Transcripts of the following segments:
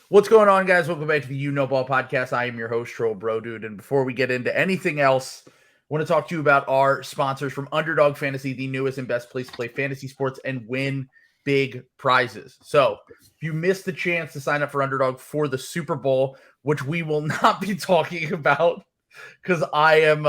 What's going on, guys? Welcome back to the You Know Ball podcast. I am your host, Trill, bro, dude. And before we get into anything else, I want to talk to you about our sponsors from Underdog Fantasy, the newest and best place to play fantasy sports and win big prizes. So if you missed the chance to sign up for Underdog for the Super Bowl, which we will not be talking about because I am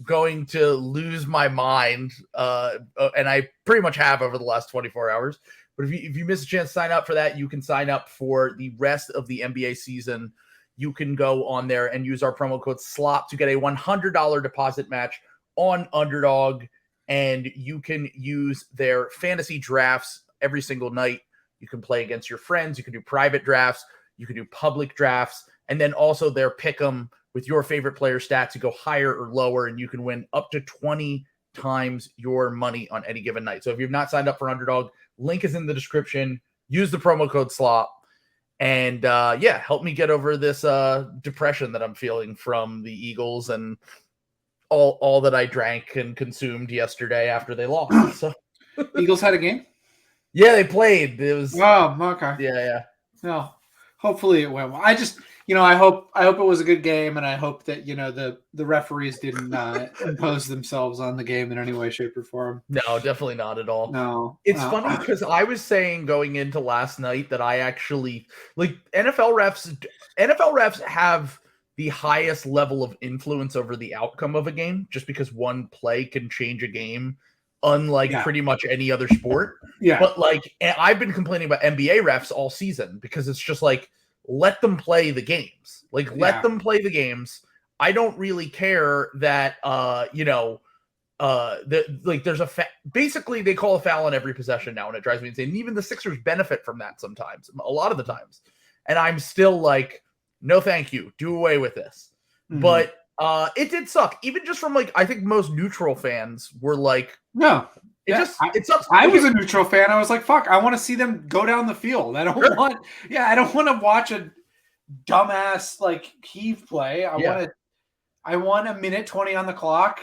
going to lose my mind, and I pretty much have over the last 24 hours. But if you miss a chance to sign up for that, you can sign up for the rest of the NBA season. You can go on there and use our promo code SLOP to get a $100 deposit match on Underdog, and you can use their fantasy drafts every single night. You can play against your friends. You can do private drafts. You can do public drafts, and then also their pick 'em with your favorite player stats to go higher or lower, and you can win up to 20 times your money on any given night. So if you've not signed up for Underdog, link is in the description. Use the promo code SLOP. And help me get over this depression that I'm feeling from the Eagles and all that I drank and consumed yesterday after they lost. So Eagles had a game? Yeah, they played. It was okay. Yeah. No. Hopefully it went well. I hope it was a good game, and I hope that the referees didn't impose themselves on the game in any way, shape, or form. No, definitely not at all. No, it's funny because I was saying going into last night that I actually like NFL refs have the highest level of influence over the outcome of a game, just because one play can change a game, unlike pretty much any other sport. Yeah, but I've been complaining about NBA refs all season because it's just like, let them play the games. Let them play the games. I don't really care that there's basically they call a foul on every possession now, and it drives me insane. And even the Sixers benefit from that sometimes, a lot of the times. And I'm still like, no, thank you. Do away with this. Mm-hmm. But it did suck. Even just from I think most neutral fans were like, no. It sucks. I was a neutral fan. I was like, fuck, I want to see them go down the field. I don't want to watch a dumbass heave play. I want a minute 20 on the clock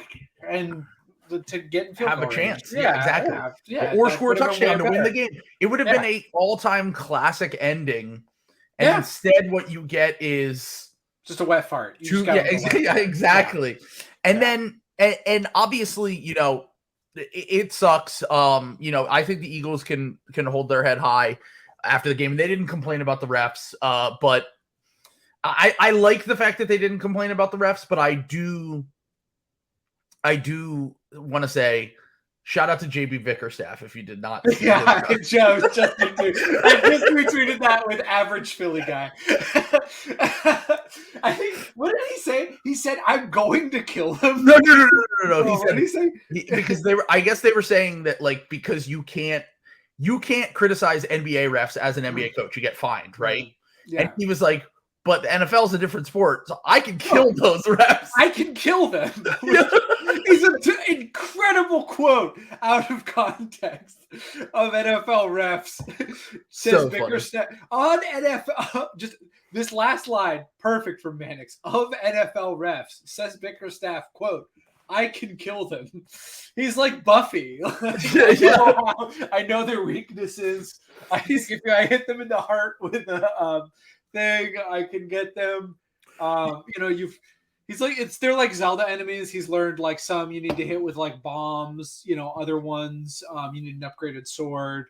and to get in field have a range. chance. Yeah, exactly. Or score a touchdown to win the game. It would have been an all-time classic ending. And instead what you get is just a wet fart. Exactly. And then and obviously, it sucks. I think the Eagles can hold their head high after the game. They didn't complain about the refs, but I like the fact that they didn't complain about the refs. But I do want to say shout out to JB Bickerstaff if you did not. I just retweeted that with average Philly guy. I think, what did he say? He said, "I'm going to kill them." No. What did he say? Because I guess they were saying that because you can't criticize NBA refs as an NBA coach, you get fined, right? Yeah. And he was like, but the NFL is a different sport, so I can kill those refs. I can kill them. It's an incredible quote out of context of NFL refs. Says Bickerstaff on NFL. Just this last line, perfect for Mannix. Of NFL refs, says Bickerstaff, quote, "I can kill them." He's like Buffy. I know their weaknesses. If I hit them in the heart with a thing, I can get them. He's like, they're like Zelda enemies. He's learned some you need to hit with bombs, other ones you need an upgraded sword.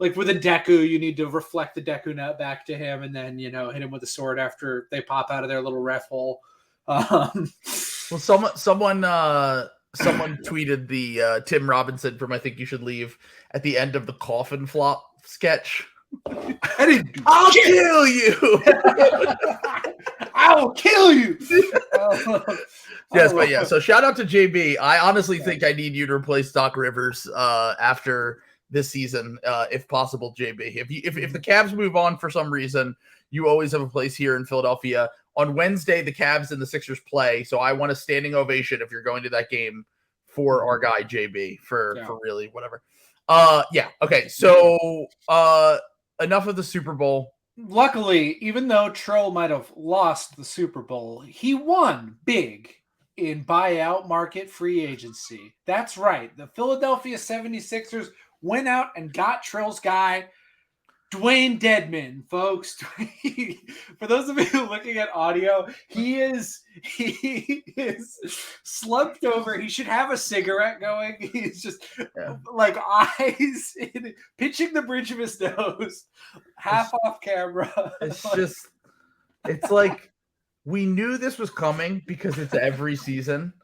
With a Deku, you need to reflect the Deku net back to him and then hit him with a sword after they pop out of their little ref hole. Well, someone tweeted the Tim Robinson from I Think You Should Leave at the end of the coffin flop sketch. I'll kill you. I'll kill you. Yes, but yeah. So shout out to JB. I honestly think I need you to replace Doc Rivers after this season, if possible, JB. If the Cavs move on for some reason, you always have a place here in Philadelphia. On Wednesday, the Cavs and the Sixers play, so I want a standing ovation if you're going to that game for our guy JB for really whatever. Okay. So enough of the Super Bowl. Luckily, even though Trill might have lost the Super Bowl, he won big in buyout market free agency. That's right. The Philadelphia 76ers went out and got Trill's guy Dewayne Dedmon, folks. For those of you looking at audio, he is slumped over. He should have a cigarette going. He's just like eyes pinching the bridge of his nose, half off camera. It's like we knew this was coming because it's every season.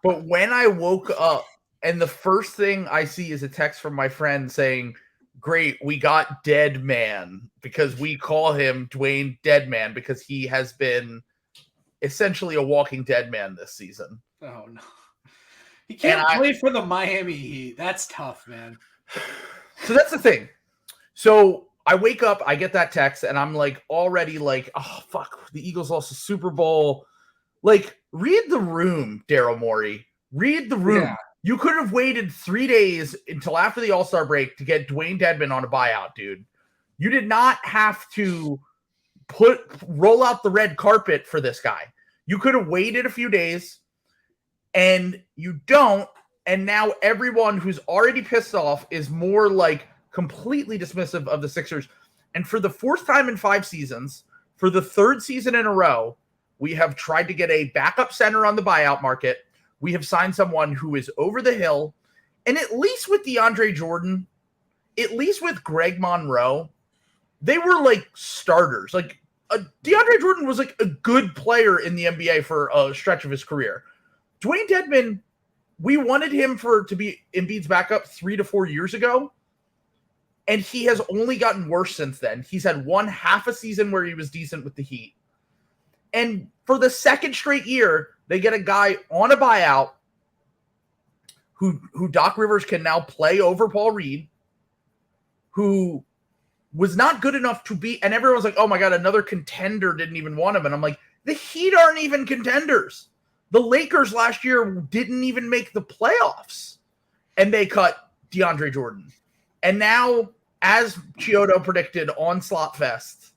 But when I woke up and the first thing I see is a text from my friend saying, "Great, we got Dead Man," because we call him Dewayne Dedmon because he has been essentially a walking dead man this season. Oh no. He can't play for the Miami Heat. That's tough, man. So that's the thing. So I wake up, I get that text, and I'm like already like, oh fuck, the Eagles lost the Super Bowl. Like, read the room, Daryl Morey. Read the room. Yeah. You could have waited 3 days until after the All-Star break to get Dewayne Dedmon on a buyout, dude. You did not have to roll out the red carpet for this guy. You could have waited a few days, and you don't, and now everyone who's already pissed off is more like completely dismissive of the Sixers. And for the fourth time in 5 seasons, for the third season in a row, we have tried to get a backup center on the buyout market. We have signed someone who is over the hill. And at least with DeAndre Jordan, at least with Greg Monroe, they were like starters. Like DeAndre Jordan was like a good player in the NBA for a stretch of his career. Dewayne Dedmon, we wanted him to be Embiid's backup 3 to 4 years ago. And he has only gotten worse since then. He's had half a season where he was decent with the Heat. And for the second straight year, they get a guy on a buyout who Doc Rivers can now play over Paul Reed, who was not good enough to be, and everyone's like, oh my God, another contender didn't even want him. And I'm like, the Heat aren't even contenders. The Lakers last year didn't even make the playoffs, and they cut DeAndre Jordan. And now, as Chiodo predicted on Slotfest,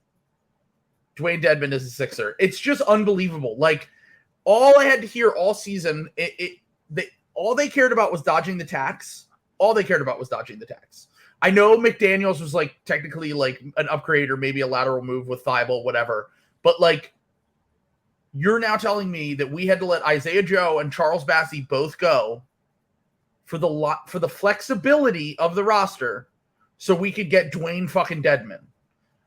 Dewayne Dedmon is a Sixer. It's just unbelievable. Like, all I had to hear all season, all they cared about was dodging the tax. All they cared about was dodging the tax. I know McDaniels was like technically like an upgrade or maybe a lateral move with Thibault, whatever. But like, you're now telling me that we had to let Isaiah Joe and Charles Bassey both go for the flexibility of the roster so we could get Dewayne fucking Dedmon,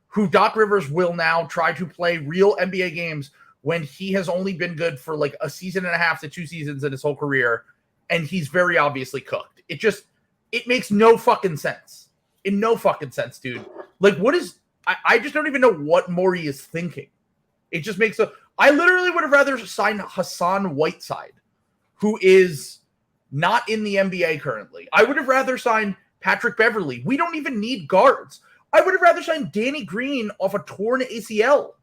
who Doc Rivers will now try to play real NBA games when he has only been good for like a season and a half to 2 seasons in his whole career, and he's very obviously cooked. It makes no fucking sense. No fucking sense, dude. Like, I just don't even know what Morey is thinking. It just makes I literally would have rather signed Hassan Whiteside, who is not in the NBA currently. I would have rather signed Patrick Beverley. We don't even need guards. I would have rather signed Danny Green off a torn ACL.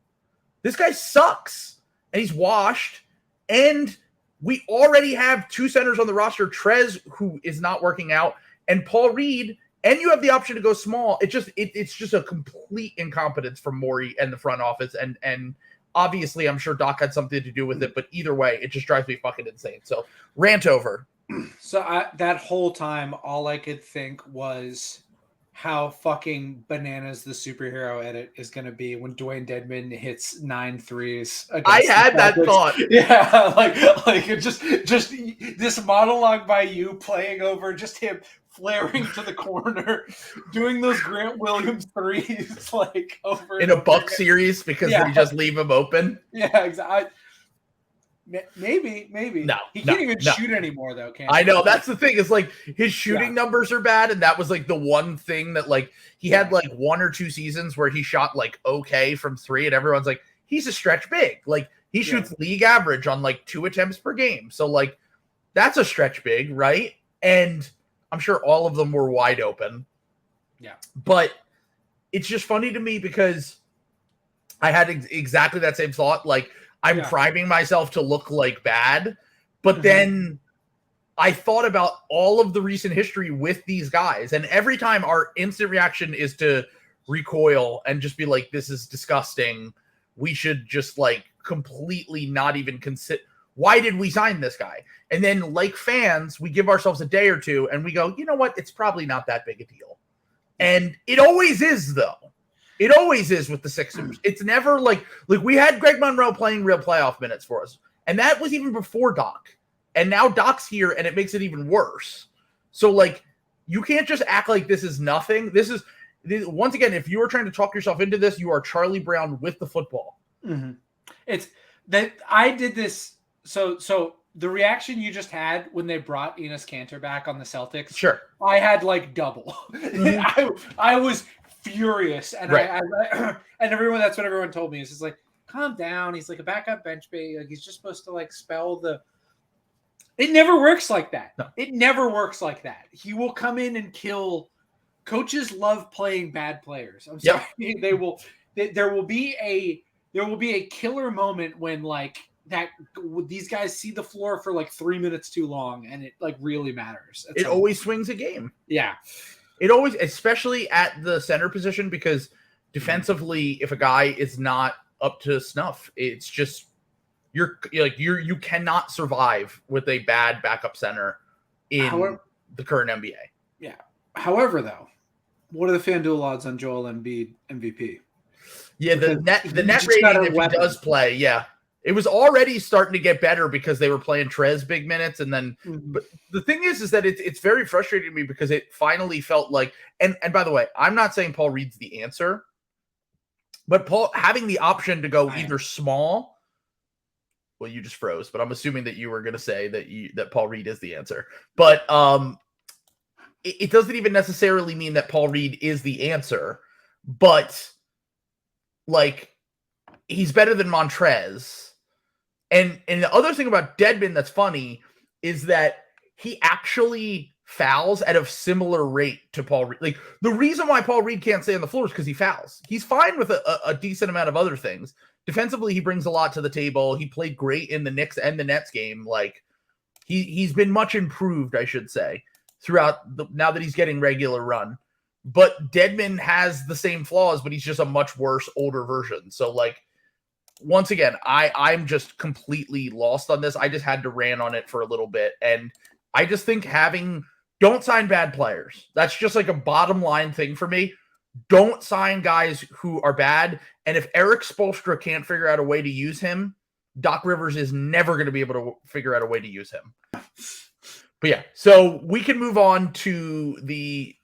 This guy sucks, and he's washed, and we already have 2 centers on the roster, Trez, who is not working out, and Paul Reed, and you have the option to go small. It's just a complete incompetence from Morey and the front office, and obviously I'm sure Doc had something to do with it, but either way, it just drives me fucking insane. So, rant over. So that whole time, all I could think was how fucking bananas the superhero edit is going to be when Dewayne Dedmon hits 9 threes. I had that thought. Yeah, like it just this monologue by you playing over just him flaring to the corner, doing those Grant Williams threes like over in a Buck series because they just leave him open. Yeah, exactly. Maybe. No, he can't even shoot anymore, though. Can't I know that's the thing. Is like his shooting numbers are bad, and that was like the one thing that like he had like 1 or 2 seasons where he shot like okay from 3, and everyone's like he's a stretch big. Like he shoots league average on like 2 attempts per game, so like that's a stretch big, right? And I'm sure all of them were wide open. Yeah, but it's just funny to me because I had exactly that same thought. Like, I'm priming myself to look like bad. But then I thought about all of the recent history with these guys. And every time our instant reaction is to recoil and just be like, this is disgusting. We should just like completely not even consider. Why did we sign this guy? And then like fans, we give ourselves a day or two and we go, you know what? It's probably not that big a deal. And it always is though. It always is with the Sixers. It's never like we had Greg Monroe playing real playoff minutes for us. And that was even before Doc. And now Doc's here and it makes it even worse. So like you can't just act like this is nothing. Once again, if you are trying to talk yourself into this, you are Charlie Brown with the football. Mm-hmm. It's that I did this. So the reaction you just had when they brought Enes Kanter back on the Celtics, sure, I had like double. Mm-hmm. I was furious, and right. And everyone, that's what everyone told me. Is just like, calm down. He's like a backup bench bait. Like he's just supposed to like spell the. It never works like that. No. It never works like that. He will come in and kill. Coaches love playing bad players. I'm sorry. Yep. They will. There will be a killer moment when like that these guys see the floor for like 3 minutes too long, and it like really matters. It always swings a game. Yeah. It always, especially at the center position, because defensively, if a guy is not up to snuff, it's just you cannot survive with a bad backup center in the current NBA. Yeah. However, though, what are the FanDuel odds on Joel Embiid MVP? Yeah, the net rating if he does play, yeah. It was already starting to get better because they were playing Trez big minutes, and then. Mm-hmm. But the thing is that it's very frustrating to me because it finally felt like. And by the way, I'm not saying Paul Reed's the answer, but Paul having the option to go either small. Well, you just froze, but I'm assuming that you were going to say that Paul Reed is the answer. But it doesn't even necessarily mean that Paul Reed is the answer, but like he's better than Montrez. And the other thing about Dedmon that's funny is that he actually fouls at a similar rate to Paul Reed. Like the reason why Paul Reed can't stay on the floor is because he fouls. He's fine with a decent amount of other things. Defensively, he brings a lot to the table. He played great in the Knicks and the Nets game. Like he's been much improved, I should say, throughout now that he's getting regular run. But Dedmon has the same flaws, but he's just a much worse, older version. So like, once again, I'm just completely lost on this. I just had to rant on it for a little bit. And I just think don't sign bad players. That's just like a bottom line thing for me. Don't sign guys who are bad. And if Eric Spoelstra can't figure out a way to use him, Doc Rivers is never going to be able to figure out a way to use him. But yeah, so we can move on to the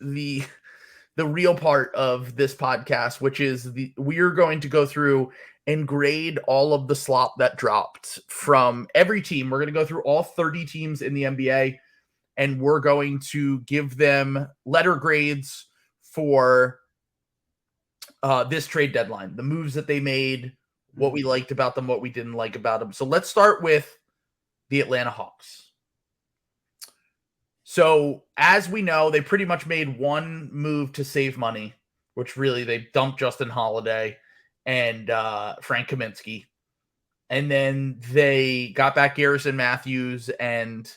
real part of this podcast, which is we're going to go through and grade all of the slop that dropped from every team. We're going to go through all 30 teams in the NBA, and we're going to give them letter grades for this trade deadline, the moves that they made, what we liked about them, what we didn't like about them. So let's start with the Atlanta Hawks. So as we know, they pretty much made one move to save money, which really they dumped Justin Holiday and Frank Kaminsky. And then they got back Garrison Matthews and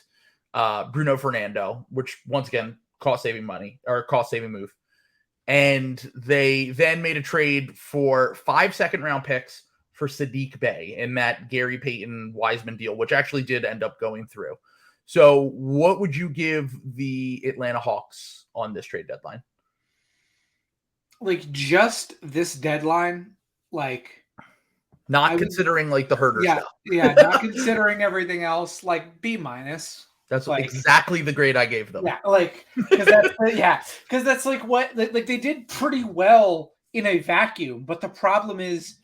Bruno Fernando, which once again, cost-saving move. And they then made a trade for 5 second-round picks for Sadiq Bey in that Gary Payton Wiseman deal, which actually did end up going through. So what would you give the Atlanta Hawks on this trade deadline? Like just this deadline, like not considering like the Herder stuff. Yeah, not considering everything else, like B-. That's like, exactly the grade I gave them. Yeah, like because that's like what like they did pretty well in a vacuum, but the problem is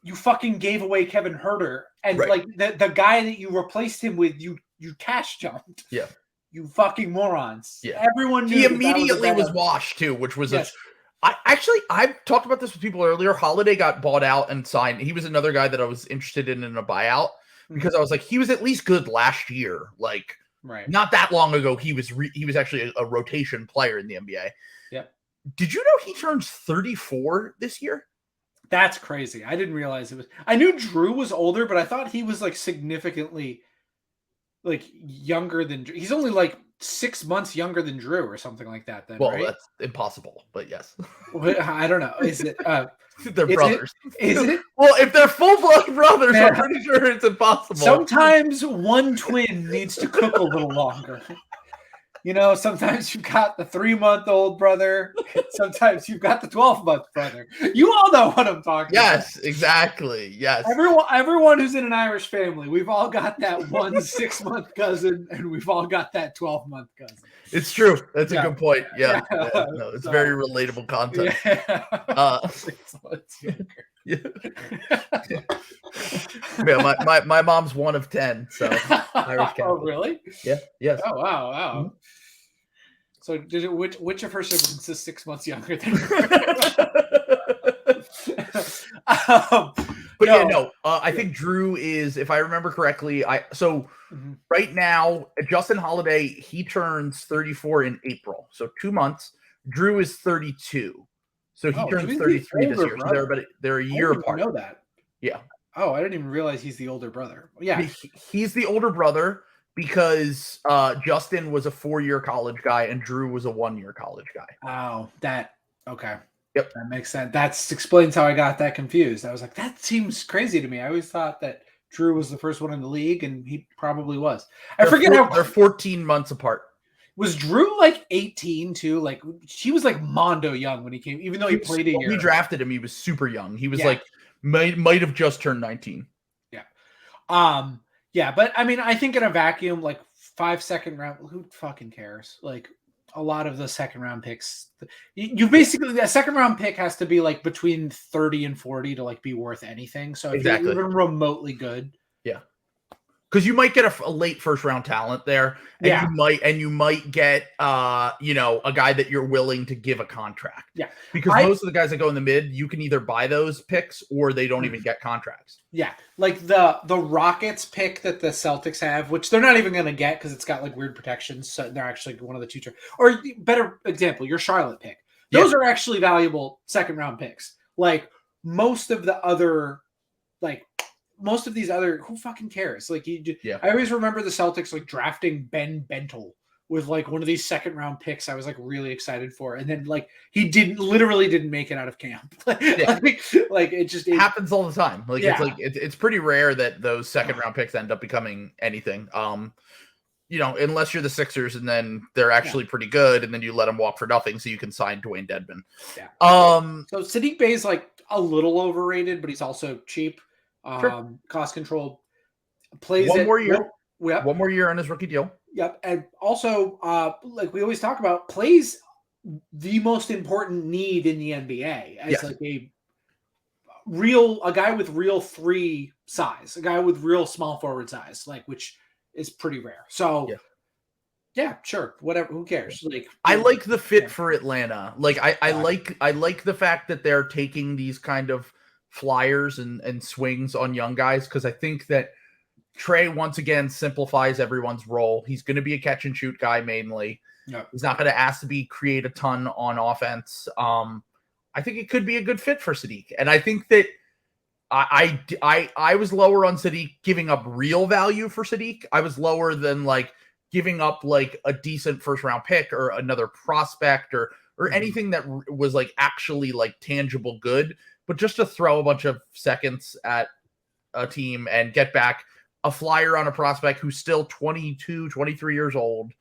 you fucking gave away Kevin Herder, and right. Like the guy that you replaced him with, you cash jumped. Yeah, you fucking morons. Yeah, everyone knew he immediately was washed too, which was I talked about this with people earlier. Holiday got bought out and signed. He was another guy that I was interested in a buyout because I was like, he was at least good last year. Like, right, not that long ago, he was actually a rotation player in the NBA. Yeah. Did you know he turns 34 this year? That's crazy. I didn't realize it was. I knew Drew was older, but I thought he was like significantly like younger than. He's only like 6 months younger than Drew or something like that. Then, well, right? That's impossible. But yes, I don't know. Is it? They're brothers. Is it? Well, if they're full-blood brothers, I'm pretty sure it's impossible. Sometimes one twin needs to cook a little longer. sometimes you've got the 3-month-old brother. Sometimes you've got the 12-month brother. You all know what I'm talking about. Yes, exactly. Yes. Everyone who's in an Irish family, we've all got that 1 6-month cousin, and we've all got that 12-month cousin. It's true. That's a good point. Yeah. No, it's So, very relatable content. Yeah. 6 months younger. Yeah, my mom's one of 10, so Irish Catholic. Oh, really? Yeah. Yes. Oh, wow. Mm-hmm. So which of her siblings is 6 months younger than her? I think Drew is, if I remember correctly, right now, Justin Holiday, he turns 34 in April. So 2 months. Drew is 32. So he turns 33 this year. So they're a year apart. I know that. Yeah. Oh, I didn't even realize he's the older brother. Yeah. He's the older brother because Justin was a 4-year college guy and Drew was a 1-year college guy. Oh, okay. Yep. That makes sense. That explains how I got that confused. I was like, that seems crazy to me. I always thought that Drew was the first one in the league, and he probably was. They're 14 months apart. Was Drew like 18 too? Like he was like Mondo young when he came, even though he played a year. We drafted him. He was super young. He was like might have just turned 19. Yeah. Yeah, but I mean, I think in a vacuum, like 5 second round, who fucking cares? Like a lot of the second round picks, you basically, a second round pick has to be like between 30 and 40 to like be worth anything. So if you're even remotely good. Yeah. Because you might get a late first round talent there, and you might get a guy that you're willing to give a contract. Yeah, because most of the guys that go in the mid, you can either buy those picks or they don't even get contracts. Yeah, like the Rockets pick that the Celtics have, which they're not even going to get because it's got like weird protections. So they're actually one of the two. Or better example, your Charlotte pick. Those are actually valuable second round picks. Like most of these other, who fucking cares? Like, I always remember the Celtics like drafting Ben Bentel with like one of these second round picks. I was like really excited for, and then like he literally didn't make it out of camp. Like it happens all the time. Like it's pretty rare that those second round picks end up becoming anything. Unless you're the Sixers and then they're actually pretty good, and then you let them walk for nothing, so you can sign Dewayne Dedmon. Yeah. So Saddiq Bey is like a little overrated, but he's also cheap. Cost control, plays one more year. Yep. 1 more year on his rookie deal. Yep. And also, like we always talk about, plays the most important need in the NBA as like a guy with real 3 size, a guy with real small forward size, like, which is pretty rare. So yeah, sure. Whatever. Who cares? Like, I like the fit for Atlanta. Like I like the fact that they're taking these kind of flyers and swings on young guys, because I think that Trey once again simplifies everyone's role. He's going to be a catch and shoot guy mainly. Yep. He's not going to ask to create a ton on offense. I think it could be a good fit for Saddiq, and I think that I was lower on Saddiq giving up real value for Saddiq. I was lower than like giving up like a decent first round pick or another prospect or anything that was like actually like tangible good. But just to throw a bunch of seconds at a team and get back a flyer on a prospect who's still 22, 23 years old,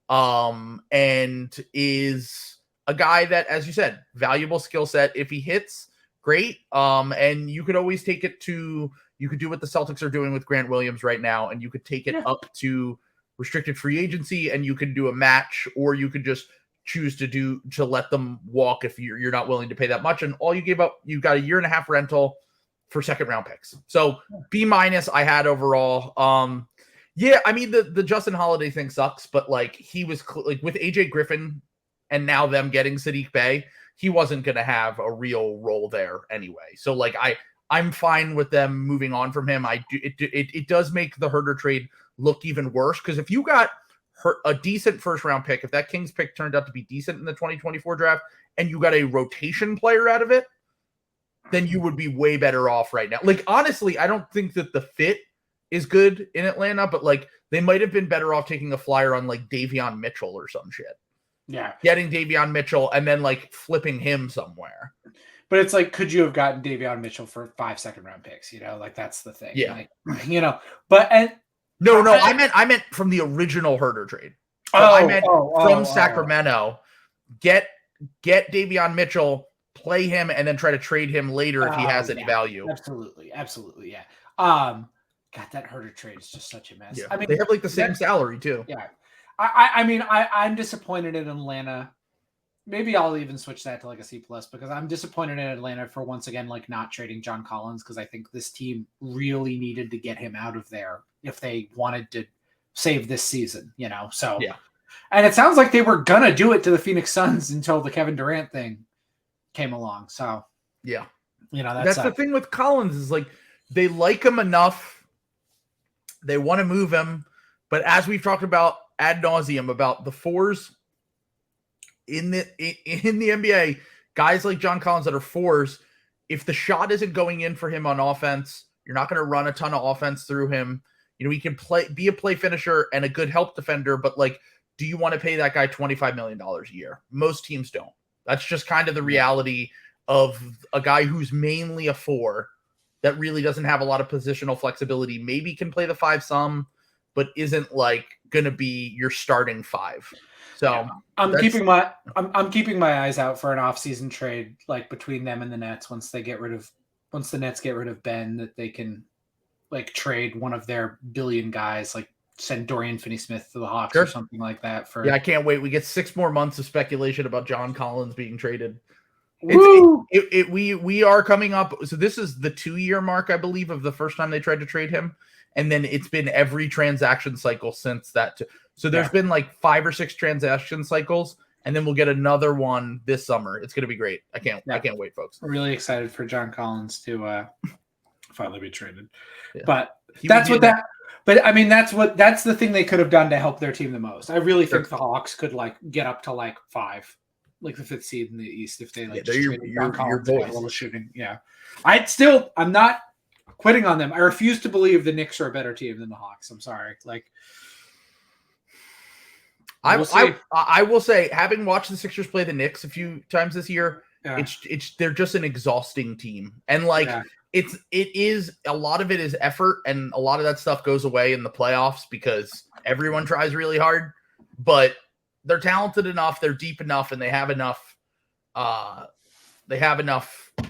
and is a guy that, as you said, valuable skill set. If he hits, great. And you could always take it you could do what the Celtics are doing with Grant Williams right now, and you could take it up to restricted free agency, and you can do a match, or you could just choose to let them walk if you're not willing to pay that much. And all you gave up, you got a 1.5 year rental for second round picks. So B- I had overall. I mean the Justin Holiday thing sucks, but like he was like with AJ Griffin and now them getting Saddiq Bey, he wasn't going to have a real role there anyway. So like I'm fine with them moving on from him. It does make the Herder trade look even worse, because if you got a decent first round pick, if that Kings pick turned out to be decent in the 2024 draft and you got a rotation player out of it, then you would be way better off right now. Like, honestly, I don't think that the fit is good in Atlanta, but like they might have been better off taking a flyer on like Davion Mitchell or some shit. Yeah. Getting Davion Mitchell and then like flipping him somewhere. But it's like, could you have gotten Davion Mitchell for 5 second round picks? Like that's the thing. Yeah. Like, but No, I meant from the original Herder trade. I meant from Sacramento. Get Davion Mitchell, play him, and then try to trade him later if he has any value. Absolutely, yeah. God, that Herter trade is just such a mess. Yeah. I mean, they have like the same salary too. Yeah, I'm disappointed in Atlanta. Maybe I'll even switch that to like a C+ because I'm disappointed in Atlanta for once again like not trading John Collins because I think this team really needed to get him out of there if they wanted to save this season, So yeah. And it sounds like they were gonna do it to the Phoenix Suns until the Kevin Durant thing came along. So yeah, that's the thing with Collins is like they like him enough, they want to move him, but as we've talked about ad nauseum about the fours in the NBA, guys like John Collins that are fours, if the shot isn't going in for him on offense, you're not going to run a ton of offense through him. He can be a play finisher and a good help defender, but like, do you want to pay that guy $25 million a year? Most teams don't. That's just kind of the reality of a guy who's mainly a 4 that really doesn't have a lot of positional flexibility. Maybe can play the 5 some, but isn't like going to be your starting 5. So I'm keeping my eyes out for an off-season trade like between them and the Nets once the Nets get rid of Ben, that they can like trade one of their billion guys, like send Dorian Finney-Smith to the Hawks or something like that. I can't wait. We get 6 more months of speculation about John Collins being traded. We are coming up. So this is the 2-year mark, I believe, of the first time they tried to trade him. And then it's been every transaction cycle since that. So there's been like 5 or 6 transaction cycles, and then we'll get another one this summer. It's going to be great. I can't wait, folks. I'm really excited for John Collins to finally be traded. Yeah. But that's the thing they could have done to help their team the most. I really think the Hawks could like get up to like 5, like the 5th seed in the East if they like your little shooting. Yeah. I'm not quitting on them. I refuse to believe the Knicks are a better team than the Hawks. I'm sorry. Like I will say, having watched the Sixers play the Knicks a few times this year, they're just an exhausting team. And like it is a lot of it is effort, and a lot of that stuff goes away in the playoffs because everyone tries really hard, but they're talented enough, they're deep enough, and they have enough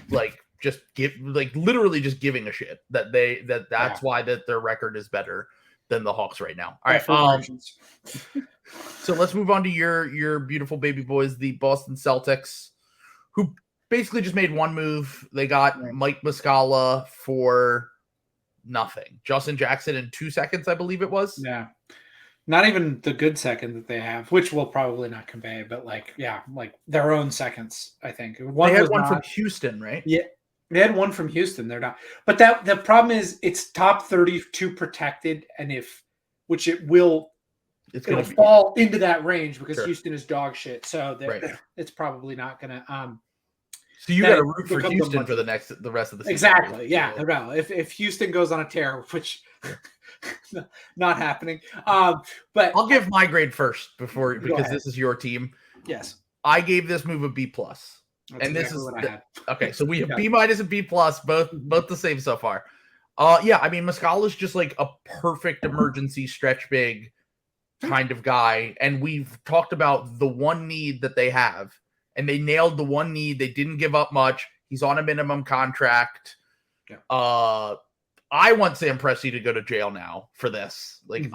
like just literally just giving a shit that's why that their record is better than the Hawks right now. All right. So let's move on to your beautiful baby boys, the Boston Celtics, who basically just made one move. They got Mike Muscala for nothing. Justin Jackson in 2 seconds, I believe it was. Yeah. Not even the good second that they have, which will probably not convey, but like their own seconds, I think. They had one from Houston, right? Yeah. They had one from Houston. They're not. But the problem is it's top 32 protected, and it'll fall into that range because Houston is dog shit. So it's probably not going to. So you got to root for Houston for the rest of the season. Exactly. Yeah. No. If Houston goes on a tear, which not happening. But I'll give my grade first because this is your team. Yes. I gave this move a B+. And this is what I had. Okay, so we have B- and B+, both the same so far. I mean, Muscala is just like a perfect emergency stretch big kind of guy, and we've talked about the one need that they have, and they nailed the one need. They didn't give up much. He's on a minimum contract. Yeah. I want Sam Presti to go to jail now for this. Like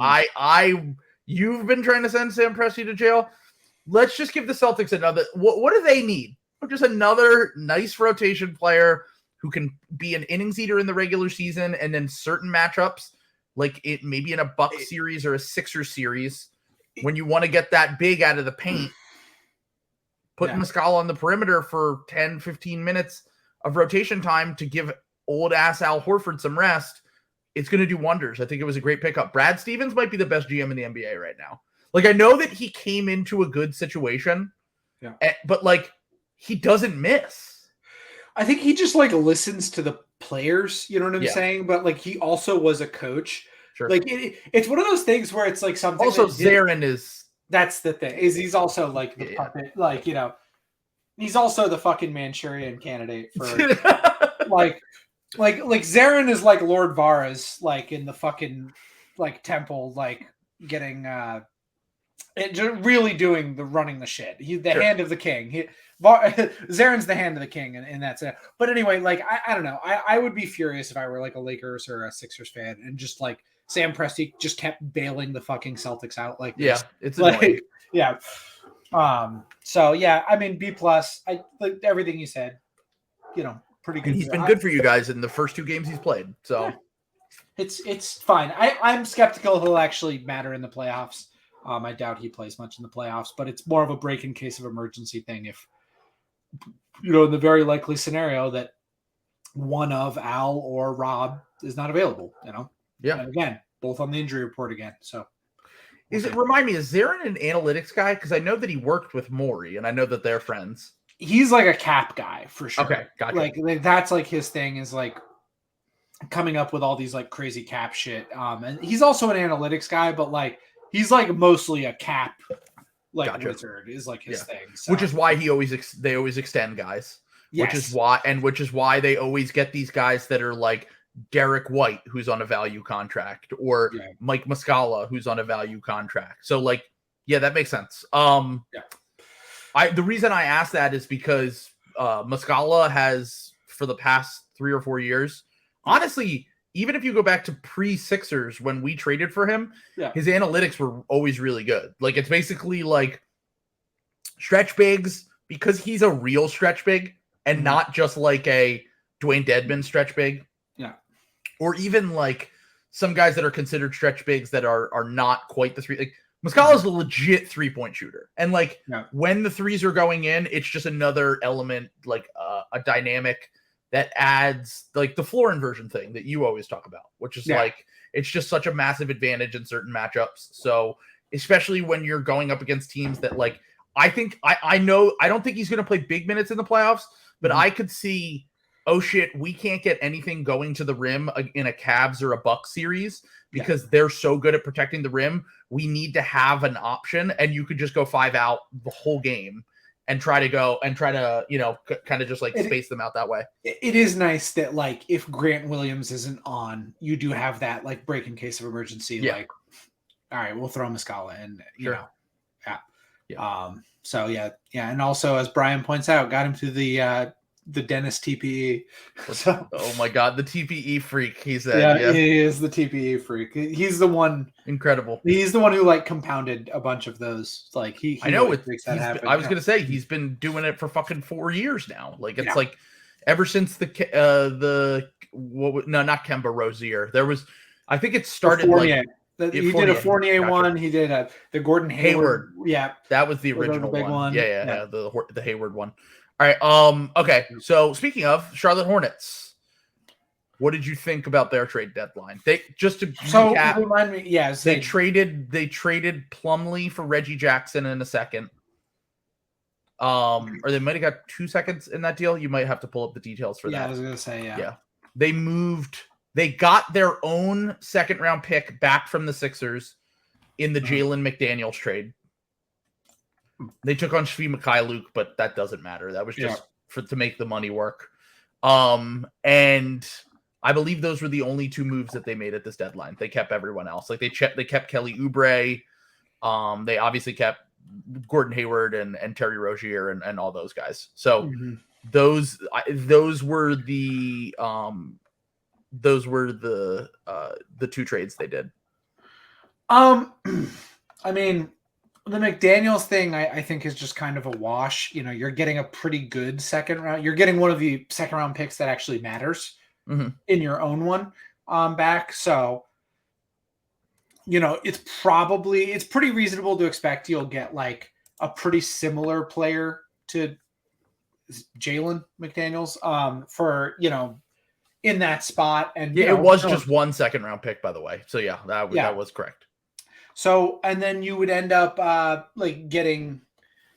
you've been trying to send Sam Presti to jail. Let's just give the Celtics another. What do they need? Just another nice rotation player who can be an innings eater in the regular season, and then certain matchups, like it maybe in a Bucks series or a Sixers series, when you want to get that big out of the paint, put Muscala on the perimeter for 10, 15 minutes of rotation time to give old ass Al Horford some rest. It's going to do wonders. I think it was a great pickup. Brad Stevens might be the best GM in the NBA right now. Like, I know that he came into a good situation, but like, he doesn't miss. I think he just like listens to the players, you know what I'm saying? But like he also was a coach. Sure. Like it's one of those things where it's like something. Also, Zarin is. That's the thing. Is he's also like the puppet, like he's also the fucking Manchurian candidate for like Zarin is like Lord Varys, like in the fucking like temple, like getting really doing the running the shit. He's the hand of the king. Zaren's the hand of the king, and that's it. But anyway, like I don't know. I would be furious if I were like a Lakers or a Sixers fan and just like Sam Presti just kept bailing the fucking Celtics out like this. It's like annoying. yeah. So yeah, I mean B+. I like everything you said. Pretty good. And he's been good for you guys in the first 2 games he's played. So yeah. It's fine. I'm skeptical he'll actually matter in the playoffs. I doubt he plays much in the playoffs, but it's more of a break in case of emergency thing. If in the very likely scenario that one of Al or Rob is not available, Yeah. And again, both on the injury report again. So remind me, is Zaren an analytics guy? Because I know that he worked with Morey, and I know that they're friends. He's like a cap guy for sure. Okay, gotcha. Like that's like his thing is like coming up with all these like crazy cap shit. And he's also an analytics guy, but like he's like mostly a cap wizard is like his thing. So. Which is why they always extend guys. Yes. Which is why they always get these guys that are like Derek White, who's on a value contract, or Mike Muscala, who's on a value contract. So like, yeah, that makes sense. The reason I asked that is because Muscala has, for the past 3 or 4 years, honestly, even if you go back to pre-Sixers when we traded for him, his analytics were always really good. Like it's basically like stretch bigs, because he's a real stretch big and not just like a Dewayne Dedmon stretch big. Yeah. Or even like some guys that are considered stretch bigs that are not quite the 3. Like Muscala's a legit 3-point shooter. And like when the 3s are going in, it's just another element, like a dynamic that adds like the floor inversion thing that you always talk about, which is like, it's just such a massive advantage in certain matchups. So especially when you're going up against teams that like, I don't think he's going to play big minutes in the playoffs, but I could see, oh shit, we can't get anything going to the rim in a Cavs or a Bucks series because they're so good at protecting the rim. We need to have an option, and you could just go 5 out the whole game and try to kind of just like space them out that way. It is nice that like if Grant Williams isn't on, you do have that like break in case of emergency. Like, all right, we'll throw Muscala in. So and also as Brian points out, got him to the Dennis TPE. So, oh my God, the TPE freak. He said, he is the TPE freak. He's the one. Incredible. He's the one who like compounded a bunch of those. Like he I know really makes that happen. I was gonna say he's been doing it for fucking 4 years now. Like it's like ever since not Kemba Rozier. There was, I think it started like. He did a Fournier one. He did the Gordon Hayward. Yeah, that was the original big one. Yeah, the Hayward one. All right. Okay. So speaking of Charlotte Hornets, what did you think about their trade deadline? They just to recap, remind me. Yes, they traded Plumlee for Reggie Jackson in a second. Or they might have got 2 seconds in that deal. You might have to pull up the details for that. Yeah, I was gonna say yeah. They got their own 2nd round pick back from the Sixers in the Jalen McDaniels trade. They took on Shvi Mikhailuk, but that doesn't matter. That was just to make the money work. And I believe those were the only 2 moves that they made at this deadline. They kept everyone else. Like they kept Kelly Oubre. They obviously kept Gordon Hayward and Terry Rozier and all those guys. So those were the 2 trades they did. I mean, the McDaniels thing, I think, is just kind of a wash. You're getting a pretty good 2nd round. You're getting one of the 2nd round picks that actually matters in your own one back. So, it's pretty reasonable to expect you'll get like a pretty similar player to Jalen McDaniels for, in that spot. And it was just 1 2nd round pick, by the way. So that was correct. So, and then you would end up like getting,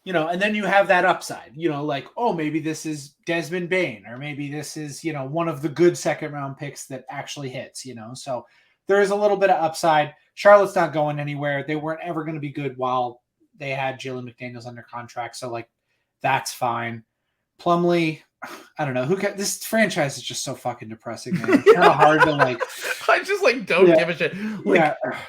and then you have that upside, like, oh, maybe this is Desmond Bane, or maybe this is, one of the good 2nd round picks that actually hits, so there is a little bit of upside. Charlotte's not going anywhere. They weren't ever going to be good while they had Jalen McDaniels under contract. So like, that's fine. Plumlee, I don't know this franchise is just so fucking depressing, man. It's kind of hard to like, I just like don't give a shit.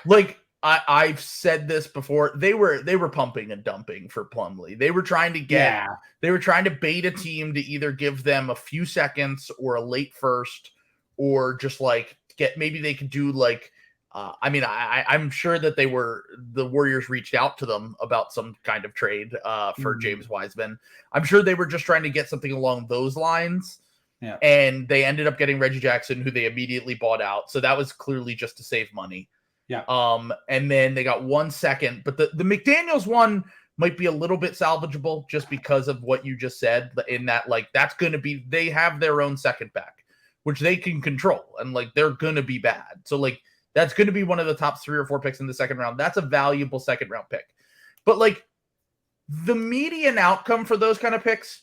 Like I've said this before. They were pumping and dumping for Plumlee. They were trying to bait a team to either give them a few seconds or a late first, or just like maybe they could do like. I'm sure that the Warriors reached out to them about some kind of trade for James Wiseman. I'm sure they were just trying to get something along those lines. Yeah. And they ended up getting Reggie Jackson, who they immediately bought out. So that was clearly just to save money. Yeah. And then they got 1 second, but the McDaniels one might be a little bit salvageable just because of what you just said, in that, like, that's going to be, they have their own second back, which they can control, and like, they're going to be bad. So like, that's going to be one of the top 3 or 4 picks in the second round. That's a valuable second round pick. But like, the median outcome for those kind of picks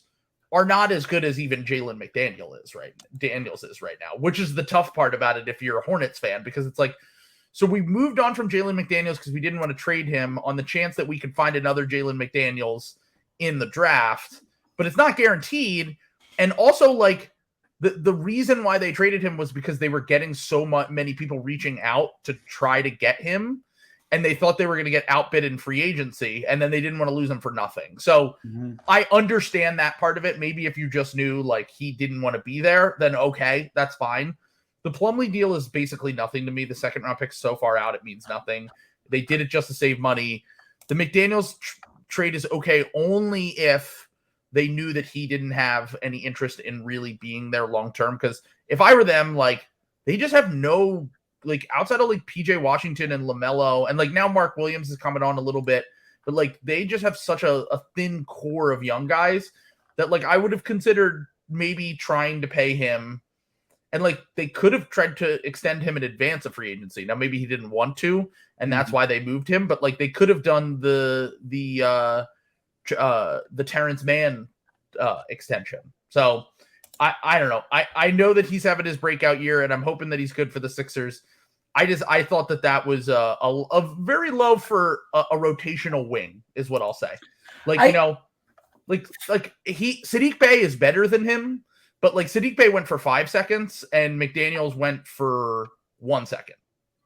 are not as good as even Jalen McDaniels is right now, which is the tough part about it if you're a Hornets fan, because it's like, so we moved on from Jalen McDaniels because we didn't want to trade him on the chance that we could find another Jalen McDaniels in the draft, but it's not guaranteed. And also, like, the reason why they traded him was because they were getting many people reaching out to try to get him, and they thought they were going to get outbid in free agency, and then they didn't want to lose him for nothing. So I understand that part of it. Maybe if you just knew like he didn't want to be there, then okay, that's fine. The Plumlee deal is basically nothing to me. The second round pick so far out, it means nothing. They did it just to save money. The McDaniels trade is okay only if they knew that he didn't have any interest in really being there long-term. Because if I were them, like, they just have no, like, outside of like PJ Washington and LaMelo, and like now Mark Williams is coming on a little bit, but like, they just have such a thin core of young guys that like, I would have considered maybe trying to pay him. And like, they could have tried to extend him in advance of free agency. Now, maybe he didn't want to, and that's why they moved him. But like, they could have done the Terrence Mann extension. So I don't know. I know that he's having his breakout year, and I'm hoping that he's good for the Sixers. I thought that was a very low for a rotational wing, is what I'll say. Like, Sadiq Bey is better than him, but like, Sadiq Bey went for 5 seconds and McDaniels went for 1 second.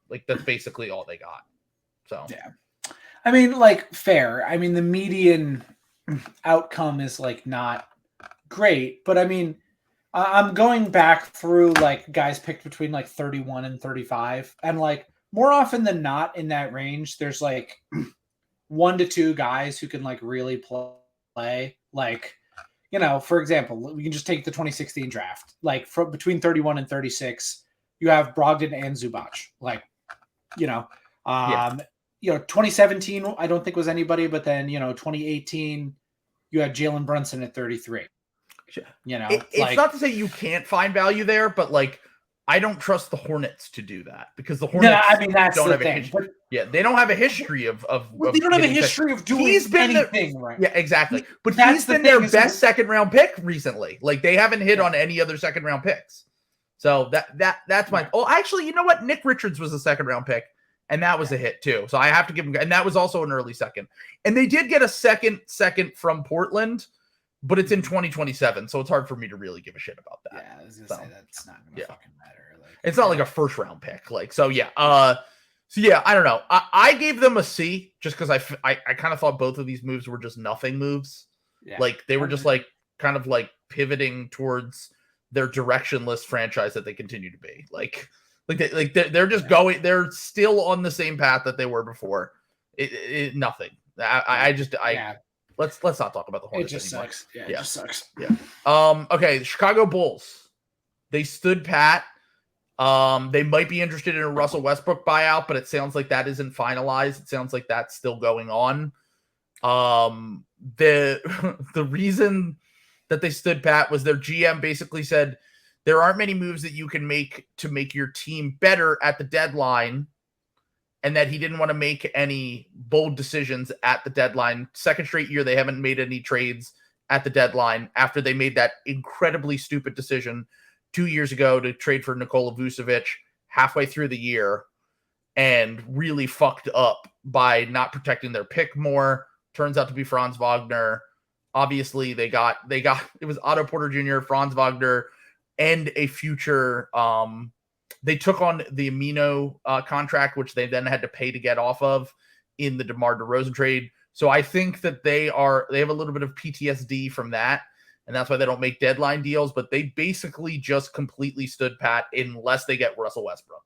Like, that's basically all they got. So yeah. I mean, like, fair. I mean, the median outcome is like not great, but I mean, I'm going back through like guys picked between like 31 and 35, and like more often than not in that range, there's like 1 to 2 guys who can like really play. Like, you know, for example, we can just take the 2016 draft. Like, from between 31 and 36, you have Brogdon and Zubac. Like, you know, 2017, I don't think was anybody, but then, 2018, you had Jalen Brunson at 33. You know, it's not to say you can't find value there, but like, I don't trust the Hornets to do that, because the Hornets that's don't the have thing. they don't have a history of they don't have a history of doing anything right. Yeah, exactly. But he's been their best second round pick recently. Like, they haven't hit on any other second round picks. So that's my. Oh, actually, you know what? Nick Richards was a second round pick, and that was a hit too. So I have to give him, and that was also an early second. And they did get a second from Portland, but it's in 2027, so it's hard for me to really give a shit about that. Yeah, I was gonna say that's not gonna fucking matter. Like, it's not like a first round pick. Like, so yeah. I don't know. I gave them a C just because I kind of thought both of these moves were just nothing moves. Yeah. Like, they were just like kind of like pivoting towards their directionless franchise that they continue to be. They're just going. They're still on the same path that they were before. Nothing. Let's not talk about the Hornets. It just anymore. sucks. Yeah, it just sucks. Yeah. Okay, the Chicago Bulls. They stood pat. They might be interested in a Russell Westbrook buyout, but it sounds like that isn't finalized. It sounds like that's still going on. The reason that they stood pat was their GM basically said there aren't many moves that you can make to make your team better at the deadline, and that he didn't want to make any bold decisions at the deadline. Second straight year, they haven't made any trades at the deadline after they made that incredibly stupid decision 2 years ago to trade for Nikola Vucevic halfway through the year, and really fucked up by not protecting their pick more. Turns out to be Franz Wagner. Obviously, they got it was Otto Porter Jr., Franz Wagner, and a future they took on the Amino contract, which they then had to pay to get off of in the DeMar DeRozan trade. So I think that they have a little bit of PTSD from that, and that's why they don't make deadline deals. But they basically just completely stood pat unless they get Russell Westbrook.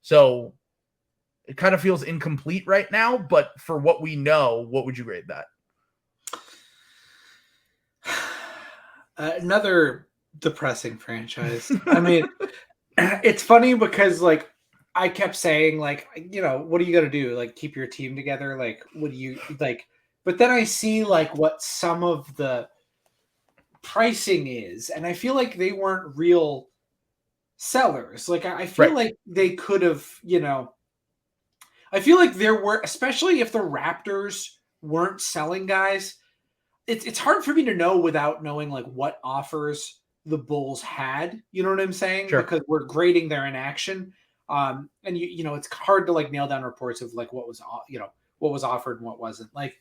So it kind of feels incomplete right now. But for what we know, what would you grade that? Another depressing franchise. I mean, it's funny because like I kept saying like, you know, what are you going to do? Like keep your team together? Like, what do you like? But then I see like what some of the pricing is, and I feel like they weren't real sellers. Like I feel like they could have, you know, I feel like there were, especially if the Raptors weren't selling guys, it's hard for me to know without knowing like what offers the Bulls had. You know what I'm saying? Sure. Because we're grading their inaction. And you know, it's hard to like nail down reports of like what was, you know, what was offered and what wasn't. Like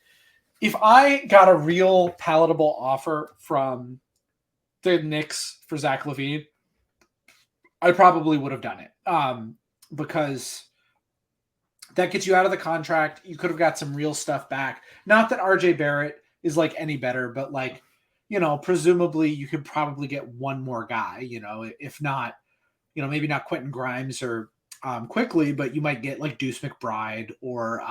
if I got a real palatable offer from the Knicks for Zach LaVine, I probably would have done it. Because that gets you out of the contract. You could have got some real stuff back. Not that RJ Barrett is like any better, but like, you know, presumably you could probably get one more guy, you know, if not, you know, maybe not Quentin Grimes or quickly, but you might get like Deuce McBride or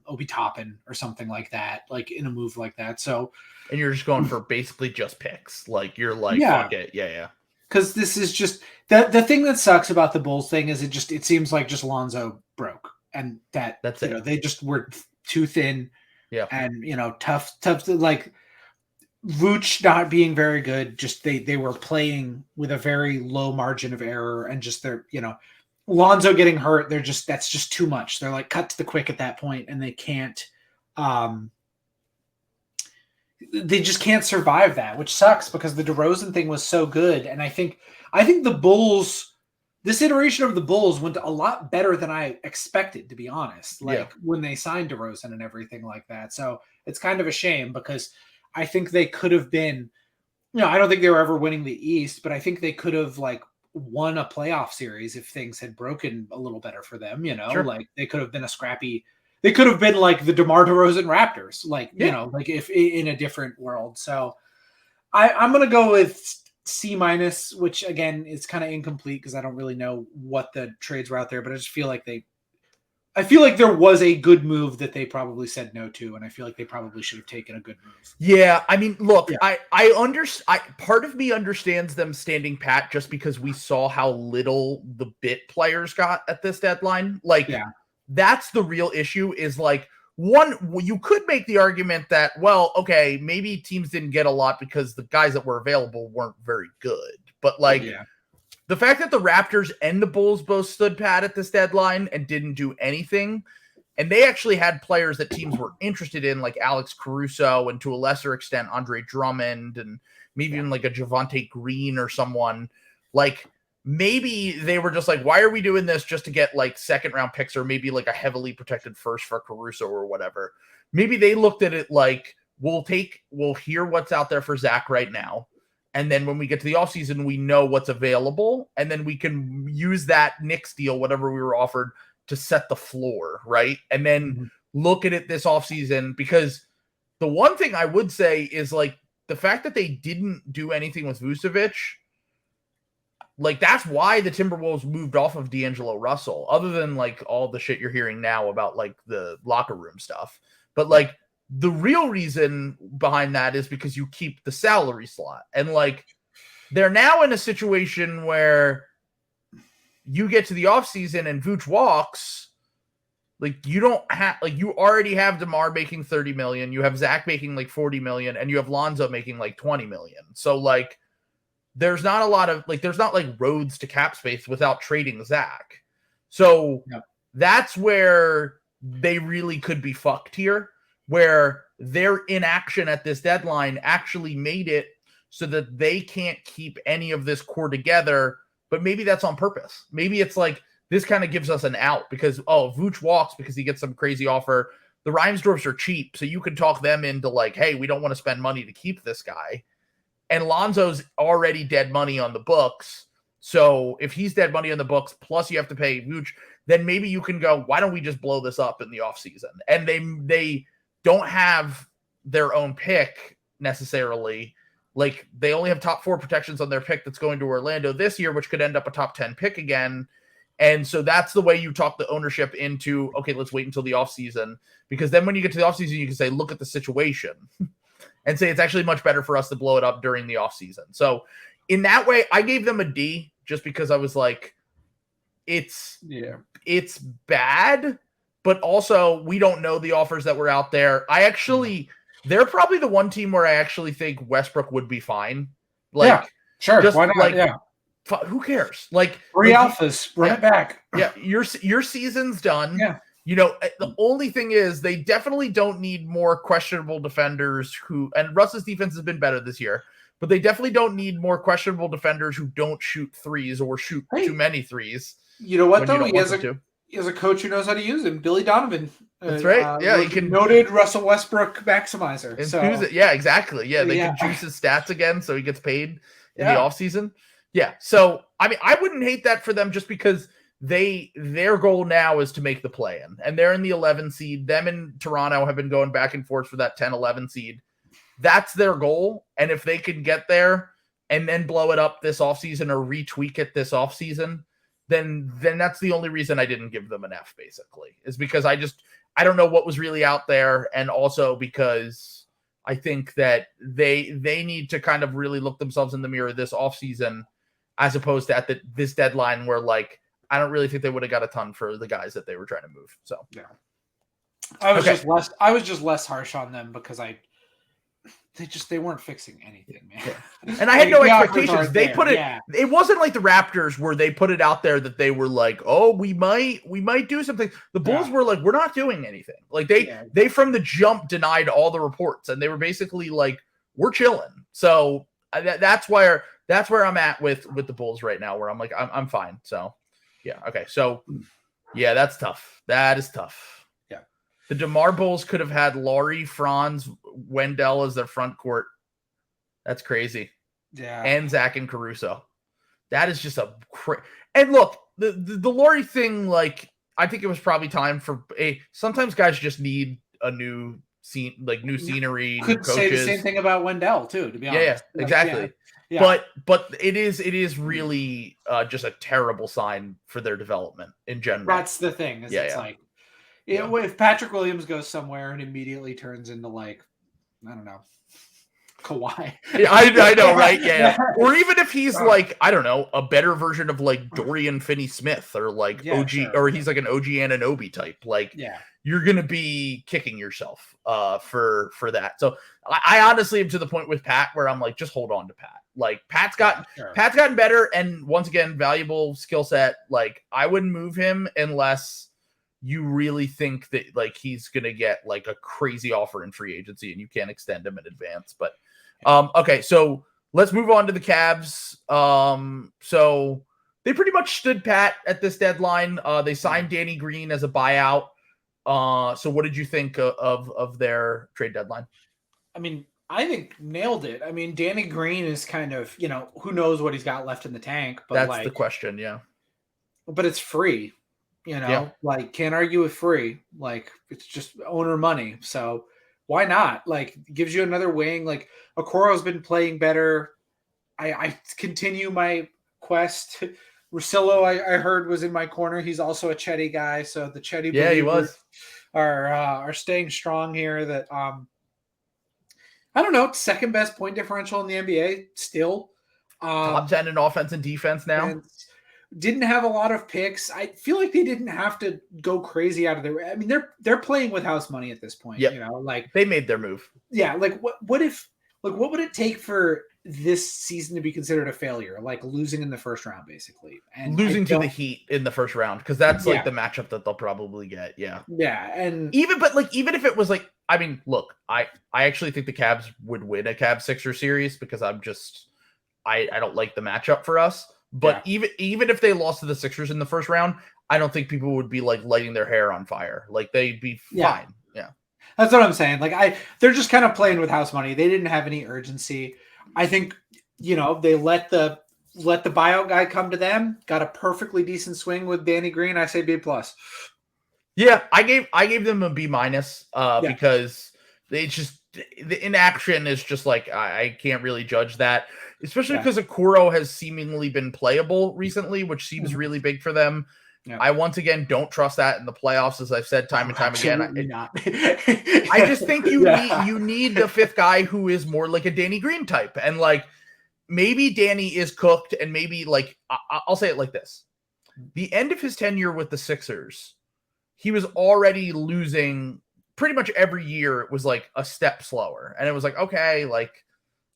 Obi Toppin or something like that, like in a move like that. So, and you're just going for basically just picks. Like you're like, fuck it. Yeah. Because this is just the thing that sucks about the Bulls thing is it seems like just Lonzo broke, and that's you know, they just were too thin. Yeah. And, you know, tough to like Vooch not being very good. Just they were playing with a very low margin of error, and just they're, you know, Lonzo getting hurt. That's just too much. They're like cut to the quick at that point, and they can't, they just can't survive that, which sucks because the DeRozan thing was so good. And I think the Bulls, this iteration of the Bulls went a lot better than I expected, to be honest, like when they signed DeRozan and everything like that. So it's kind of a shame because I think they could have been, you know, I don't think they were ever winning the East, but I think they could have like won a playoff series if things had broken a little better for them, you know, like they could have been they could have been like the DeMar DeRozan Raptors, like, you know, like if in a different world. So I'm going to go with C-, which again is kind of incomplete because I don't really know what the trades were out there, but I just feel like there was a good move that they probably said no to, and I feel like they probably should have taken a good move. Yeah, I mean, look, I understand. Part of me understands them standing pat just because we saw how little the bit players got at this deadline. Like, that's the real issue. Is like, one, you could make the argument that, well, okay, maybe teams didn't get a lot because the guys that were available weren't very good, but like. The fact that the Raptors and the Bulls both stood pat at this deadline and didn't do anything, and they actually had players that teams were interested in, like Alex Caruso and to a lesser extent Andre Drummond and maybe even like a Javonte Green or someone, like maybe they were just like, why are we doing this just to get like second round picks or maybe like a heavily protected first for Caruso or whatever. Maybe they looked at it like, we'll hear what's out there for Zach right now. And then when we get to the offseason, we know what's available. And then we can use that Knicks deal, whatever we were offered, to set the floor, right? And then look at it this offseason. Because the one thing I would say is, like, the fact that they didn't do anything with Vucevic, like, that's why the Timberwolves moved off of D'Angelo Russell, other than, like, all the shit you're hearing now about, like, the locker room stuff. But, like, the real reason behind that is because you keep the salary slot. And like, they're now in a situation where you get to the offseason and Vooch walks. Like, you don't have, like, you already have DeMar making 30 million. You have Zach making like 40 million, and you have Lonzo making like 20 million. So like, there's not a lot of, like, there's not like roads to cap space without trading Zach. So that's where they really could be fucked here, where their inaction at this deadline actually made it so that they can't keep any of this core together. But maybe that's on purpose. Maybe it's like, this kind of gives us an out because, Vooch walks because he gets some crazy offer. The Reinsdorfs are cheap, so you can talk them into like, hey, we don't want to spend money to keep this guy. And Lonzo's already dead money on the books. So if he's dead money in the books, plus you have to pay Vooch, then maybe you can go, why don't we just blow this up in the offseason? And they don't have their own pick necessarily. Like, they only have top 4 protections on their pick that's going to Orlando this year, which could end up a top 10 pick again. And so that's the way you talk the ownership into, okay, let's wait until the offseason. Because then when you get to the offseason, you can say, look at the situation and say it's actually much better for us to blow it up during the offseason. So in that way, I gave them a D just because I was like, it's bad, but also we don't know the offers that were out there. They're probably the one team where I actually think Westbrook would be fine. Like, yeah, sure. Just, why not? Like, yeah. Who cares? Like, 3 alphas, run it back. Yeah, your season's done. Yeah. The only thing is they definitely don't need more questionable defenders and Russ's defense has been better this year, but they definitely don't need more questionable defenders who don't shoot threes or shoot too many threes. You know what, though? He has a coach who knows how to use him, Billy Donovan. That's right. Yeah, he can noted Russell Westbrook maximizer. Yeah, exactly. Yeah, they can juice his stats again so he gets paid in the offseason. Yeah. So I mean, I wouldn't hate that for them just because their goal now is to make the play-in. And they're in the 11 seed. Them and Toronto have been going back and forth for that 10-11 seed. That's their goal. And if they can get there and then blow it up this offseason or retweak it this offseason, then that's the only reason I didn't give them an F, basically, is because I don't know what was really out there. And also because I think that they need to kind of really look themselves in the mirror this offseason, as opposed to at this deadline where, like, I don't really think they would have got a ton for the guys that they were trying to move. So yeah, I was just less harsh on them because they weren't fixing anything, man. Yeah. And I had no expectations. They put it. Yeah. It wasn't like the Raptors where they put it out there that they were like, "Oh, we might do something." The Bulls were like, "We're not doing anything." Like they from the jump denied all the reports, and they were basically like, "We're chilling." So that's where I'm at with the Bulls right now, where I'm like, I'm fine. So yeah, okay. So yeah, that's tough. That is tough. The DeMar Bulls could have had Laurie, Franz, Wendell as their front court. That's crazy. Yeah. And Zach and Caruso. That is just and look, the Laurie thing, like, I think it was probably time for sometimes guys just need a new scene, like new scenery. Could say the same thing about Wendell too, to be honest. Yeah, exactly. Yeah. But it is really just a terrible sign for their development in general. That's the thing. Like, if Patrick Williams goes somewhere and immediately turns into, like, I don't know, Kawhi. Yeah, I know, right? Yeah. Or even if he's like, I don't know, a better version of like Dorian Finney-Smith or like OG, or he's like an OG Anunoby type. Like, you're gonna be kicking yourself for that. So I honestly am to the point with Pat where I'm like, just hold on to Pat. Like, Pat's gotten better, and once again, valuable skill set. Like, I wouldn't move him unless you really think that, like, he's going to get like a crazy offer in free agency and you can't extend him in advance. But okay, so let's move on to the Cavs. So they pretty much stood pat at this deadline. They signed Danny Green as a buyout. So what did you think of their trade deadline? I mean, I think nailed it. I mean, Danny Green is kind of, who knows what he's got left in the tank, but that's the question. Yeah. But it's free. Like, can't argue with free. Like, it's just owner money. So why not? Like, gives you another wing. Like, Okoro's been playing better. I continue my quest. Russillo, I heard, was in my corner. He's also a Chetty guy. So the Chetty he was are staying strong here. That I don't know, second best point differential in the NBA still. Top 10 in offense and defense now. And didn't have a lot of picks. I feel like they didn't have to go crazy out of their. I mean, they're playing with house money at this point. Yeah, like they made their move. Yeah, like what would it take for this season to be considered a failure? Like losing in the first round, basically, and losing to the Heat in the first round, because that's like the matchup that they'll probably get. Yeah, and even if it was like, I mean, look, I actually think the Cavs would win a Cavs Sixers series because I don't like the matchup for us. But even if they lost to the Sixers in the first round, I don't think people would be like lighting their hair on fire. Like, they'd be fine. Yeah. That's what I'm saying. Like, they're just kind of playing with house money. They didn't have any urgency. I think, they let the let the buyout guy come to them. Got a perfectly decent swing with Danny Green. I say B+. Yeah, I gave them a B-, because they just the inaction is just like I can't really judge that, especially because Okoro has seemingly been playable recently, which seems really big for them. Yeah. I once again don't trust that in the playoffs, as I've said time and time again. I just think you need the fifth guy who is more like a Danny Green type, and like maybe Danny is cooked, and maybe like I'll say it like this: the end of his tenure with the Sixers, he was already losing pretty much every year. It was like a step slower. And it was like, okay, like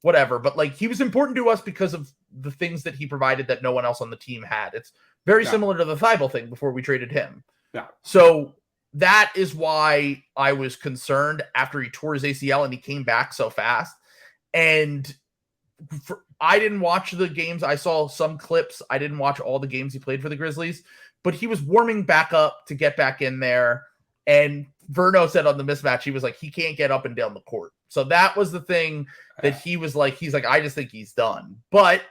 whatever. But like he was important to us because of the things that he provided that no one else on the team had. It's very similar to the Thibault thing before we traded him. Yeah. So that is why I was concerned after he tore his ACL and he came back so fast. And I didn't watch the games. I saw some clips. I didn't watch all the games he played for the Grizzlies. But he was warming back up to get back in there. And Verno said on the mismatch, he was like, he can't get up and down the court. So that was the thing that he's like, I just think he's done. But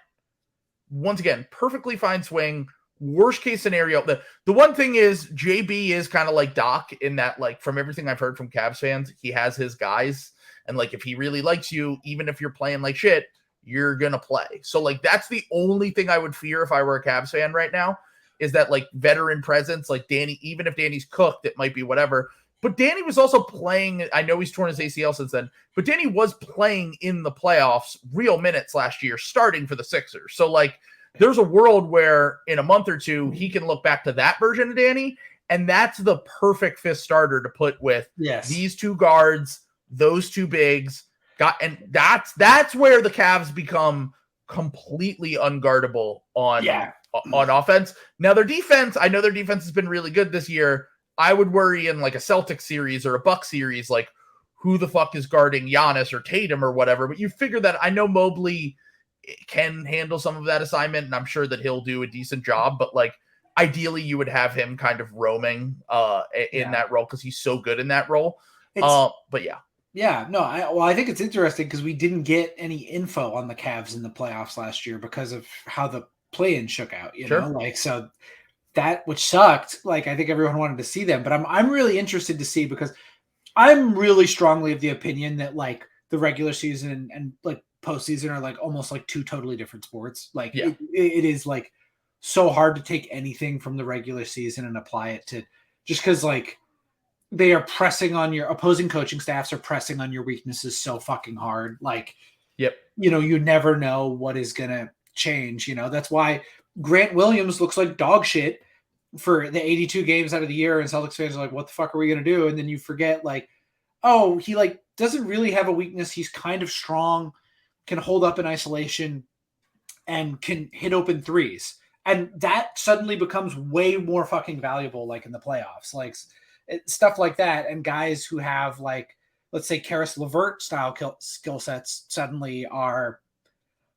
once again, perfectly fine swing. Worst case scenario. The one thing is JB is kind of like Doc in that, like, from everything I've heard from Cavs fans, he has his guys. And like, if he really likes you, even if you're playing like shit, you're going to play. So like, that's the only thing I would fear if I were a Cavs fan right now. Is that like veteran presence, like Danny, even if Danny's cooked, it might be whatever. But Danny was also playing. I know he's torn his ACL since then, but Danny was playing in the playoffs, real minutes last year, starting for the Sixers. So like there's a world where in a month or two, he can look back to that version of Danny. And that's the perfect fifth starter to put with these two guards, those two bigs. And that's where the Cavs become completely unguardable on offense. Now their defense, I know their defense has been really good this year. I would worry in like a Celtics series or a Bucks series, like who the fuck is guarding Giannis or Tatum or whatever. But you figure that I know Mobley can handle some of that assignment, and I'm sure that he'll do a decent job. But like ideally, you would have him kind of roaming in that role because he's so good in that role. But yeah. Yeah, no, I think it's interesting because we didn't get any info on the Cavs in the playoffs last year because of how the play-in shook out, you know, like, so that, which sucked. Like, I think everyone wanted to see them, but I'm really interested to see, because I'm really strongly of the opinion that like the regular season and like postseason are like almost like two totally different sports. Like it is like so hard to take anything from the regular season and apply it to, just because like they are pressing on your opposing coaching staffs are pressing on your weaknesses so fucking hard. Like, you know, you never know what is going to change, you know. That's why Grant Williams looks like dog shit for the 82 games out of the year, and Celtics fans are like, what the fuck are we going to do? And then you forget, like, oh, he like doesn't really have a weakness. He's kind of strong, can hold up in isolation, and can hit open threes. And that suddenly becomes way more fucking valuable, like in the playoffs, like stuff like that. And guys who have like, let's say Karis LeVert style skill sets suddenly are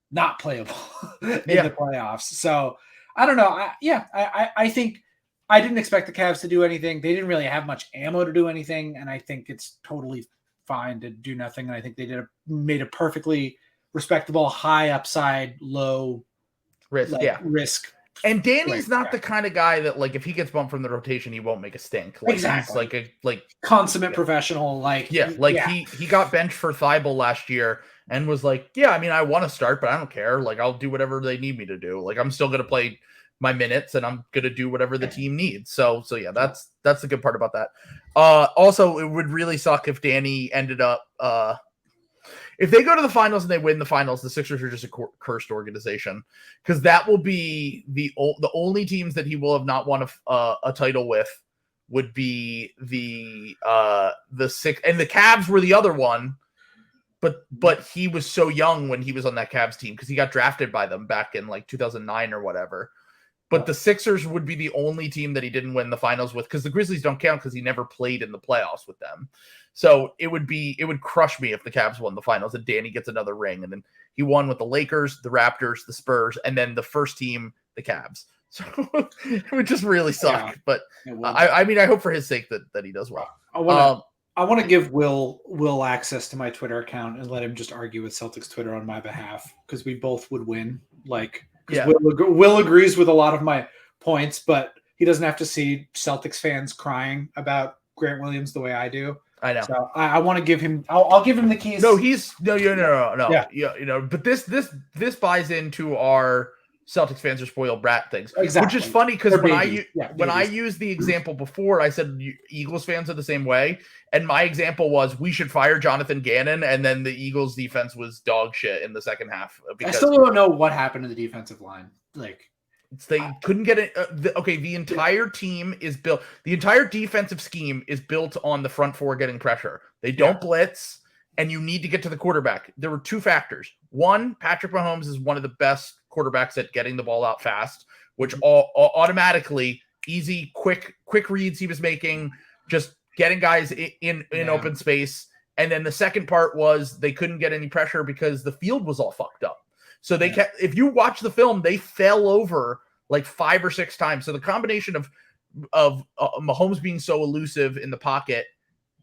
not playable in the playoffs. So I don't know. I think I didn't expect the Cavs to do anything. They didn't really have much ammo to do anything. And I think it's totally fine to do nothing. And I think they made a perfectly respectable, high upside, low risk. And Danny's not the kind of guy that, like, if he gets bumped from the rotation, he won't make a stink. Like, exactly. He's like consummate professional. He got benched for Thibault last year and was like, I mean, I want to start, but I don't care. Like, I'll do whatever they need me to do. Like, I'm still going to play my minutes and I'm going to do whatever the team needs. So yeah, that's the good part about that. Also, it would really suck if Danny ended up, if they go to the finals and they win the finals, the Sixers are just a cursed organization, because that will be the only teams that he will have not won a title with would be the six, and the Cavs were the other one, but he was so young when he was on that Cavs team because he got drafted by them back in like 2009 or whatever. But the Sixers would be the only team that he didn't win the finals with, because the Grizzlies don't count because he never played in the playoffs with them. So it would crush me if the Cavs won the finals and Danny gets another ring. And then he won with the Lakers, the Raptors, the Spurs, and then the first team, the Cavs. So it would just really suck. Yeah, but I mean, I hope for his sake that he does well. I want to give Will access to my Twitter account and let him just argue with Celtics Twitter on my behalf, because we both would win. Like, because Will agrees with a lot of my points, but he doesn't have to see Celtics fans crying about Grant Williams the way I do. I know. So I want to give him. I'll give him the keys. No, Yeah. But this buys into our Celtics fans are spoiled brat things, exactly. Which is funny because when I used the example before, I said Eagles fans are the same way, and my example was we should fire Jonathan Gannon, and then the Eagles defense was dog shit in the second half. I still don't know what happened to the defensive line. Like. They couldn't get it. The entire team is built. The entire defensive scheme is built on the front four getting pressure. They don't blitz, and you need to get to the quarterback. There were two factors. One, Patrick Mahomes is one of the best quarterbacks at getting the ball out fast, which automatically easy, quick reads he was making, just getting guys in open space. And then the second part was they couldn't get any pressure because the field was all fucked up. So they kept, if you watch the film, they fell over like 5 or 6 times. So the combination of Mahomes being so elusive in the pocket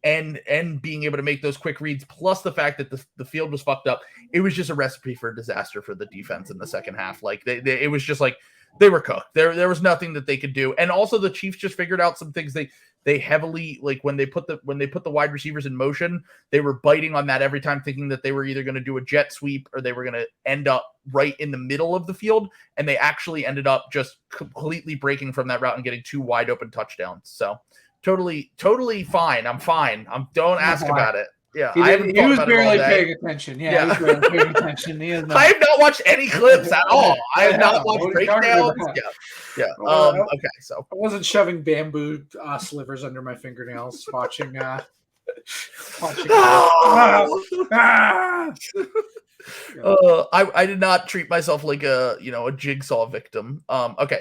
and being able to make those quick reads, plus the fact that the field was fucked up, it was just a recipe for disaster for the defense in the second half. Like it was just like they were cooked. There was nothing that they could do. And also the Chiefs just figured out some things they heavily, like when they put the wide receivers in motion, they were biting on that every time, thinking that they were either going to do a jet sweep or they were going to end up right in the middle of the field. And they actually ended up just completely breaking from that route and getting 2 wide open touchdowns. So totally fine. I'm fine. Don't ask about it. Yeah, he was barely paying attention. Yeah, he was barely paying attention. I have not watched any clips at all. I have not watched breakdowns. Yeah. Okay, so I wasn't shoving bamboo slivers under my fingernails watching. I did not treat myself like a jigsaw victim. Okay.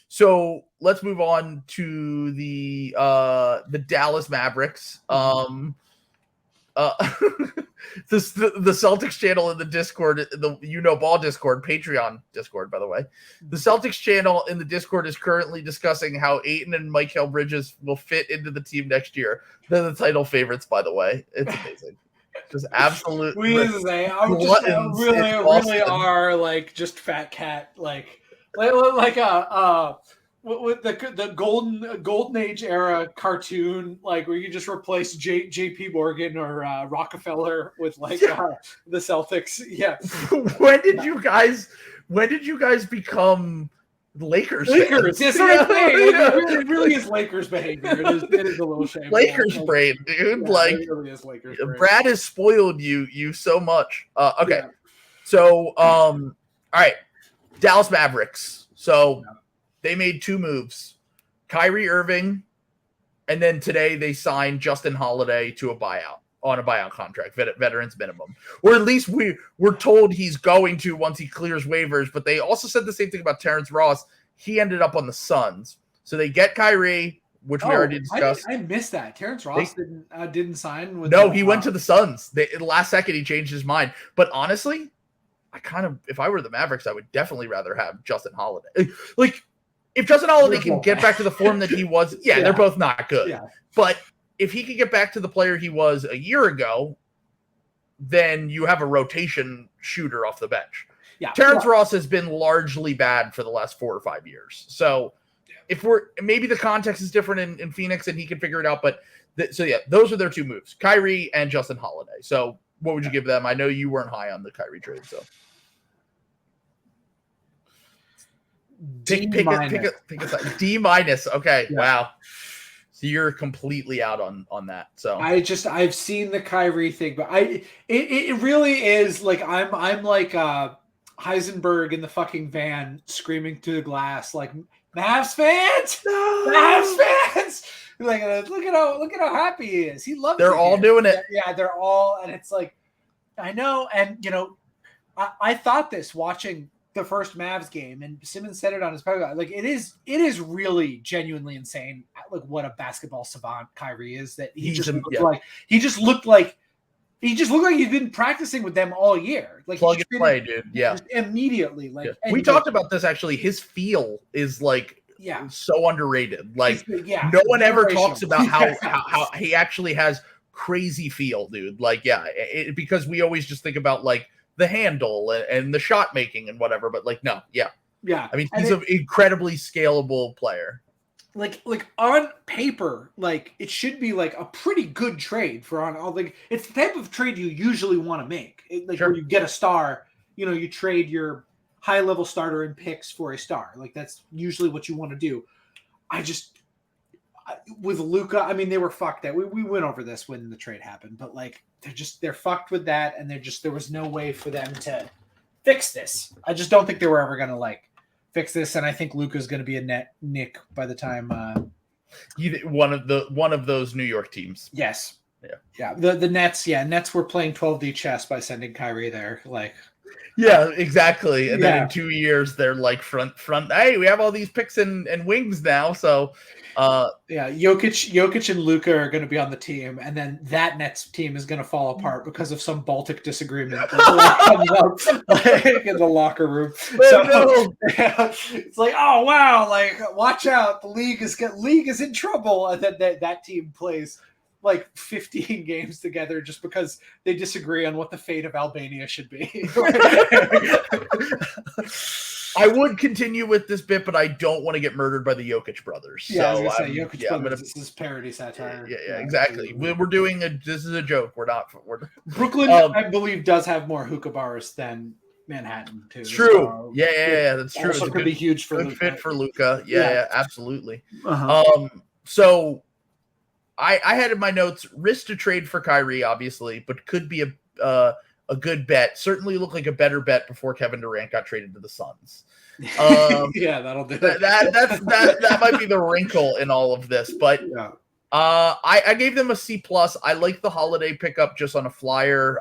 So let's move on to the Dallas Mavericks. The Celtics channel in the Discord, the Ball Discord, Patreon Discord, by the way. The Celtics channel in the Discord is currently discussing how Ayton and Mikal Bridges will fit into the team next year. They're the title favorites, by the what? It's amazing. Just absolute. We really are like just fat cat, like with the golden age era cartoon, like where you just replace J.P. Morgan or Rockefeller with like the Celtics. Yeah. When did you guys become Lakers? Lakers. Yes, it really is Lakers behavior. It is a little shameful. Lakers brain, dude. Yeah, like it really is Lakers brain. Brad has spoiled you so much. Okay. Yeah. So all right. Dallas Mavericks. So they made 2 moves. Kyrie Irving, and then today they signed Justin Holiday to a buyout contract, veterans minimum. Or at least we're told he's going to once he clears waivers, but they also said the same thing about Terrence Ross. He ended up on the Suns. So they get Kyrie, which we already discussed. I missed that. Terrence Ross didn't sign with he went to the Suns. The last second he changed his mind. But honestly, if I were the Mavericks, I would definitely rather have Justin Holiday. Like, if Justin Holiday can get back to the form that he was, they're both not good. Yeah. But if he can get back to the player he was a year ago, then you have a rotation shooter off the bench. Yeah. Terrence Ross has been largely bad for the last 4 or 5 years. So if maybe the context is different in Phoenix and he can figure it out. But those are their 2 moves, Kyrie and Justin Holiday. So what would you give them? I know you weren't high on the Kyrie trade, so. Pick a D minus. Okay. Yeah. Wow. So you're completely out on that. So I've seen the Kyrie thing, but it really is like I'm like Heisenberg in the fucking van screaming through the glass like Mavs fans, Mavs fans. Like look at how happy he is. He loves. They're all doing it. Yeah, they're all, and it's like I know, and I thought this watching the first Mavs game, and Simmons said it on his podcast. Like it is really genuinely insane. Like what a basketball savant Kyrie is. That he just looked like he'd been practicing with them all year. Like plug and play, dude. Yeah, immediately. Like we talked about this actually. His feel is like so underrated. Like no one ever talks about how he actually has crazy feel, dude. Like because we always just think about like the handle and the shot making and whatever, but like no, Yeah. I mean, he's an incredibly scalable player. Like on paper, like it should be like a pretty good trade for on all like it's the type of trade you usually want to make. Where you get a star, you trade your high level starter and picks for a star. Like that's usually what you want to do. With Luka, I mean, they were fucked that we went over this when the trade happened, but like they're fucked with that, and there was no way for them to fix this. I just don't think they were ever gonna like fix this, and I think Luka's going to be a net Nick by the time one of those New York teams. Yes. Yeah. The Nets. Yeah, Nets were playing 12D chess by sending Kyrie there. Like, yeah, exactly. And then in 2 years, they're like front. Hey, we have all these picks and wings now. So, Jokic and Luka are going to be on the team, and then that Nets team is going to fall apart because of some Baltic disagreement that comes up in the locker room. So it's like, oh wow, like watch out, the league is in trouble, and then that team plays like 15 games together just because they disagree on what the fate of Albania should be. I would continue with this bit, but I don't want to get murdered by the Jokic brothers. Yeah, so I was going to say, Jokic brothers, this is parody satire. Yeah, exactly. We're doing this is a joke. Brooklyn, I believe, does have more hookah bars than Manhattan, too. True. So, yeah, that's true. Also could be huge for Luka. Fit for Luka. Yeah, absolutely. So I had in my notes, risk to trade for Kyrie, obviously, but could be a good bet. Certainly looked like a better bet before Kevin Durant got traded to the Suns. Yeah, that'll do it. That might be the wrinkle in all of this. But I gave them a C+. I like the Holiday pickup just on a flyer,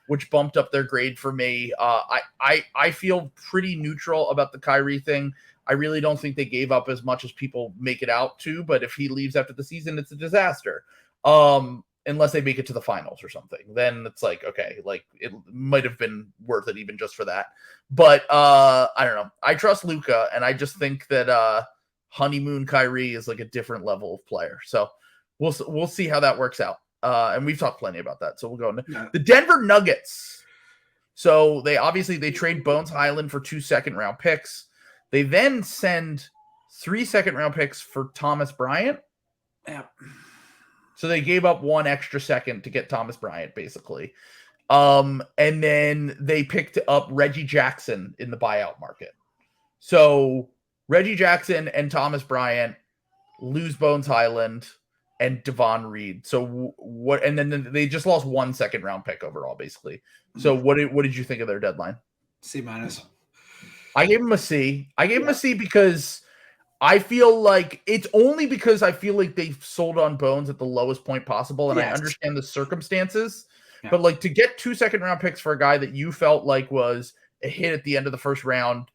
which bumped up their grade for me. I feel pretty neutral about the Kyrie thing. I really don't think they gave up as much as people make it out to, but if he leaves after the season, it's a disaster. Unless they make it to the finals or something, then it's like, okay, like it might have been worth it even just for that. But I don't know. I trust Luka, and I just think that honeymoon Kyrie is like a different level of player. So we'll see how that works out. And we've talked plenty about that. So we'll go into the Denver Nuggets. So they trade Bones Highland for 2 second-round picks. They then send 3 second-round picks for Thomas Bryant. Yeah. So they gave up 1 extra second to get Thomas Bryant, basically. And then they picked up Reggie Jackson in the buyout market. So Reggie Jackson and Thomas Bryant lose Bones Highland and Devon Reed. So what? And then they just lost 1 second-round pick overall, basically. So what did you think of their deadline? C-. I gave him a C. I gave him a C because I feel like it's only because I feel like they sold on Bones at the lowest point possible, and I understand the circumstances. Yeah. But like to get 2 second-round picks for a guy that you felt like was a hit at the end of the first round,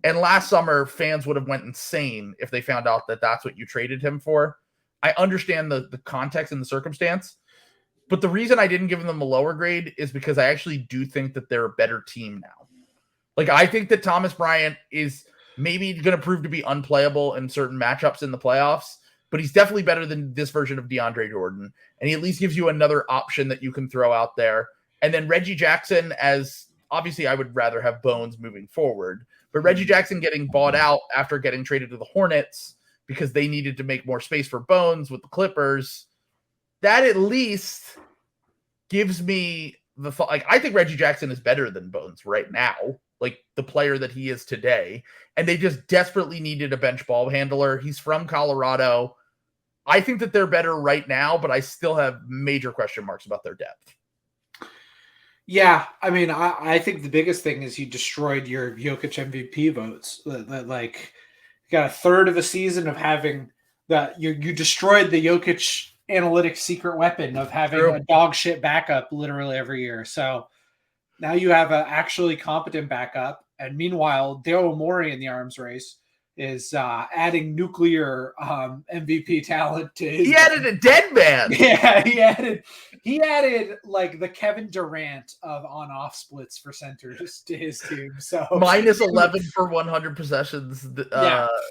and last summer fans would have went insane if they found out that that's what you traded him for. I understand the context and the circumstance, but the reason I didn't give them a lower grade is because I actually do think that they're a better team now. Like, I think that Thomas Bryant is maybe going to prove to be unplayable in certain matchups in the playoffs, but he's definitely better than this version of DeAndre Jordan. And he at least gives you another option that you can throw out there. And then Reggie Jackson, as obviously I would rather have Bones moving forward, but Reggie Jackson getting bought out after getting traded to the Hornets because they needed to make more space for Bones with the Clippers, that at least gives me the thought. Like, I think Reggie Jackson is better than Bones right now, like the player that he is today. And they just desperately needed a bench ball handler. He's from Colorado. I think that they're better right now, but I still have major question marks about their depth. Yeah, I mean, I think the biggest thing is you destroyed your Jokic MVP votes. Like, you got a third of a season of having that. You destroyed the Jokic analytics secret weapon of having a dog shit backup literally every year. So now you have an actually competent backup. And meanwhile, Daryl Morey in the arms race is adding nuclear MVP talent to his. He added a dead man. Yeah, he added like the Kevin Durant of on-off splits for centers to his team. So minus 11 for 100 possessions.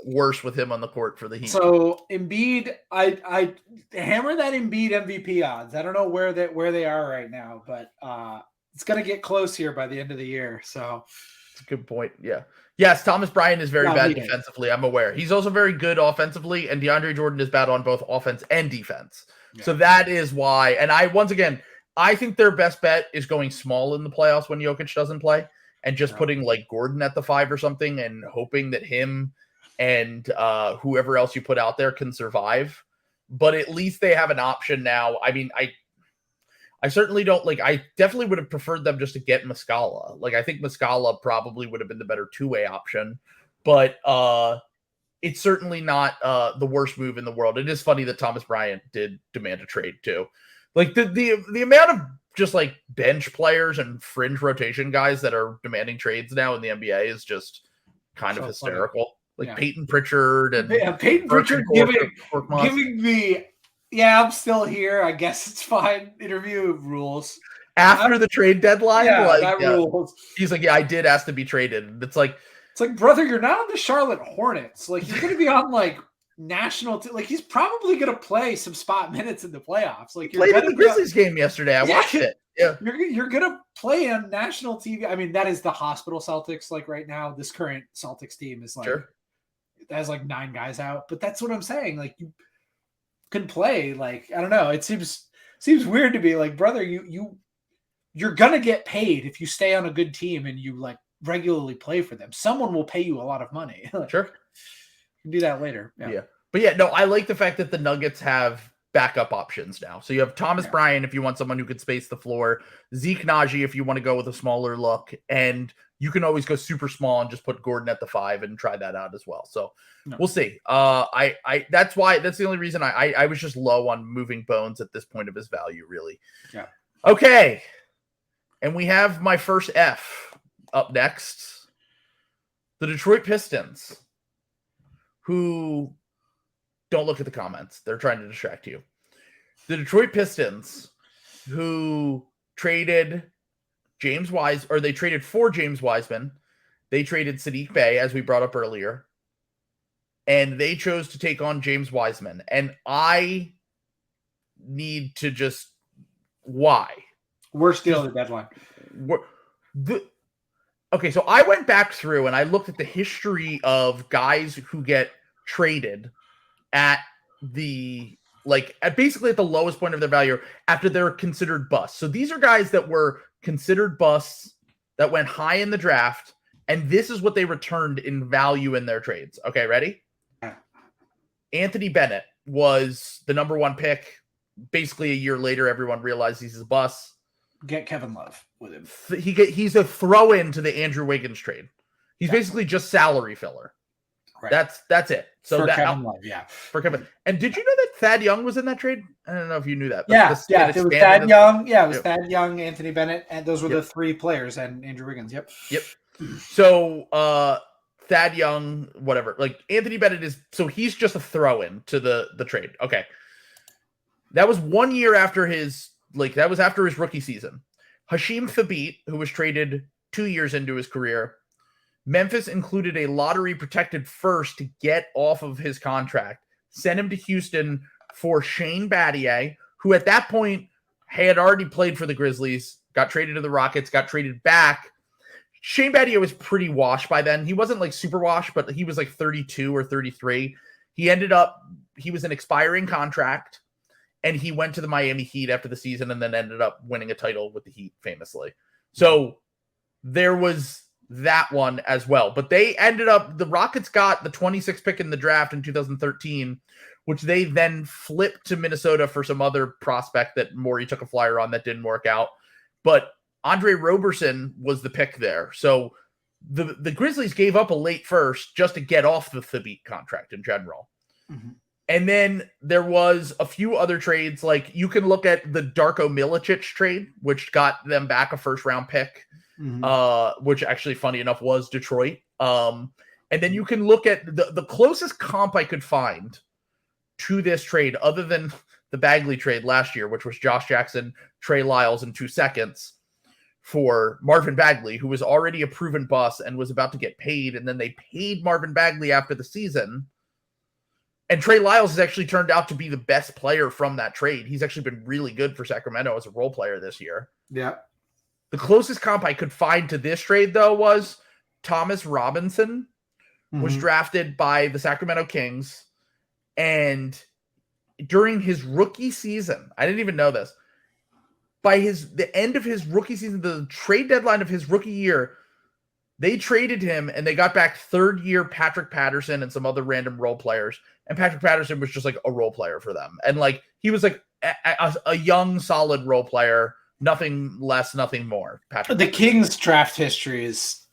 Worse with him on the court for the Heat. So Embiid, I hammer that Embiid MVP odds. I don't know where they are right now, but it's gonna get close here by the end of the year. So it's a good point. Yeah. Yes, Thomas Bryant is very bad he defensively. I'm aware. He's also very good offensively, and DeAndre Jordan is bad on both offense and defense. Yeah. So that is why. And I think their best bet is going small in the playoffs when Jokic doesn't play, and just putting like Gordon at the 5 or something, and hoping that him and whoever else you put out there can survive. But at least they have an option now. I mean, I certainly don't I definitely would have preferred them just to get Muscala. I think Muscala probably would have been the better two-way option, but it's certainly not the worst move in the world. It is funny that Thomas Bryant did demand a trade too. The amount of just bench players and fringe rotation guys that are demanding trades now in the NBA is just kind of hysterical. Funny. Peyton Pritchard and Peyton Pritchard giving me, I'm still here. I guess it's fine. Interview rules. After the trade deadline, that rules. He's like, I did ask to be traded. And it's like, brother, you're not on the Charlotte Hornets. You're going to be on national. He's probably going to play some spot minutes in the playoffs. He played in the Grizzlies game yesterday. I watched it. Yeah, you're going to play on national TV. I mean, that is the hospital Celtics. Right now, this current Celtics team is has 9 guys out. But that's what I'm saying. You can play. I don't know. It seems weird to be brother, you're gonna get paid if you stay on a good team and you regularly play for them. Someone will pay you a lot of money. Sure, you can do that later. Yeah. But I like the fact that the Nuggets have backup options now. So you have Thomas Bryant if you want someone who could space the floor, Zeke Naji if you want to go with a smaller look, and you can always go super small and just put Gordon at the 5 and try that out as well. So we'll see. That's the only reason I was just low on moving Bones at this point of his value, really. Yeah. Okay. And we have my first F up next. The Detroit Pistons, who don't look at the comments. They're trying to distract you. The Detroit Pistons, who traded they traded for James Wiseman. They traded Sadiq Bey, as we brought up earlier. And they chose to take on James Wiseman. And I need to just... Why? Worst deal of the deadline. Okay, so I went back through and I looked at the history of guys who get traded at basically at the lowest point of their value after they're considered busts. So these are guys that were considered busts that went high in the draft, and this is what they returned in value in their trades. Okay, ready? Anthony Bennett was the number 1 pick. Basically, a year later, everyone realized he's a bust. Get Kevin Love with him. He's a throw-in to the Andrew Wiggins trade. He's basically just salary filler. Right. That's it. So Kevin Love, for Kevin. And did you know that Thad Young was in that trade? I don't know if you knew that. But it was Thad Young. Yeah, it was Thad Young, Anthony Bennett, and those were the 3 players, and Andrew Wiggins. Yep. So Thad Young, whatever. Anthony Bennett he's just a throw-in to the trade. Okay. That was 1 year after his rookie season. Hashim Thabit, who was traded 2 years into his career, Memphis included a lottery-protected first to get off of his contract, sent him to Houston for Shane Battier, who at that point had already played for the Grizzlies, got traded to the Rockets, got traded back. Shane Battier was pretty washed by then. He wasn't super washed, but he was 32 or 33. He was an expiring contract, and he went to the Miami Heat after the season and then ended up winning a title with the Heat famously. So there was that one as well. But the Rockets got the 26th pick in the draft in 2013, which they then flipped to Minnesota for some other prospect that Morey took a flyer on that didn't work out. But Andre Roberson was the pick there. So the Grizzlies gave up a late first just to get off the Thabit contract in general. Mm-hmm. And then there was a few other trades. You can look at the Darko Milicic trade, which got them back a first-round pick. Mm-hmm. Which actually, funny enough, was Detroit. And then you can look at the closest comp I could find to this trade, other than the Bagley trade last year, which was Josh Jackson, Trey Lyles in 2 seconds for Marvin Bagley, who was already a proven bust and was about to get paid. And then they paid Marvin Bagley after the season. And Trey Lyles has actually turned out to be the best player from that trade. He's actually been really good for Sacramento as a role player this year. Yeah. The closest comp I could find to this trade, though, was Thomas Robinson was drafted by the Sacramento Kings, and during his rookie season, I didn't even know this, by the end of his rookie season, the trade deadline of his rookie year, they traded him and they got back third-year Patrick Patterson and some other random role players. And Patrick Patterson was just like a role player for them. And like he was like a young, solid role player, nothing less, nothing more. The Kings draft history is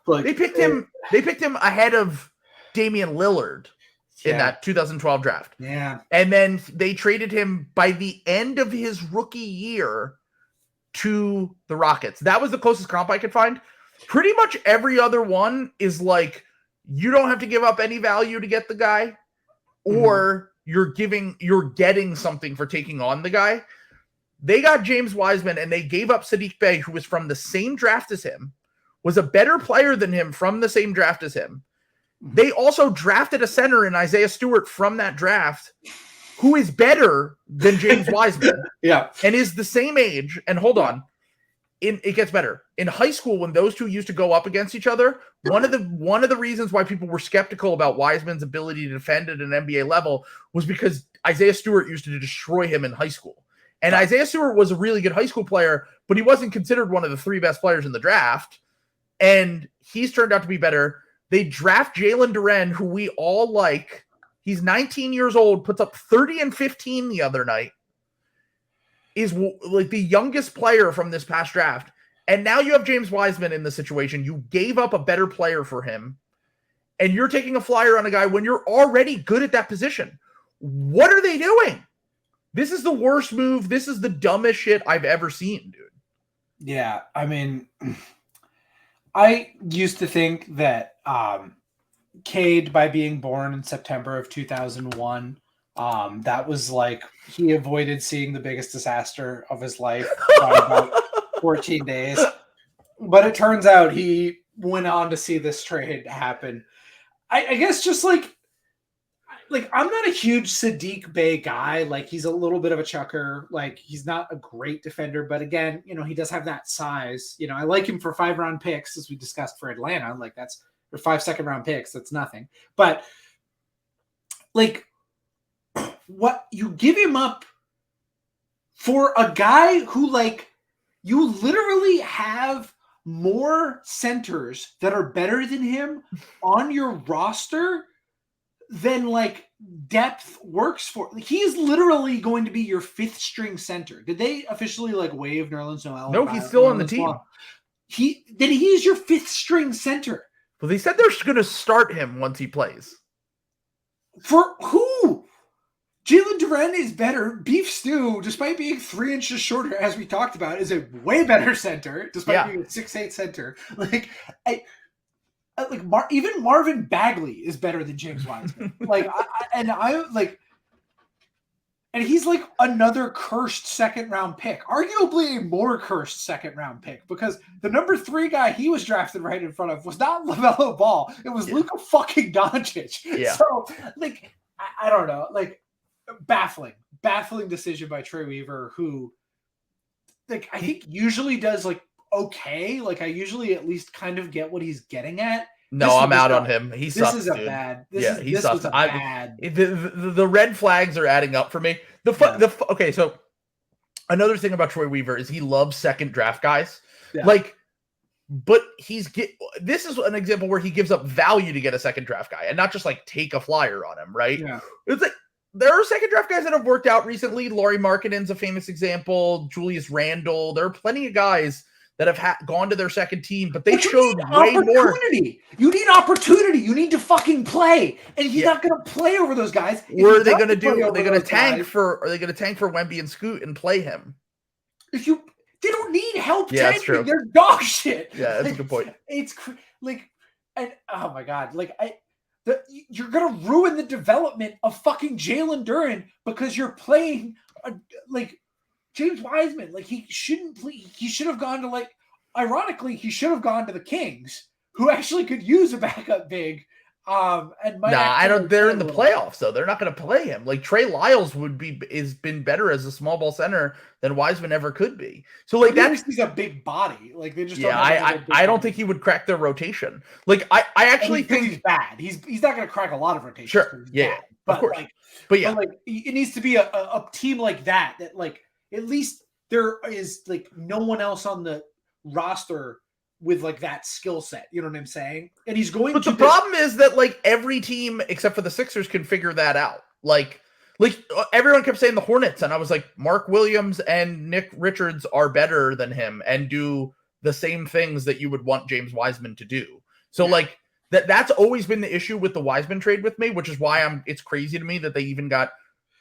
like they picked him ahead of Damian Lillard in that 2012 draft. Yeah. And then they traded him by the end of his rookie year to the Rockets. That was the closest comp I could find. Pretty much every other one is like, you don't have to give up any value to get the guy, or you're getting something for taking on the guy. They got James Wiseman and they gave up Saddiq Bey, who was from the same draft as him, was a better player than him from the same draft as him. They also drafted a center in Isaiah Stewart from that draft, who is better than James Wiseman. And is the same age. And hold on. It gets better. In high school, when those two used to go up against each other, one of the reasons why people were skeptical about Wiseman's ability to defend at an NBA level was because Isaiah Stewart used to destroy him in high school. And Isaiah Stewart was a really good high school player, but he wasn't considered one of the 3 best players in the draft. And he's turned out to be better. They draft Jalen Duren, who we all like. He's 19 years old, puts up 30 and 15 the other night. Is like the youngest player from this past draft. And now you have James Wiseman in the situation. You gave up a better player for him, and you're taking a flyer on a guy when you're already good at that position. What are they doing? This is the worst move. This is the dumbest shit I've ever seen, dude. Yeah, I mean, I used to think that Cade, by being born in September of 2001, that was like he avoided seeing the biggest disaster of his life by about 14 days. But it turns out he went on to see this trade happen. I guess just like I'm not a huge Saddiq Bey guy. Like, he's a little bit of a chucker. Like, he's not a great defender, but again, he does have that size. I like him for 5-round picks, as we discussed for Atlanta. Like, that's for 5 second-round picks. That's nothing. But like, what you give him up for a guy who, like, you literally have more centers that are better than him on your roster than like depth works for. He's literally going to be your 5th string center. Did they officially like waive Nerlens Noel? No, he's still on the team. He's your 5th string center. Well, they said they're going to start him once he plays. For who? Jalen Duren is better. Beef Stew, despite being 3 inches shorter, as we talked about, is a way better center, despite being a 6'8" center. Like, even Marvin Bagley is better than James Wiseman. And he's like another cursed 2nd-round pick, arguably a more cursed 2nd-round pick, because the number 3 guy he was drafted right in front of was not LaMelo Ball. It was Luka fucking Doncic. Yeah. So, like, I don't know, like, baffling decision by Trey Weaver, who, like, I think usually does like okay. Like, I usually at least kind of get what he's getting at. No, I'm out on him. He sucks, This is dude. He sucks. The red flags are adding up for me. Okay, so another thing about Troy Weaver is he loves 2nd draft guys. Yeah. Like, but this is an example where he gives up value to get a 2nd draft guy and not just like take a flyer on him, right? Yeah. It's like, there are 2nd draft guys that have worked out recently. Lauri Markkanen's a famous example. Julius Randle. There are plenty of guys that have gone to their 2nd team, but they showed way more. You need opportunity. You need to fucking play, and he's not going to play over those guys. What are they going to do? Are they going to tank for Wemby and Scoot and play him? They don't need help tanking. They're dog shit. Yeah, that's a good point. It's like, and oh my god, like you're going to ruin the development of fucking Jalen Duren because you're playing like James Wiseman. Like, he shouldn't play. He should have gone to, like, ironically, he should have gone to the Kings, who actually could use a backup big. And might I don't. They're in the little. playoffs, so they're not going to play him. Like Trey Lyles is been better as a small ball center than Wiseman ever could be. So like he's a big body. Like they just I don't think he would crack their rotation. Like I actually think he's bad. He's not going to crack a lot of rotations. Sure, yeah, bad. But of course. but it needs to be a team like that like at least there is like no one else on the roster with like that skill set, you know what I'm saying? And he's going But the problem is that like every team except for the Sixers can figure that out. Like everyone kept saying the Hornets, and I was like, Mark Williams and Nick Richards are better than him and do the same things that you would want James Wiseman to do. So like that's always been the issue with the Wiseman trade with me, which is why it's crazy to me that they even got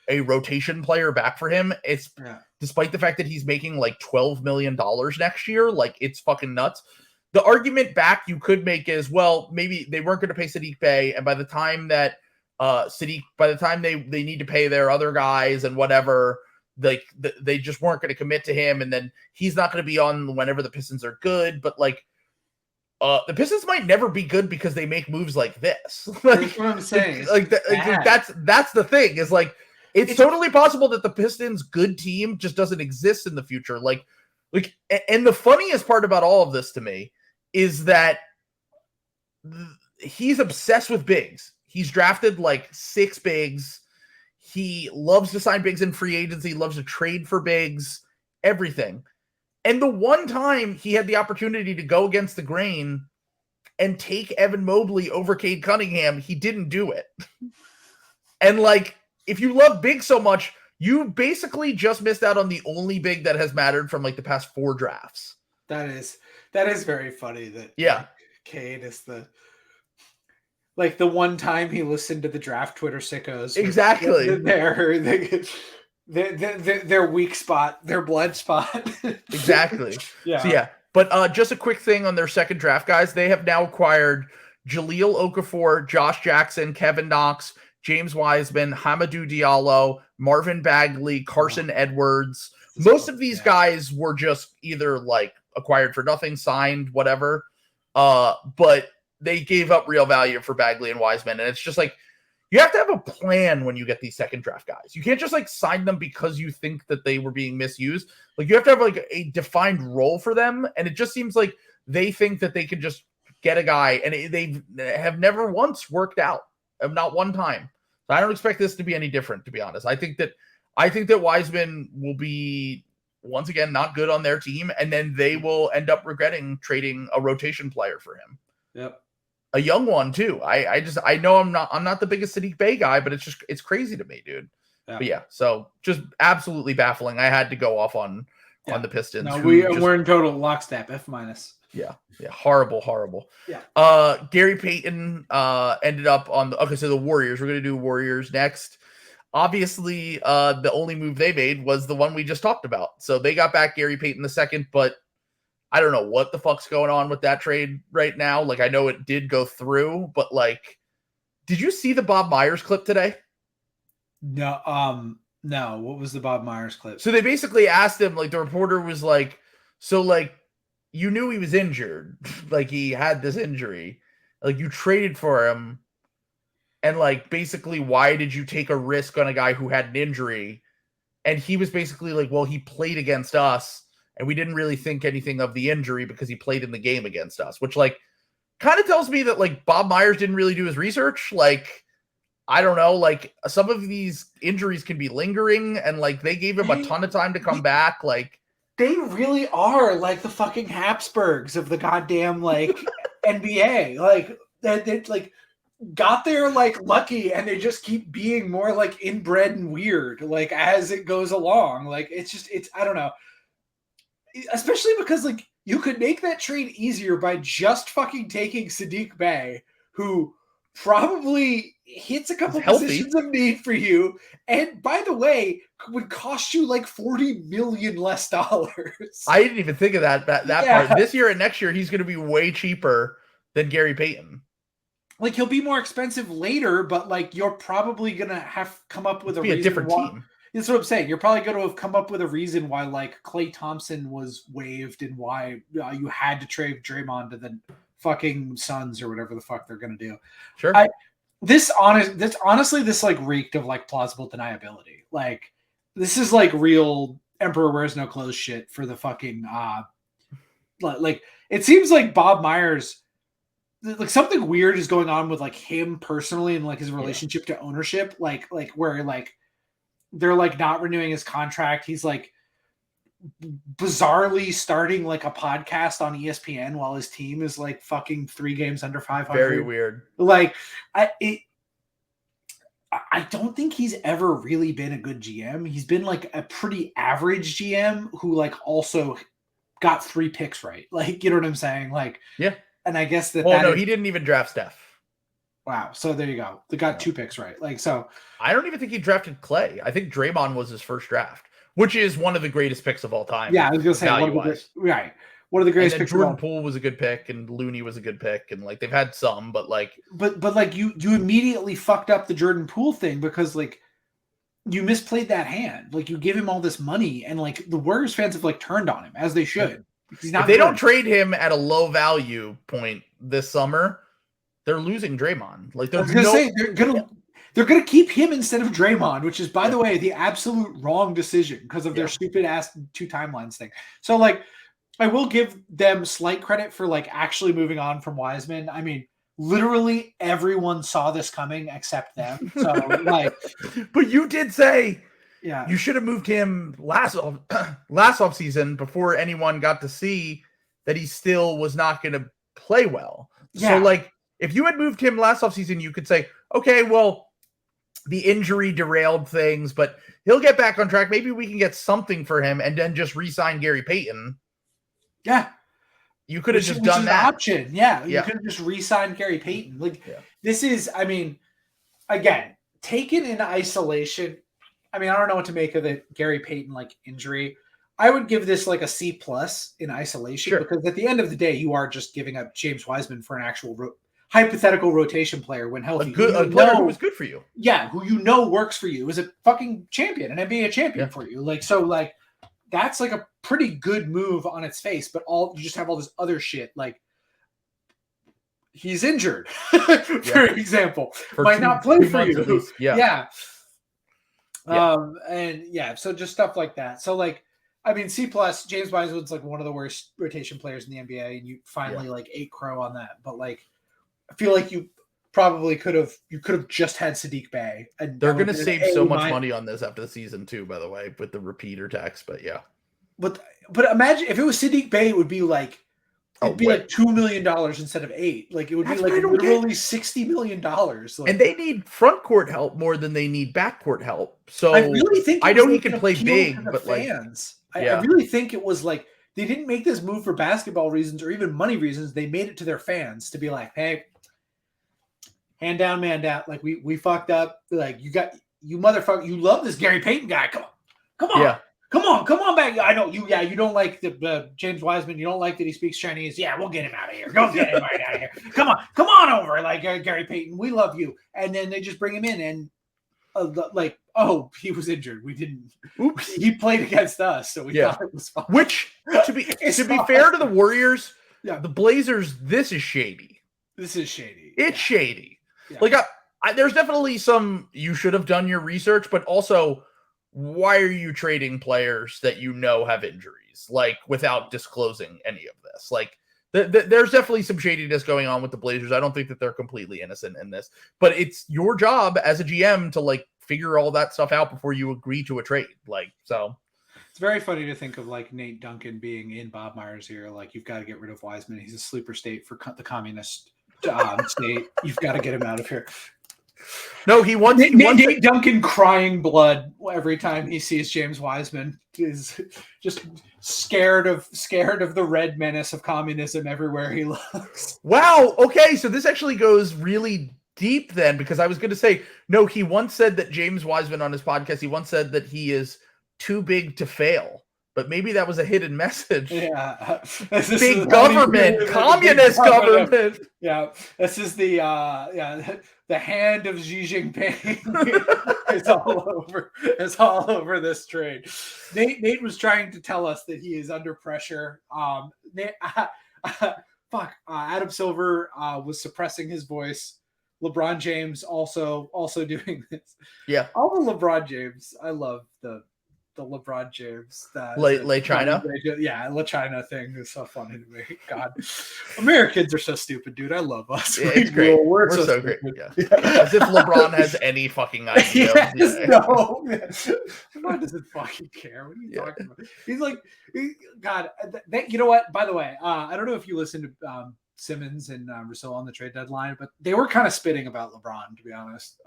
a rotation player back for him. It's despite the fact that he's making like $12 million next year, like it's fucking nuts. The argument back you could make is, well, maybe they weren't going to pay Saddiq Bey, and by the time that they need to pay their other guys and whatever, like they just weren't going to commit to him, and then he's not going to be on whenever the Pistons are good. But like, the Pistons might never be good because they make moves like this. Like, that's what I'm saying. That's the thing is like it's totally possible that the Pistons' good team just doesn't exist in the future. Like, and the funniest part about all of this to me is that he's obsessed with bigs. He's drafted like 6 bigs. He loves to sign bigs in free agency, loves to trade for bigs, everything. And the one time he had the opportunity to go against the grain and take Evan Mobley over Cade Cunningham, he didn't do it. And like, if you love bigs so much, you basically just missed out on the only big that has mattered from like the past 4 drafts. That is very funny that Cade is the one time he listened to the draft Twitter sickos. Exactly. Their weak spot, their blind spot. Exactly. So but just a quick thing on their second draft, guys. They have now acquired Jahlil Okafor, Josh Jackson, Kevin Knox, James Wiseman, Hamidou Diallo, Marvin Bagley, Carson Edwards. Most of these guys were just either like acquired for nothing, signed, whatever. But they gave up real value for Bagley and Wiseman. And it's just like, you have to have a plan when you get these second draft guys. You can't just like sign them because you think that they were being misused. Like you have to have like a defined role for them. And it just seems like they think that they can just get a guy, and they have never once worked out. Not one time. So I don't expect this to be any different, to be honest. I think that Wiseman will be once again not good on their team, and then they will end up regretting trading a rotation player for him. Yep. A young one too. I know I'm not the biggest Saddiq Bey guy, but it's crazy to me, dude. Yeah. But yeah, so just absolutely baffling. I had to go off on the Pistons. No, we're in total lockstep, F-. Yeah. Horrible. Yeah. Gary Payton ended up on so the Warriors. We're gonna do Warriors next. Obviously, the only move they made was the one we just talked about. So they got back Gary Payton II, but I don't know what the fuck's going on with that trade right now. Like, I know it did go through, but like, did you see the Bob Myers clip today? No. No. What was the Bob Myers clip? So they basically asked him, like, the reporter was like, so like, you knew he was injured, like he had this injury, like you traded for him, and like basically, why did you take a risk on a guy who had an injury? And he was basically like, well, he played against us, and we didn't really think anything of the injury because he played in the game against us, which like kind of tells me that like Bob Myers didn't really do his research. Like, I don't know, like some of these injuries can be lingering, and like they gave him a ton of time to come back. Like, they really are like the fucking Habsburgs of the goddamn like NBA. Like they like got there like lucky, and they just keep being more like inbred and weird like as it goes along. Like it's I don't know. Especially because like you could make that trade easier by just fucking taking Saddiq Bey, who probably hits a couple positions of need for you, and by the way, would cost you like $40 million less. I didn't even think of that part. This year and next year, he's going to be way cheaper than Gary Payton. Like he'll be more expensive later, but like you're probably going to have come up with a different team. That's what I'm saying. You're probably going to have come up with a reason why like Klay Thompson was waived and why you had to trade Draymond to the fucking Suns or whatever the fuck they're gonna do. Sure. This like reeked of like plausible deniability. Like this is like real Emperor Wears No Clothes shit for the fucking like it seems like Bob Myers, like something weird is going on with like him personally and like his relationship to ownership, like where like they're like not renewing his contract. He's like bizarrely starting like a podcast on ESPN while his team is like fucking 3 games under 500. Very weird. Like I don't think he's ever really been a good GM. He's been like a pretty average GM who like also got 3 picks right. Like, you know what I'm saying? Like, yeah. And I guess that. Well, no, he didn't even draft Steph. Wow. So there you go. They got 2 picks right. Like, so I don't even think he drafted Clay. I think Draymond was his first draft, which is one of the greatest picks of all time. Yeah, I was gonna say one of the greatest picks. Jordan Poole was a good pick, and Looney was a good pick, and like they've had some, but like, but like you immediately fucked up the Jordan Poole thing because like you misplayed that hand. Like you give him all this money, and like the Warriors fans have like turned on him as they should. He's not. If they don't trade him at a low value point this summer, they're losing Draymond. Like they're gonna keep him instead of Draymond, which is, by the way, the absolute wrong decision because of their stupid ass 2 timelines thing. So like, I will give them slight credit for like actually moving on from Wiseman. I mean, literally everyone saw this coming except them. So like, but you did say, yeah, you should have moved him last off season before anyone got to see that he still was not going to play well. Yeah. So like, if you had moved him last off season, you could say, okay, well, the injury derailed things, but he'll get back on track. Maybe we can get something for him and then just re-sign Gary Payton. Yeah. You could have just done that option. Yeah. You could have just re-signed Gary Payton. Like this is, I mean, again, taken in isolation. I mean, I don't know what to make of the Gary Payton like injury. I would give this like a C+ in isolation because at the end of the day, you are just giving up James Wiseman for an actual hypothetical rotation player when healthy. A player who was good for you. Yeah, who you know works for you, is a fucking champion, an NBA champion for you. Like, so like that's like a pretty good move on its face, but you just have all this other shit. Like he's injured, for example. Might not play for you. Yeah. So just stuff like that. So like, I mean, C+, James Wiseman's like one of the worst rotation players in the NBA, and you finally like ate crow on that. But like, I feel like you probably could have just had Sadiq Bey. And they're going to save so much money on this after the season too, by the way, with the repeater tax. But yeah, but imagine if it was Sadiq Bey, it would be like like $2 million instead of $8 million. Like it would be like literally $60 million. Like, and they need front court help more than they need backcourt help. So I really think I know he can play big, but fans. I really think it was like they didn't make this move for basketball reasons or even money reasons. They made it to their fans to be like, hey, hand down, man down. Like we fucked up. Like you motherfucker, you love this Gary Payton guy. Come on. Yeah. Come on back. I know you. Yeah, you don't like the James Wiseman. You don't like that he speaks Chinese. Yeah, we'll get him out of here. Go get him right out of here. Come on over. Like Gary Payton, we love you. And then they just bring him in and he was injured. We didn't. Oops. He played against us, so we thought it was fine. Which, to be fair to the Warriors, the Blazers, this is shady. This is shady. It's shady. Yeah. Like, there's definitely some you should have done your research, but also, why are you trading players that you know have injuries, like, without disclosing any of this? Like, there's definitely some shadiness going on with the Blazers. I don't think that they're completely innocent in this, but it's your job as a GM to like figure all that stuff out before you agree to a trade. Like, so it's very funny to think of like Nate Duncan being in Bob Myers here. Like, you've got to get rid of Wiseman. He's a sleeper state for the communist state. You've got to get him out of here. No, Nate Duncan crying blood every time he sees James Wiseman, is just scared of the red menace of communism everywhere he looks. Wow. Okay, so this actually goes really deep then, because I was going to say, no, he once said that James Wiseman on his podcast, he once said that he is too big to fail. But maybe that was a hidden message. Yeah. Big government, communist government. Yeah. This is the hand of Xi Jinping is all over this trade. Nate was trying to tell us that he is under pressure. Adam Silver was suppressing his voice. LeBron James also doing this. Yeah. All the LeBron James. I love the LeBron James. Late China? Yeah, La China thing is so funny to me. God. Americans are so stupid, dude. I love us. Yeah, it's great. We're so great. Yeah. As if LeBron has any fucking idea. No. LeBron doesn't fucking care. What are you talking about? He's like, God. You know what? By the way, I don't know if you listened to Simmons and Rousseau on the trade deadline, but they were kind of spitting about LeBron, to be honest.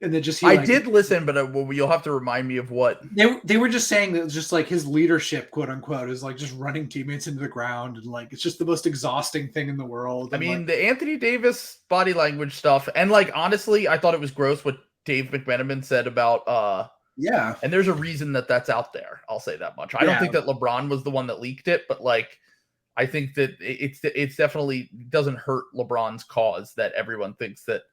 And then just I did listen, but you'll have to remind me of what they were just saying. That it was just like his leadership, quote unquote, is like just running teammates into the ground, and like it's just the most exhausting thing in the world. I mean, the Anthony Davis body language stuff, and like honestly, I thought it was gross what Dave McMenamin said about yeah. And there's a reason that that's out there. I'll say that much. I don't think that LeBron was the one that leaked it, but like I think that it's definitely doesn't hurt LeBron's cause that everyone thinks that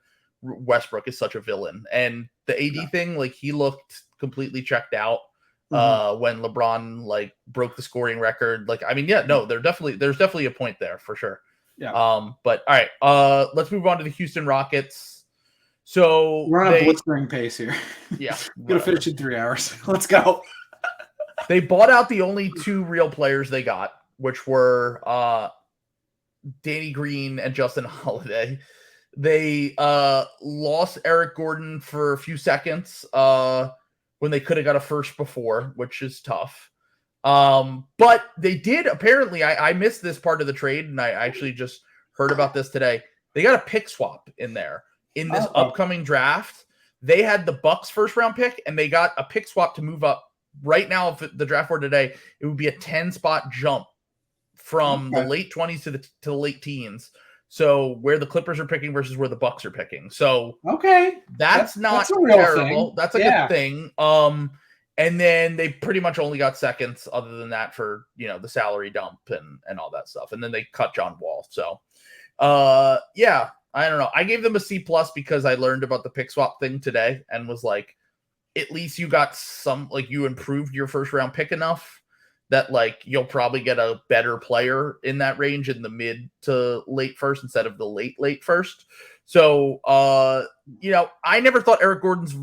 Westbrook is such a villain. And the AD thing, like he looked completely checked out when LeBron like broke the scoring record. Like, I mean, there's definitely a point there for sure. Yeah. But all right, let's move on to the Houston Rockets. So we're on a blitzering pace here. Yeah. Gonna finish in 3 hours. Let's go. They bought out the only two real players they got, which were Danny Green and Justin Holiday. They lost Eric Gordon for a few seconds when they could have got a first before, which is tough. But they did apparently. I missed this part of the trade, and I actually just heard about this today. They got a pick swap in there in this upcoming draft. They had the Bucks first round pick, and they got a pick swap to move up. Right now, if the draft were today, it would be a 10-spot jump from the late 20s to the late teens. So where the Clippers are picking versus where the Bucks are picking. So that's not terrible. Thing. That's a good thing. And then they pretty much only got seconds other than that for, the salary dump and all that stuff. And then they cut John Wall. So I don't know. I gave them a C+ because I learned about the pick swap thing today and was like, at least you got some, like you improved your first round pick enough that like you'll probably get a better player in that range in the mid to late first instead of the late first. So, I never thought Eric Gordon's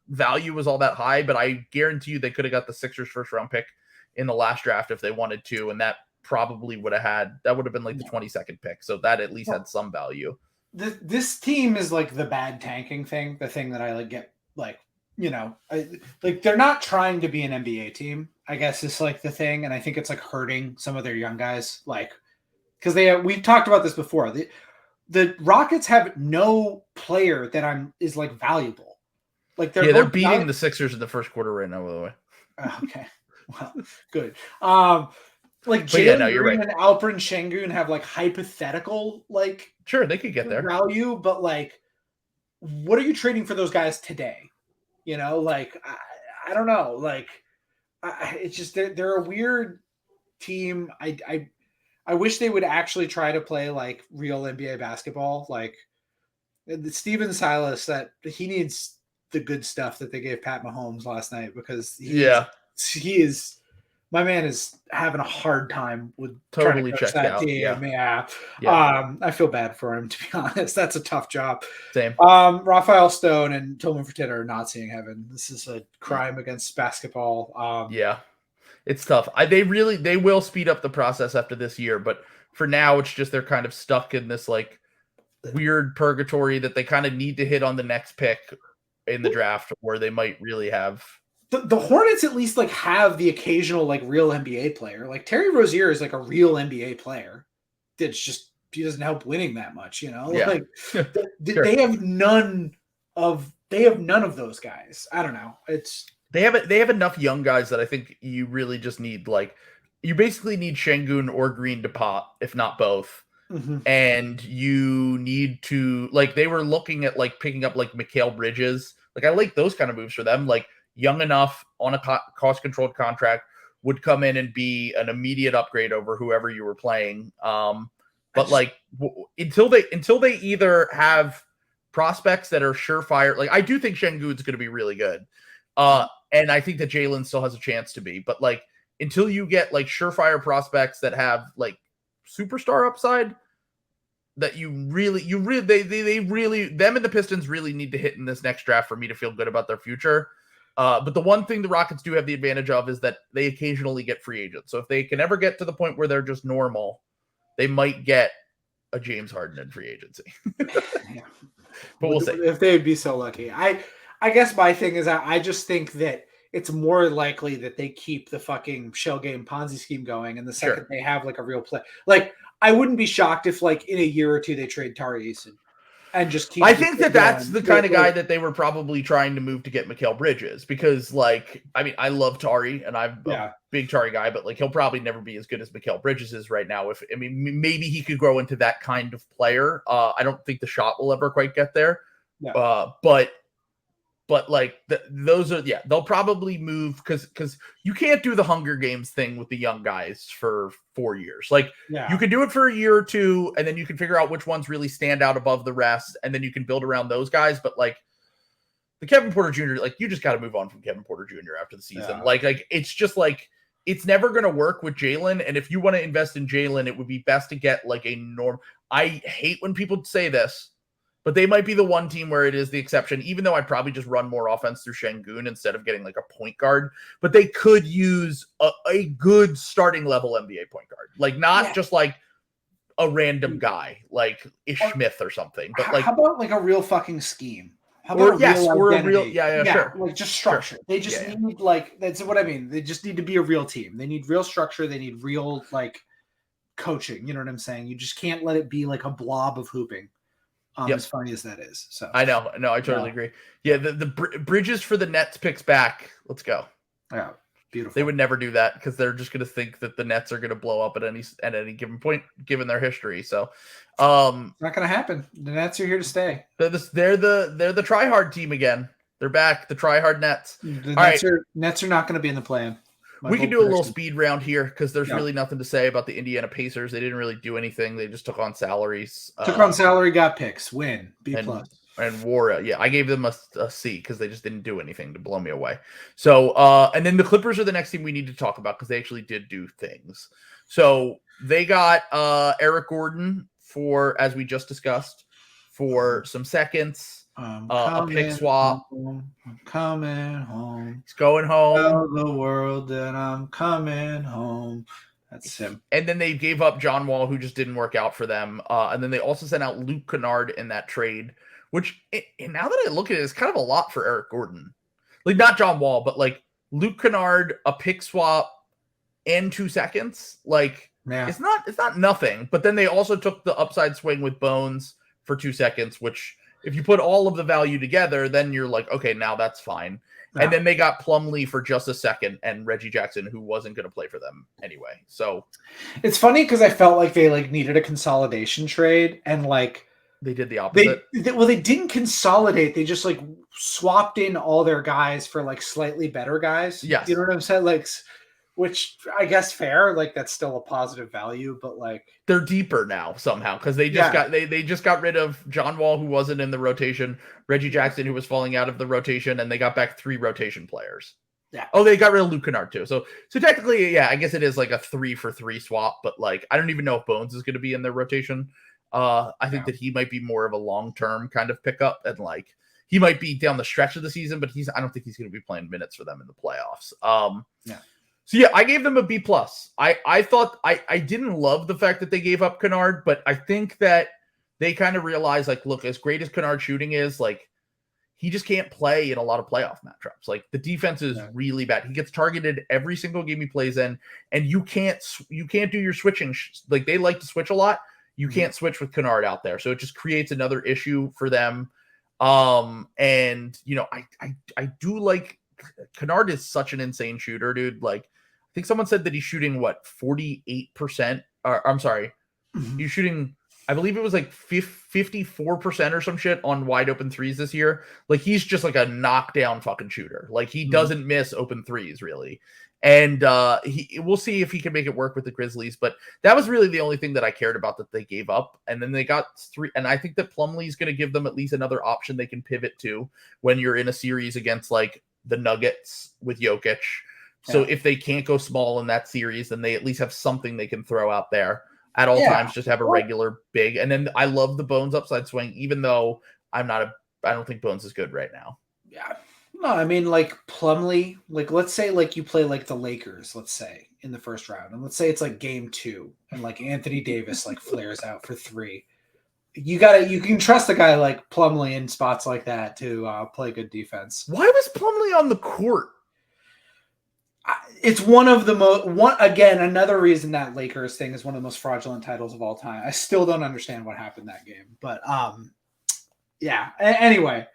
value was all that high, but I guarantee you they could have got the Sixers first round pick in the last draft if they wanted to. And that probably would have been like the 22nd pick. So that at least had some value. This team is like the bad tanking thing. The thing that I like get like, they're not trying to be an NBA team, I guess is like the thing. And I think it's like hurting some of their young guys, like, because we've talked about this before. The Rockets have no player that is like valuable. Like they're beating the Sixers in the first quarter right now, by the way. Okay. Well, good. Like Jalen Green and Alperen Şengün have like hypothetical, like sure they could get there value, but like, what are you trading for those guys today? Like I don't know. Like it's just they're a weird team. I wish they would actually try to play like real NBA basketball. Like the Steven Silas, that he needs the good stuff that they gave Pat Mahomes last night because my man is having a hard time with totally trying to coach that out. team. Yeah. I feel bad for him, to be honest. That's a tough job. Same. Raphael Stone and Tillman Fertitta are not seeing heaven. This is a crime against basketball. It's tough. They will speed up the process after this year, but for now it's just they're kind of stuck in this like weird purgatory that they kind of need to hit on the next pick in the draft where they might really have. The Hornets at least like have the occasional like real NBA player. Like Terry Rozier is like a real NBA player. It's just he doesn't help winning that much, Like sure. they have none of those guys. I don't know. They have enough young guys that I think you really just need you basically need Şengün or Green to pop, if not both. Mm-hmm. And you need to they were looking at picking up Mikal Bridges. I like those kind of moves for them. Young enough on a cost-controlled contract would come in and be an immediate upgrade over whoever you were playing. But until they either have prospects that are surefire, I do think Şengün's going to be really good. And I think that Jalen still has a chance to be, but until you get surefire prospects that have superstar upside that they really, them and the Pistons really need to hit in this next draft for me to feel good about their future. But the one thing the Rockets do have the advantage of is that they occasionally get free agents. So if they can ever get to the point where they're just normal, they might get a James Harden in free agency. Yeah. But we'll see. If they'd be so lucky. I guess my thing is I just think that it's more likely that they keep the fucking shell game Ponzi scheme going, and the second they have like a real play. Like, I wouldn't be shocked if like in a year or two they trade Tari Eason and just keep. I think that's the kind of guy that they were probably trying to move to get Mikal Bridges, because, like, I mean, I love Tari and I'm a big Tari guy, but like he'll probably never be as good as Mikal Bridges is right now. Maybe he could grow into that kind of player. I don't think the shot will ever quite get there. No. But like those are, they'll probably move because you can't do the Hunger Games thing with the young guys for 4 years. Like, you can do it for a year or two, and then you can figure out which ones really stand out above the rest, and then you can build around those guys. But like the Kevin Porter Jr., like, you just got to move on from Kevin Porter Jr. after the season. Like it's just like, it's never going to work with Jalen. And if you want to invest in Jalen, it would be best to get like a norm. I hate when people say this, but they might be the one team where it is the exception, even though I'd probably just run more offense through Şengün instead of getting like a point guard. But they could use a good starting level NBA point guard, like not just like a random guy like Ish Smith or something. But like, how about like a real fucking scheme? How about a real sure. Like just structure. Sure. They just need like, that's what I mean. They just need to be a real team. They need real structure. They need real like coaching. You know what I'm saying? You just can't let it be like a blob of hooping. As funny as that is. So I know. No, I totally agree. Yeah, the Bridges for the Nets picks back. Let's go. Yeah, beautiful. They would never do that because they're just going to think that the Nets are going to blow up at any given point, given their history. So, it's not going to happen. The Nets are here to stay. They're the try hard team again. They're back. The try hard Nets. The Nets are not going to be in the play-in. We can do a little speed round here because there's really nothing to say about the Indiana Pacers. They didn't really do anything. They just took on salaries. Got picks. Win. B+. And Wara. Yeah, I gave them a C because they just didn't do anything to blow me away. So, and then the Clippers are the next team we need to talk about because they actually did do things. So they got Eric Gordon for, as we just discussed, for some seconds. A pick swap. I'm coming home. He's going home. Tell the world that I'm coming home. That's him. And then they gave up John Wall, who just didn't work out for them. And then they also sent out Luke Kennard in that trade, which, and now that I look at it, it's kind of a lot for Eric Gordon. Like, not John Wall, but like Luke Kennard, a pick swap, and 2 seconds. Like, it's not nothing. But then they also took the upside swing with Bones for 2 seconds, which, if you put all of the value together, then you're like, okay, now that's fine. Yeah. And then they got Plumlee for just a second and Reggie Jackson, who wasn't going to play for them anyway. So it's funny because I felt like they like needed a consolidation trade, and like they did the opposite. They didn't consolidate. They just like swapped in all their guys for like slightly better guys. Yes. You know what I'm saying? Like, which I guess fair, like that's still a positive value, but like they're deeper now somehow because they just got rid of John Wall, who wasn't in the rotation, Reggie Jackson, who was falling out of the rotation, and they got back 3 rotation players. Yeah. Oh, they got rid of Luke Kennard too. So technically, I guess it is like a 3-for-3 swap, but like I don't even know if Bones is going to be in their rotation. I think that he might be more of a long-term kind of pickup, and like he might be down the stretch of the season, but I don't think he's going to be playing minutes for them in the playoffs. So yeah, I gave them a B+. I thought I didn't love the fact that they gave up Kennard, but I think that they kind of realized, like, look, as great as Kennard shooting is, like, he just can't play in a lot of playoff matchups. Like, the defense is really bad. He gets targeted every single game he plays in, and you can't do your switching. Like, they like to switch a lot. You can't switch with Kennard out there, so it just creates another issue for them. And you know, I do like Kennard is such an insane shooter, dude. Like, I think someone said that he's shooting 48%. I'm sorry, he's shooting, I believe it was like 54% or some shit on wide open threes this year. Like, he's just like a knockdown fucking shooter. Like, he doesn't miss open threes really. And we'll see if he can make it work with the Grizzlies. But that was really the only thing that I cared about that they gave up. And then they got 3. And I think that Plumlee is going to give them at least another option they can pivot to when you're in a series against like the Nuggets with Jokic. So if they can't go small in that series, then they at least have something they can throw out there. at all times. Just have a regular big. And then I love the Bones upside swing, even though I don't think Bones is good right now. Yeah. No, I mean, like Plumlee, like let's say like you play like the Lakers, let's say in the first round, and let's say it's like game 2, and like Anthony Davis like flares out for 3. You can trust a guy like Plumlee in spots like that to play good defense. Why was Plumlee on the court? It's one of the again, another reason that Lakers thing is one of the most fraudulent titles of all time. I still don't understand what happened that game, but yeah. Anyway.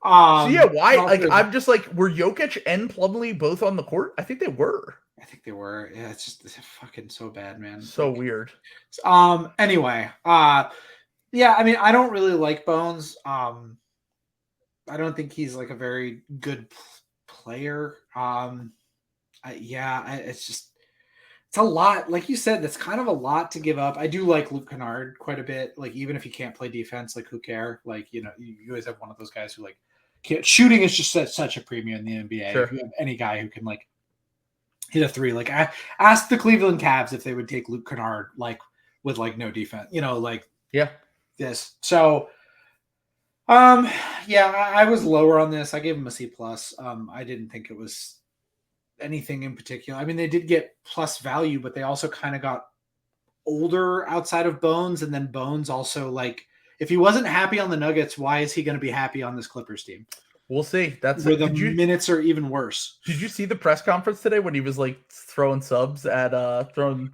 So yeah, why? Like, I'm just like, were Jokic and Plumlee both on the court? I think they were. Yeah, it's fucking so bad, man. So like, weird. Anyway, yeah, I mean, I don't really like Bones. I don't think he's like a very good player. It's a lot. Like you said, that's kind of a lot to give up. I do like Luke Kennard quite a bit. Like, even if he can't play defense, like who cares? Like, you always have one of those guys who like shooting is just such a premium in the NBA. Sure. If you have any guy who can like hit a 3, like I asked the Cleveland Cavs if they would take Luke Kennard like with like no defense, like this. So yeah, I was lower on this. I gave him a C+. I didn't think it was anything in particular. I mean, they did get plus value, but they also kind of got older outside of Bones, and then Bones also, like, if he wasn't happy on the Nuggets, why is he going to be happy on this Clippers team? We'll see. That's where the minutes are even worse. Did you see the press conference today when he was like throwing subs at throwing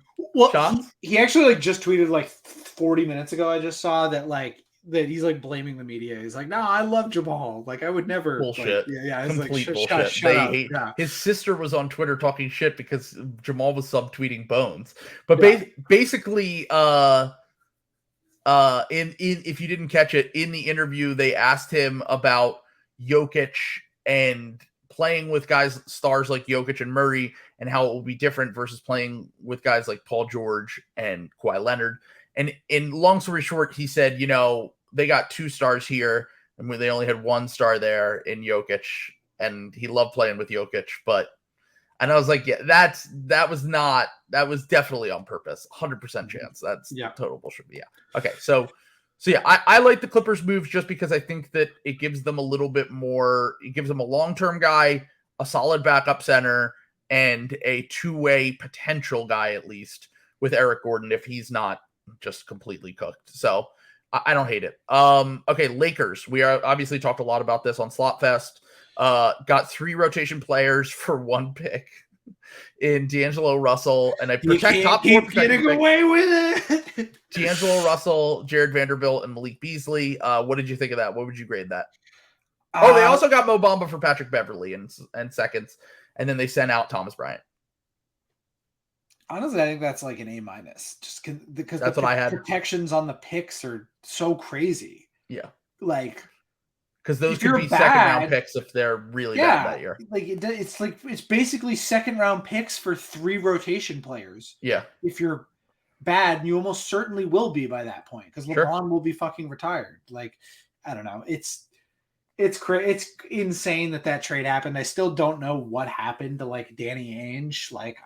shots? He actually like just tweeted like 40 minutes ago. I just saw that that he's like blaming the media. He's like, "No, I love Jamal. Like, I would never." Bullshit. Like, yeah. Complete like, bullshit. Shut up. Yeah. His sister was on Twitter talking shit because Jamal was subtweeting Bones. But basically, if you didn't catch it in the interview, they asked him about Jokic and playing with stars like Jokic and Murray, and how it will be different versus playing with guys like Paul George and Kawhi Leonard. And in long story short, he said, they got 2 stars here, and they only had 1 star there in Jokic, and he loved playing with Jokic. And I was like, yeah, that was definitely on purpose, 100% chance. That's total bullshit. Yeah. Okay. So yeah, I like the Clippers moves just because I think that it gives them a little bit more. It gives them a long-term guy, a solid backup center, and a 2-way potential guy at least with Eric Gordon if he's not just completely cooked. So I don't hate it. Okay, Lakers. We obviously talked a lot about this on Slotfest. Got 3 rotation players for 1 pick in D'Angelo Russell, and I protect top 4 getting away with it. D'Angelo Russell, Jared Vanderbilt, and Malik Beasley. What did you think of that? What would you grade that? They also got Mo Bamba for Patrick Beverley and seconds, and then they sent out Thomas Bryant. Honestly, I think that's like an A-, just because that's what I had. Protections on the picks are so crazy. Yeah, like because those could be second-round picks if they're really bad that year. Like it's basically second-round picks for 3 rotation players. Yeah, if you're bad, you almost certainly will be by that point because LeBron will be fucking retired. Like, I don't know. It's insane that trade happened. I still don't know what happened to like Danny Ainge. Like,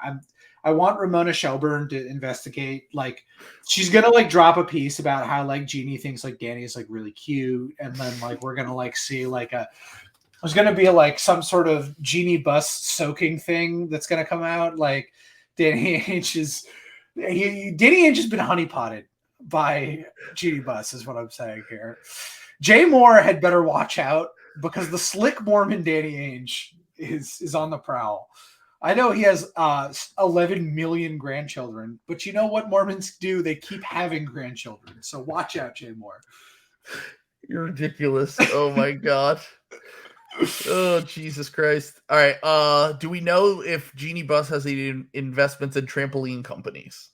I want Ramona Shelburne to investigate. Like, she's gonna like drop a piece about how like Jeannie thinks like Danny is like really cute, and then like we're gonna like see like there's gonna be like some sort of Jeannie bus soaking thing that's gonna come out. Like Danny Ainge has been honeypotted by Jeannie Bus is what I'm saying here. Jay Moore had better watch out because the slick Mormon Danny Ainge is on the prowl. I know he has 11 million grandchildren, but you know what Mormons do? They keep having grandchildren. So watch out, Jay Moore. You're ridiculous. Oh my God. Oh, Jesus Christ. All right. Do we know if Jeannie Buss has any investments in trampoline companies?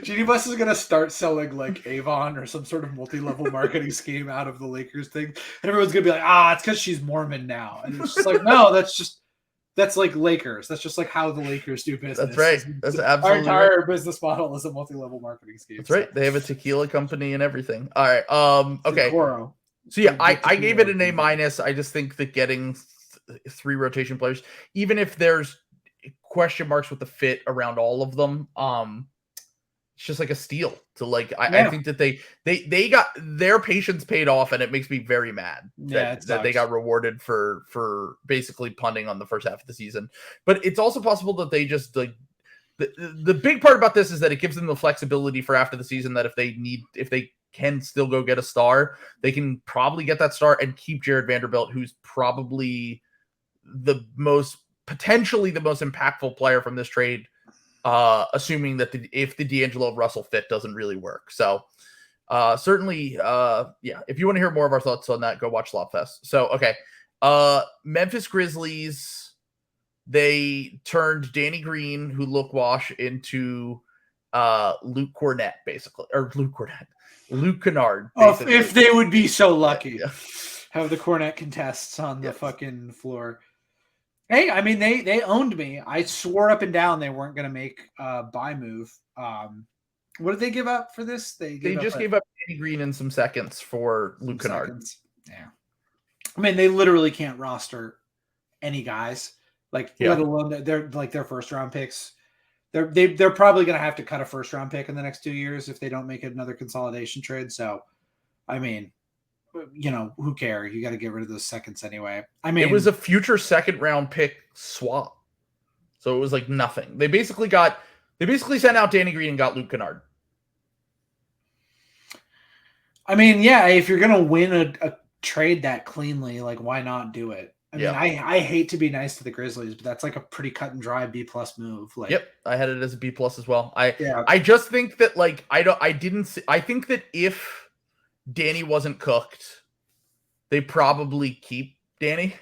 Jeannie Buss is going to start selling like Avon or some sort of multi-level marketing scheme out of the Lakers thing. And everyone's going to be like, it's because she's Mormon now. And it's just like, no, that's like Lakers. That's just like how the Lakers do business. That's right. That's absolutely our entire business model is a multi-level marketing scheme. That's right. They have a tequila company and everything. All right. Okay. Toro. So yeah, I gave it an A-. I just think that getting 3 rotation players, even if there's question marks with the fit around all of them. It's just like a steal to like. I think that they got their patience paid off, and it makes me very mad that they got rewarded for basically punting on the first half of the season. But it's also possible that they just like the big part about this is that it gives them the flexibility for after the season that if they can still go get a star, they can probably get that star and keep Jared Vanderbilt, who's probably potentially the most impactful player from this trade. Assuming that if the D'Angelo Russell fit doesn't really work. So certainly, if you want to hear more of our thoughts on that, go watch Slopfest. So, okay. Memphis Grizzlies, they turned Danny Green, who look wash, into Luke Kennard, basically. Luke Kennard. Oh, if they would be so lucky. Have the Cornet contests on the fucking floor. Hey, I mean, they owned me. I swore up and down they weren't going to make a buy move. What did they give up for this? They just gave up Danny Green and some seconds for Luke Kennard. Yeah. I mean, they literally can't roster any guys. Let alone they're like their first round picks. They're probably going to have to cut a first round pick in the next 2 years if they don't make another consolidation trade. So, I mean, who cares? You got to get rid of those seconds anyway. I mean, it was a future second round pick swap. So it was like nothing. They basically sent out Danny Green and got Luke Kennard. I mean, yeah, if you're going to win a trade that cleanly, like why not do it? I mean, I hate to be nice to the Grizzlies, but that's like a pretty cut and dry B+ move. Like, yep. I had it as a B+ as well. I just think that like, I think that if Danny wasn't cooked, they probably keep Danny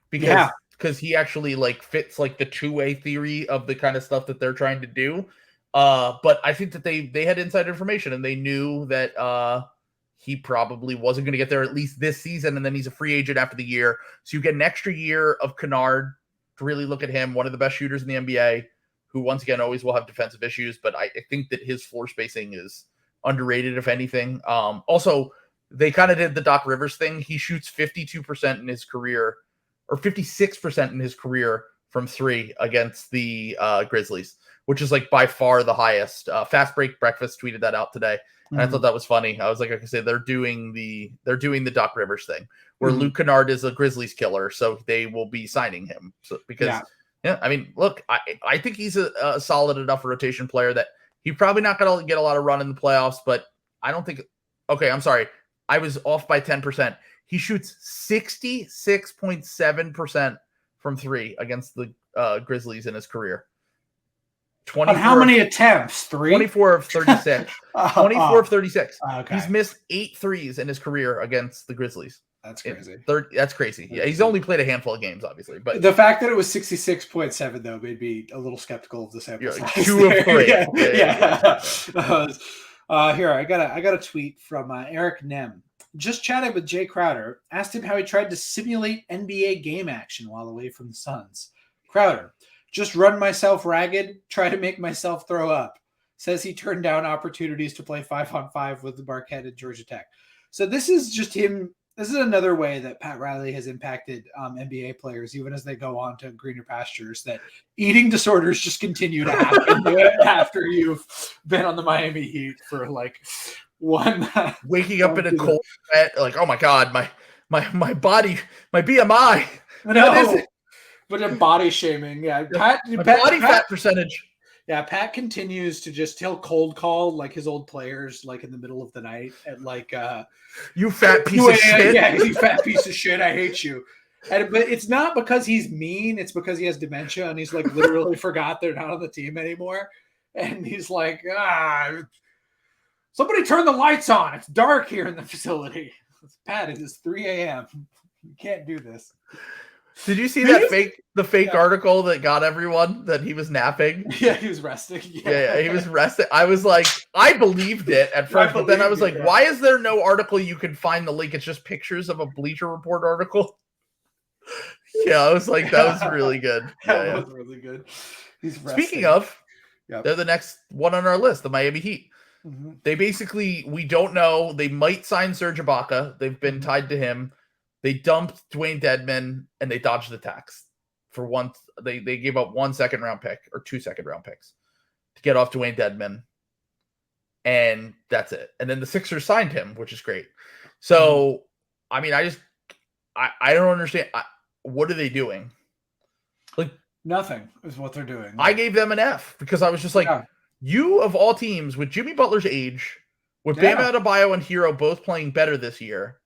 because he actually like fits like the two-way theory of the kind of stuff that they're trying to do. But I think that they had inside information and they knew that he probably wasn't going to get there at least this season, and then he's a free agent after the year. So you get an extra year of Kennard to really look at him, one of the best shooters in the NBA, who once again always will have defensive issues, but I think that his floor spacing is underrated, if anything. Also, they kind of did the Doc Rivers thing. He shoots 52% in his career, or 56% in his career from three against the Grizzlies, which is like by far the highest. Fast Break Breakfast tweeted that out today, and I thought that was funny. I was like I said, they're doing the Doc Rivers thing, where Luke Kennard is a Grizzlies killer, so they will be signing him. So because I mean, look, I think he's a solid enough rotation player that he's probably not going to get a lot of run in the playoffs, but I don't think. Okay, I'm sorry. I was off by 10%. He shoots 66.7% from three against the Grizzlies in his career. On how many attempts? 3? 24 of 36. 24 of 36. Okay. He's missed 8 threes in his career against the Grizzlies. That's crazy. That's crazy. Yeah, he's only played a handful of games, obviously. But the fact that it was 66.7 though made me a little skeptical of the sample size. 2 of 3. Here, I got a tweet from Eric Nem. Just chatted with Jay Crowder. Asked him how he tried to simulate NBA game action while away from the Suns. Crowder, just run myself ragged, try to make myself throw up. Says he turned down opportunities to play 5-on-5 with the Marquette at Georgia Tech. So this is just him. This is another way that Pat Riley has impacted NBA players, even as they go on to greener pastures, that eating disorders just continue to happen after you've been on the Miami Heat for like waking up in a cold sweat, like, oh my God, my body, my BMI. No, but a body shaming. Yeah. Body fat percentage. Yeah, Pat continues to just he'll call like his old players like in the middle of the night at like you fat piece of shit. Yeah, you fat piece of shit. I hate you. But it's not because he's mean, it's because he has dementia and he's like literally forgot they're not on the team anymore. And he's like, somebody turn the lights on. It's dark here in the facility. Pat, it is 3 a.m. You can't do this. Did you see that fake article that got everyone that he was napping? Yeah, he was resting. Yeah, he was resting. I was like, I believed it at first, but then I was like, why is there no article you can find the link? It's just pictures of a Bleacher Report article. Yeah, I was like, that was really good. That was really good. He's resting. Speaking of, they're the next one on our list, the Miami Heat. Mm-hmm. They basically, we don't know. They might sign Serge Ibaka. They've been tied to him. They dumped Dewayne Dedmon and they dodged the tax. for one. They gave up 1 second-round pick or 2 second-round picks to get off Dewayne Dedmon, and that's it. And then the Sixers signed him, which is great. So, I mean, I don't understand. What are they doing? Like, nothing is what they're doing. I gave them an F because I was just like, you of all teams, with Jimmy Butler's age, with Bam Adebayo and Hero both playing better this year,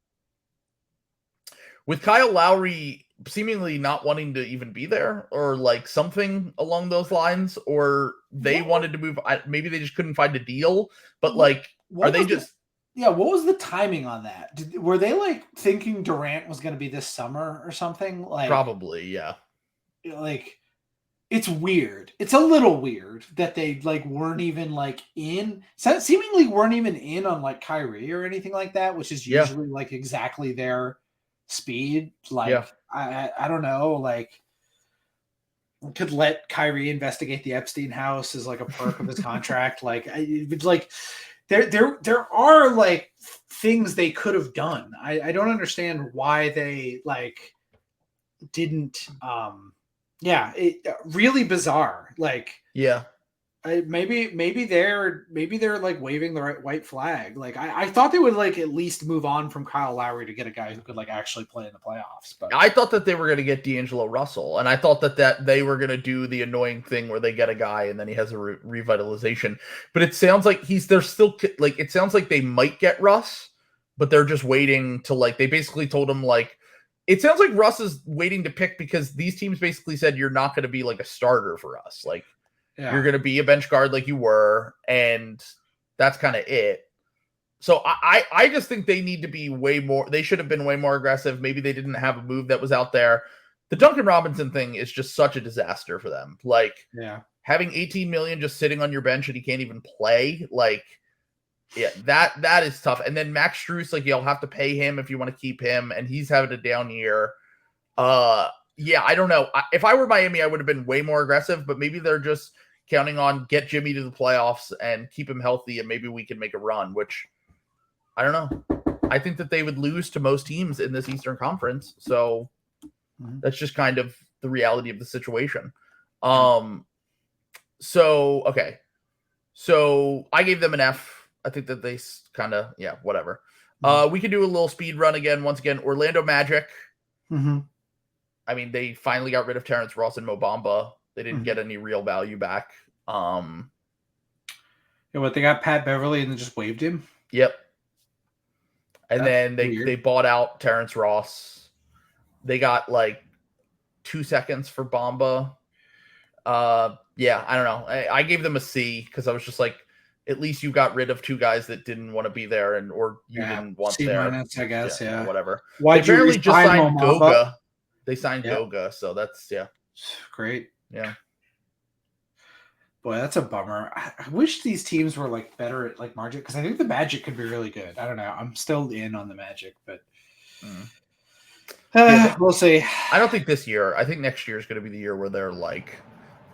with Kyle Lowry seemingly not wanting to even be there, or like something along those lines, or they wanted to move. Maybe they just couldn't find a deal. But like, are they just? What was the timing on that? Were they like thinking Durant was going to be this summer or something? Like, probably, yeah. Like, it's weird. It's a little weird that they like weren't even like seemingly weren't even in on like Kyrie or anything like that, which is usually like exactly their speed. Like, I don't know, like, could let Kyrie investigate the Epstein house as like a perk of his contract. Like, it's like there are like things they could have done. I don't understand why they like didn't. Really bizarre. Like, maybe they're like waving the right white flag. Like, I thought they would like at least move on from Kyle Lowry to get a guy who could like actually play in the playoffs. But I thought that they were going to get D'Angelo Russell, and I thought that they were going to do the annoying thing where they get a guy and then he has a revitalization. But it sounds like they're still like, it sounds like they might get Russ, but they're just waiting to like, they basically told him like, it sounds like Russ is waiting to pick because these teams basically said you're not going to be like a starter for us. Like, you're going to be a bench guard like you were, and that's kind of it. So I just think they need to be way more. They should have been way more aggressive. Maybe they didn't have a move that was out there. The Duncan Robinson thing is just such a disaster for them. Like, having $18 million just sitting on your bench and he can't even play. Like, that is tough. And then Max Strus, like, you'll have to pay him if you want to keep him, and he's having a down year. I don't know. If I were Miami, I would have been way more aggressive, but maybe they're just counting on get Jimmy to the playoffs and keep him healthy, and maybe we can make a run, which I don't know. I think that they would lose to most teams in this Eastern Conference. So that's just kind of the reality of the situation. So I gave them an F. I think that they kind of, whatever. We can do a little speed run again. Once again, Orlando Magic. I mean, they finally got rid of Terrence Ross and Mo Bamba. They didn't get any real value back. They got Pat Beverly and then just waived him? Yep. And then they bought out Terrence Ross. They got like 2 seconds for Bamba. I don't know. I gave them a C because I was just like, at least you got rid of two guys that didn't want to be there, or you didn't want C-, there. I guess, whatever. Why they apparently just signed Goga. They signed Goga, so that's great. Yeah. Boy, that's a bummer. I wish these teams were like better at like margin, because I think the Magic could be really good. I don't know. I'm still in on the Magic, but we'll see. I don't think this year. I think next year is going to be the year where they're like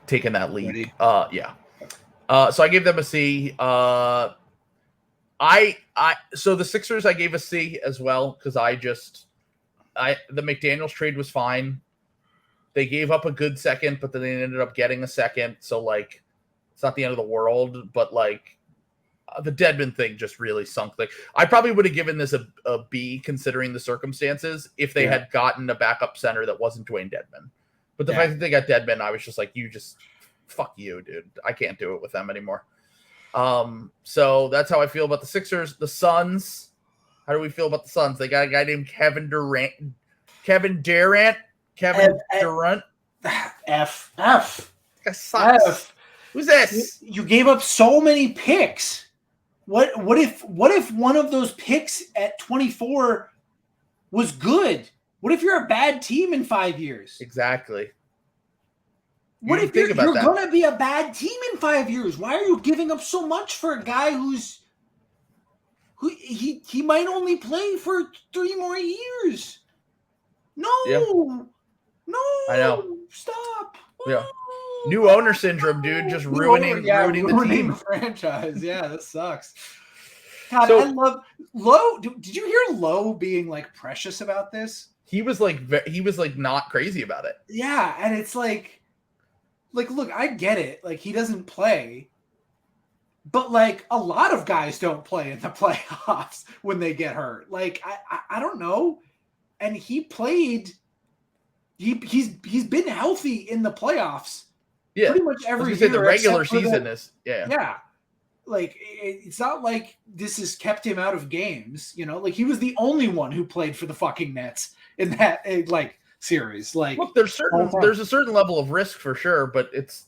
taking that lead. So I gave them a C. So the Sixers I gave a C as well because the McDaniels trade was fine. They gave up a good second, but then they ended up getting a second. So like, it's not the end of the world. But like, the Dedmon thing just really sunk. Like, I probably would have given this a B considering the circumstances if they had gotten a backup center that wasn't Dewayne Dedmon. But the fact that they got Dedmon, I was just like, fuck you, dude. I can't do it with them anymore. So that's how I feel about the Sixers. The Suns. How do we feel about the Suns? They got a guy named Kevin Durant. F. Who's this? You gave up so many picks. What if one of those picks at 24 was good? What if you're a bad team in 5 years? Exactly. What if you're going to be a bad team in 5 years? Why are you giving up so much for a guy who he might only play for 3 more years? No. I know. Stop. Yeah. New owner syndrome, dude. Just ruining the team. Franchise. Yeah, that sucks. God, I love Lowe. Did you hear Lowe being like precious about this? he was like not crazy about it. Yeah, and it's like look, I get it. Like he doesn't play, but like a lot of guys don't play in the playoffs when they get hurt. Like I don't know, and he played. He's been healthy in the playoffs. Yeah, pretty much every year. The regular season is yeah. Like it's not like this has kept him out of games. You know, like he was the only one who played for the fucking Nets in that like series. Like, look, there's a certain level of risk for sure, but it's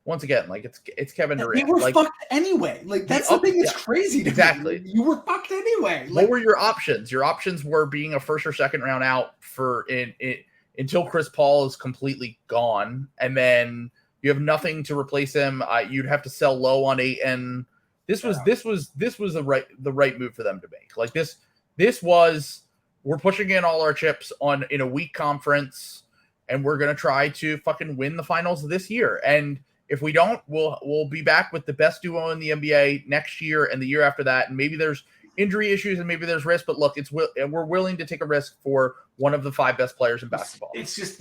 once again like it's Kevin Durant. They were like, fucked anyway. Like that's the thing that's crazy to exactly. me. You were fucked anyway. What were your options? Your options were being a first or second round out for until Chris Paul is completely gone, and then you have nothing to replace him. You'd have to sell low on Ayton. This was the right move for them to make. Like this was, we're pushing in all our chips in a weak conference, and we're gonna try to fucking win the finals this year. And if we don't, we'll be back with the best duo in the NBA next year and the year after that. And maybe there's injury issues and maybe there's risk, but look, we're willing to take a risk for one of the 5 best players in basketball. It's just,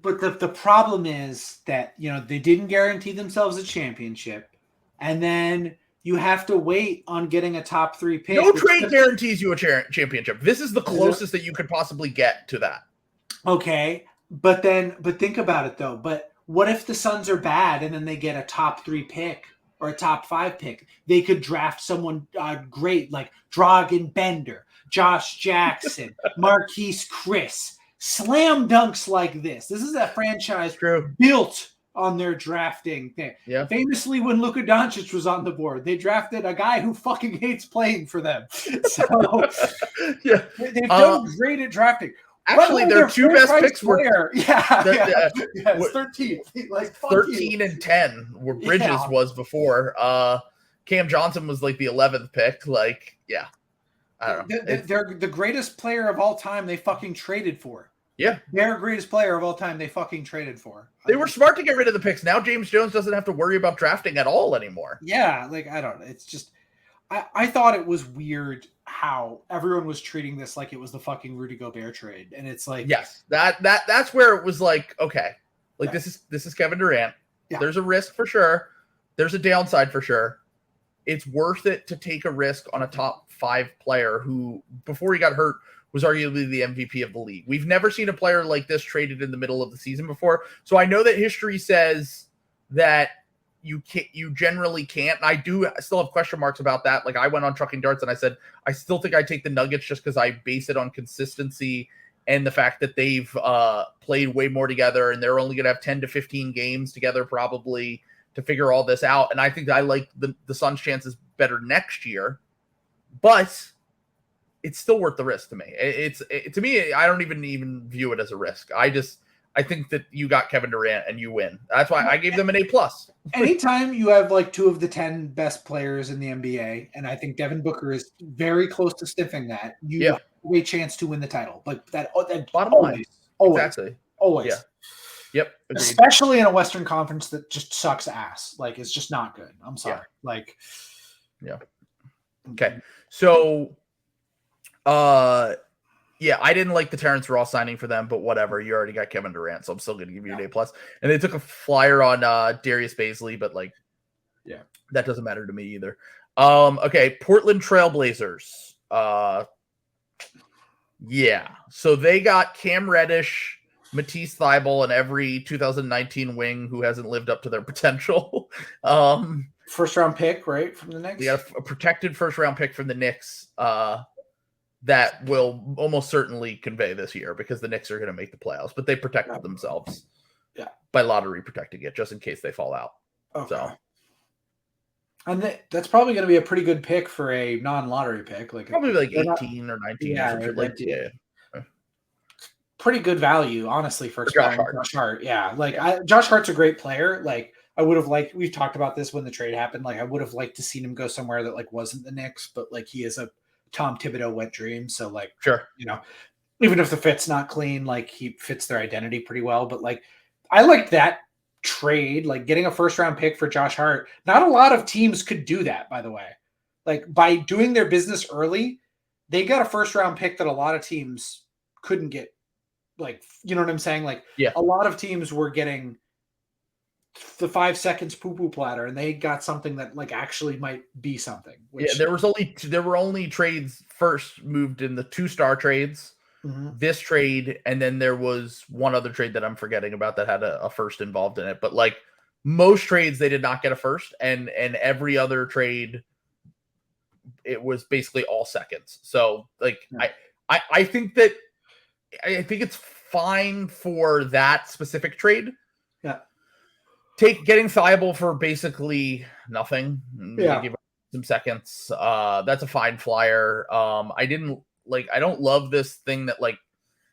but the problem is that, they didn't guarantee themselves a championship, and then you have to wait on getting a top 3 pick. No trade guarantees you a championship. This is the closest that you could possibly get to that. Okay, but think about it though. But what if the Suns are bad and then they get a top 3 pick or a top 5 pick? They could draft someone great like Dragan Bender, Josh Jackson, Marquise Chris. Slam dunks like this. This is a franchise built on their drafting thing. Yeah. Famously, when Luka Doncic was on the board, they drafted a guy who fucking hates playing for them. So yeah, they've done great at drafting. Actually, their 2 best picks were 13, like 13 and 10, where Bridges was before. Cam Johnson was like the 11th pick. Like, yeah. I don't know. They're the greatest player of all time they fucking traded for. Yeah. Their greatest player of all time they fucking traded for. They were smart to get rid of the picks. Now James Jones doesn't have to worry about drafting at all anymore. Yeah, like I don't know. It's just I thought it was weird how everyone was treating this like it was the fucking Rudy Gobert trade. And it's like, yes, that's where it was like, okay, like this is Kevin Durant. Yeah. There's a risk for sure. There's a downside for sure. It's worth it to take a risk on a top 5 player who, before he got hurt, was arguably the MVP of the league. We've never seen a player like this traded in the middle of the season before. So I know that history says that you generally can't. And I still have question marks about that. Like I went on Trucking Darts and I said, I still think I take the Nuggets just because I base it on consistency and the fact that they've played way more together and they're only going to have 10 to 15 games together probably to figure all this out. And I think I like the Suns' chances better next year, but it's still worth the risk to me. To me, I don't even view it as a risk. I think that you got Kevin Durant and you win. That's why I gave them an A+. Anytime you have like 2 of the 10 best players in the NBA, and I think Devin Booker is very close to sniffing that, you have a chance to win the title. Like that bottom line. Always. Yeah. Yep. Agreed. Especially in a Western Conference that just sucks ass. Like it's just not good. I'm sorry. Yeah. Okay. So I didn't like the Terrence Ross signing for them, but whatever. You already got Kevin Durant, so I'm still going to give you an A+. And they took a flyer on Darius Bazley, but that doesn't matter to me either. Okay, Portland Trailblazers. So they got Cam Reddish, Matisse Thybulle, and every 2019 wing who hasn't lived up to their potential. First round pick, right, from the Knicks. They got a protected first round pick from the Knicks. That will almost certainly convey this year because the Knicks are going to make the playoffs, but they protected themselves by lottery protecting it just in case they fall out. Okay. So, and that's probably going to be a pretty good pick for a non-lottery pick, like probably like 18 or 19 or something. Pretty good value, honestly, for Josh Hart. Yeah, Josh Hart's a great player. Like I would have liked. We've talked about this when the trade happened. Like I would have liked to seen him go somewhere that like wasn't the Knicks, but like he is a Tom Thibodeau wet dream. So like, sure, even if the fit's not clean, like he fits their identity pretty well. But like, I liked that trade, like getting a first round pick for Josh Hart. Not a lot of teams could do that, by the way. Like by doing their business early, they got a first round pick that a lot of teams couldn't get like, you know what I'm saying? Like Yeah. a lot of teams were getting the 5 seconds poo-poo platter, and they got something that like actually might be something. Yeah, there were only trades first moved in the 2-star trades. This trade, and then there was one other trade that I'm forgetting about that had a first involved in it. But like most trades, they did not get a first, and every other trade, it was basically all seconds. So like I think it's fine for that specific trade. Yeah. Getting Thibault for basically nothing. Yeah. Give some seconds. That's a fine flyer. I don't love this thing that like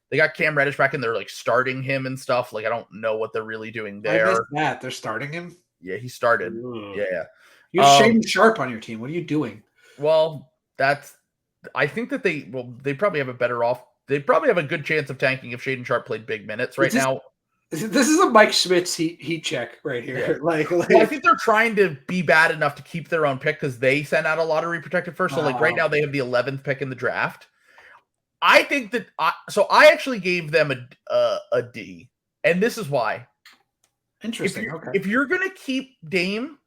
they got Cam Reddish back and they're like starting him and stuff. Like I don't know what they're really doing there. I missed that. They're starting him? Yeah, he started. Ugh. Yeah. You have Shaedon Sharpe on your team. What are you doing? Well, I think that they probably have they probably have a good chance of tanking if Shaedon Sharpe played big minutes right now. This is a Mike Schmitz heat check right here. Yeah. Like well, I think they're trying to be bad enough to keep their own pick because they sent out a lottery protected first. So like right now they have the 11th pick in the draft. I think that I actually gave them a D, and this is why. Interesting. If you're gonna keep Dame,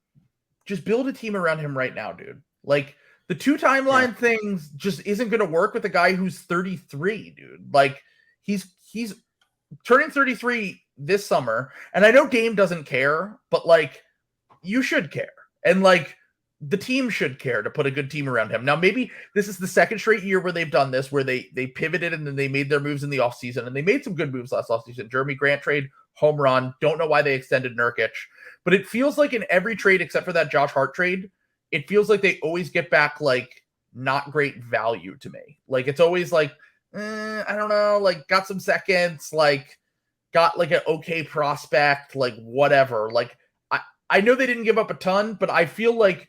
just build a team around him right now, dude. Like the 2 timeline things just isn't gonna work with a guy who's 33, dude. Like he's turning 33 this summer, and I know Dame doesn't care, but like you should care, and like the team should care to put a good team around him. Now maybe this is the second straight year where they've done this, where they pivoted and then they made their moves in the offseason, and they made some good moves last offseason. Jeremy Grant trade, home run. Don't know why they extended Nurkic, but it feels like in every trade except for that Josh Hart trade, it feels like they always get back like not great value to me. Like it's always like I don't know, like got some seconds, like got like an okay prospect, like whatever. Like I know they didn't give up a ton, but I feel like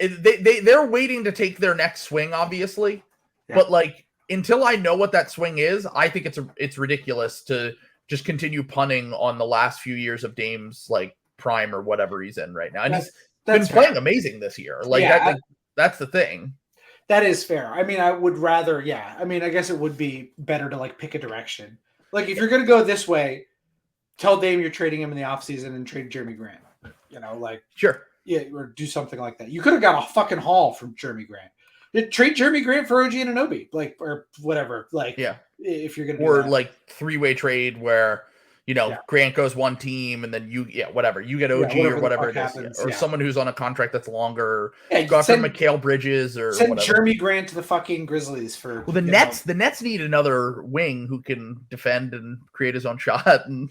they're waiting to take their next swing, obviously. Yeah. But like until I know what that swing is, I think it's ridiculous to just continue punting on the last few years of Dame's like prime or whatever he's in right now. And he's been playing amazing this year. Like that's the thing. That is fair. I mean, I would rather, I mean, I guess it would be better to like pick a direction. Like if you're going to go this way, tell Dame you're trading him in the offseason and trade Jeremy Grant. You know, like sure. Yeah, or do something like that. You could have got a fucking haul from Jeremy Grant. Trade Jeremy Grant for OG Anunoby, like or whatever. Like if you're going to or like 3-way trade where Grant goes one team and then you whatever you get OG or whatever it is, or someone who's on a contract that's longer. Go after Mikal Bridges or send whatever. Jeremy Grant to the fucking Grizzlies for. Well, the Nets need another wing who can defend and create his own shot. And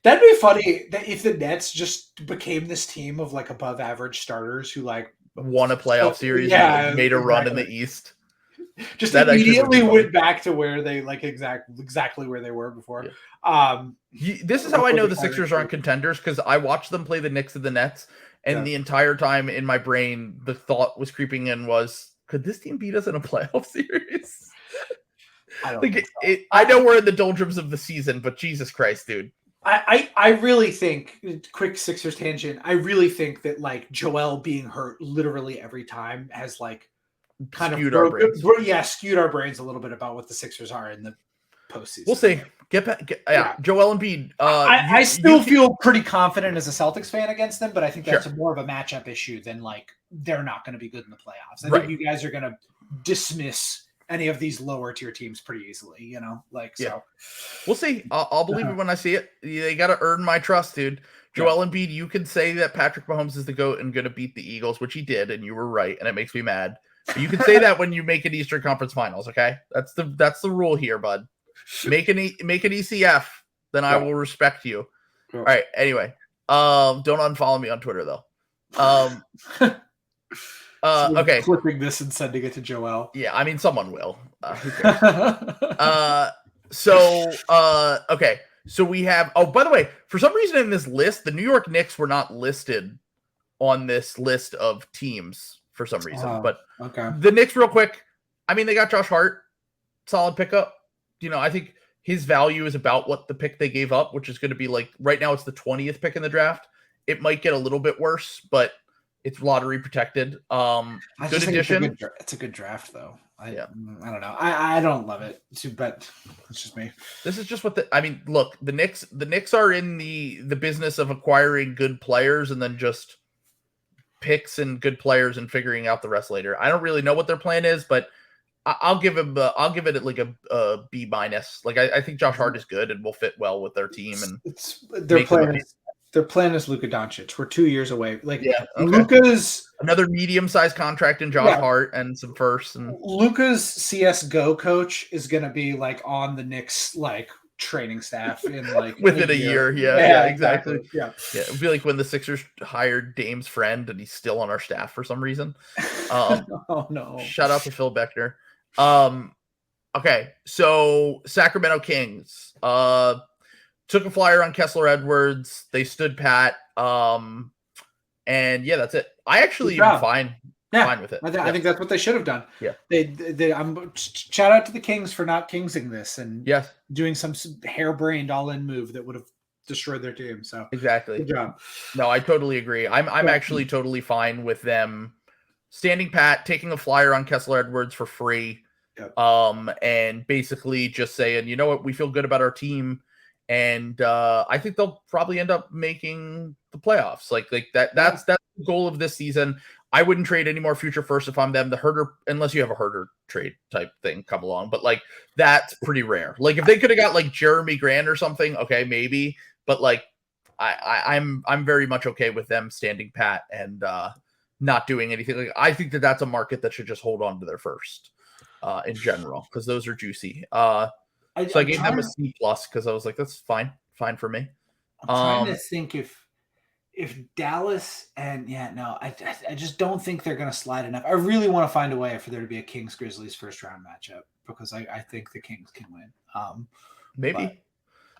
that'd be funny if the Nets just became this team of like above average starters who like won a playoff series and made a run in the East. Just that immediately went back to where they like exactly where they were before. This is how I know the Sixers aren't contenders, because I watched them play the Knicks and the Nets, and the entire time in my brain the thought was creeping in was, could this team beat us in a playoff series? I know we're in the doldrums of the season, but Jesus Christ, dude. I really think, quick Sixers tangent, I really think that like Joel being hurt literally every time has like kind skewed of our brains. Skewed our brains a little bit about what the Sixers are in the postseason. We'll see. Joel Embiid. I still feel pretty confident as a Celtics fan against them, but I think that's more of a matchup issue than like they're not going to be good in the playoffs. I think you guys are going to dismiss any of these lower tier teams pretty easily, so we'll see. I'll believe it when I see it. They got to earn my trust, dude. Joel Embiid, you can say that Patrick Mahomes is the GOAT and going to beat the Eagles, which he did, and you were right, and it makes me mad. But you can say that when you make an Eastern Conference Finals, okay? That's the rule here, bud. Make an ECF, then I will respect you. All right. Anyway, don't unfollow me on Twitter though. Okay. Clipping this and sending it to Joel. Yeah, I mean someone will. Who cares? Okay. So we have. Oh, by the way, for some reason in this list, the New York Knicks were not listed on this list of teams for some reason. But the Knicks, real quick. I mean, they got Josh Hart, solid pickup. I think his value is about what the pick they gave up, which is going to be like right now it's the 20th pick in the draft. It might get a little bit worse, but it's lottery protected. Good addition. It's a good draft though. I don't know. I don't love it, but it's just me. This is just what look, the Knicks are in the business of acquiring good players and then just picks and good players and figuring out the rest later. I don't really know what their plan is, but I'll give it like a B minus. Like I think Josh Hart is good and will fit well with their team. And their plan is Luka Doncic. We're 2 years away. Luka's another medium-sized contract in Josh Hart and some firsts. And Luka's CS:GO coach is gonna be like on the Knicks training staff in within a year. Yeah, exactly. Yeah, it would be like when the Sixers hired Dame's friend and he's still on our staff for some reason. Oh no! Shout out to Phil Beckner. Okay, so Sacramento Kings took a flyer on Kessler Edwards. They stood pat. And that's it. I actually am fine with it. I think that's what they should have done. Yeah. Shout out to the Kings for not Kingsing this and doing some harebrained all-in move that would have destroyed their team. So exactly. Good job. No, I totally agree. I'm actually totally fine with them standing pat, taking a flyer on Kessler Edwards for free. Yep. And basically just saying, you know what, we feel good about our team. And I think they'll probably end up making the playoffs. Like that's the goal of this season. I wouldn't trade any more future first if I'm them. The Herder, unless you have a Herder trade type thing come along, but that's pretty rare. Like if they could have got Jeremy Grant or something, okay, maybe. But I'm very much okay with them standing pat and not doing anything. I think that's a market that should just hold on to their first in general because those are juicy. So I gave them a C+ because I was like, that's fine for me. I'm trying to think if Dallas and I just don't think they're going to slide enough. I really want to find a way for there to be a Kings Grizzlies first round matchup because I think the Kings can win. Maybe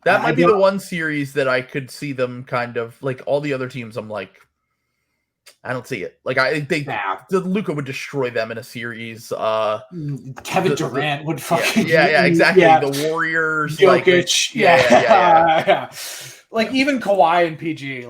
that might be the one series that I could see them kind of all the other teams. I'm like, I don't see it. The Luka would destroy them in a series. Kevin Durant would fucking exactly. Yeah. The Warriors, Jokic, yeah. Even Kawhi and PG,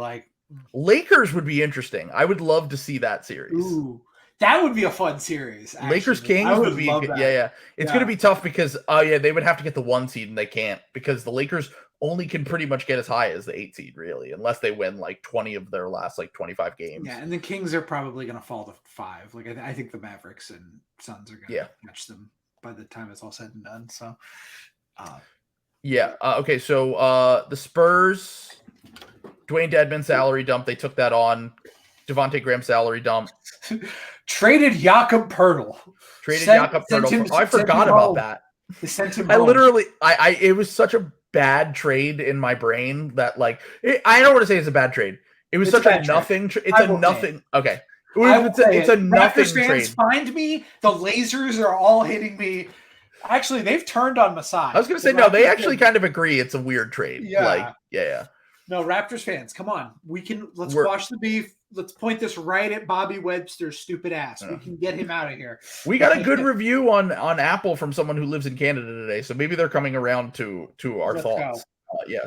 Lakers would be interesting. I would love to see that series. Ooh, that would be a fun series. Actually. Lakers Kings would be It's going to be tough because they would have to get the 1 seed and they can't because the Lakers only can pretty much get as high as the 8 seed really, unless they win 20 of their last 25 games. Yeah, and the Kings are probably going to fall to 5. I think the Mavericks and Suns are going to catch them by the time it's all said and done. So, okay. So the Spurs, Dewayne Dedmon salary dump. They took that on. Devontae Graham salary dump. Traded Jakob Poeltl. I forgot about that. They sent him. I literally, it was such a bad trade in my brain that I don't want to say it's a bad trade. It was such a nothing. It's a nothing. Okay. It's a nothing trade. Find me. The lasers are all hitting me. Actually, they've turned on Masai. I was going to say no. They actually kind of agree. It's a weird trade. Yeah. Yeah. No, Raptors fans, come on. Let's squash the beef. Let's point this right at Bobby Webster's stupid ass. We can get him out of here. We got a good review on Apple from someone who lives in Canada today, so maybe they're coming around to our thoughts.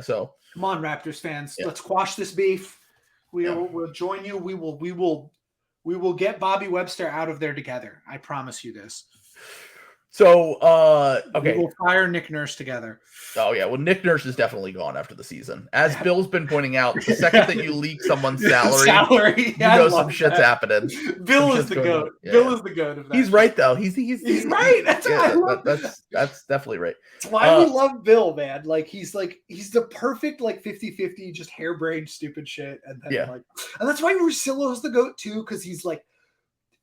So come on, Raptors fans, let's quash this beef. We'll join you. We will get Bobby Webster out of there together. I promise you this. So, okay. We will fire Nick Nurse together. Oh, yeah. Well, Nick Nurse is definitely gone after the season. As Bill's been pointing out, the second that you leak someone's salary, you know some shit's happening. Bill is the GOAT. Yeah. Bill is the GOAT of that. He's right, though. He's right. That's why I love that's definitely right. That's why we love Bill, man. He's the perfect 50-50, just harebrained stupid shit. And then and that's why Russillo's the GOAT, too, because he's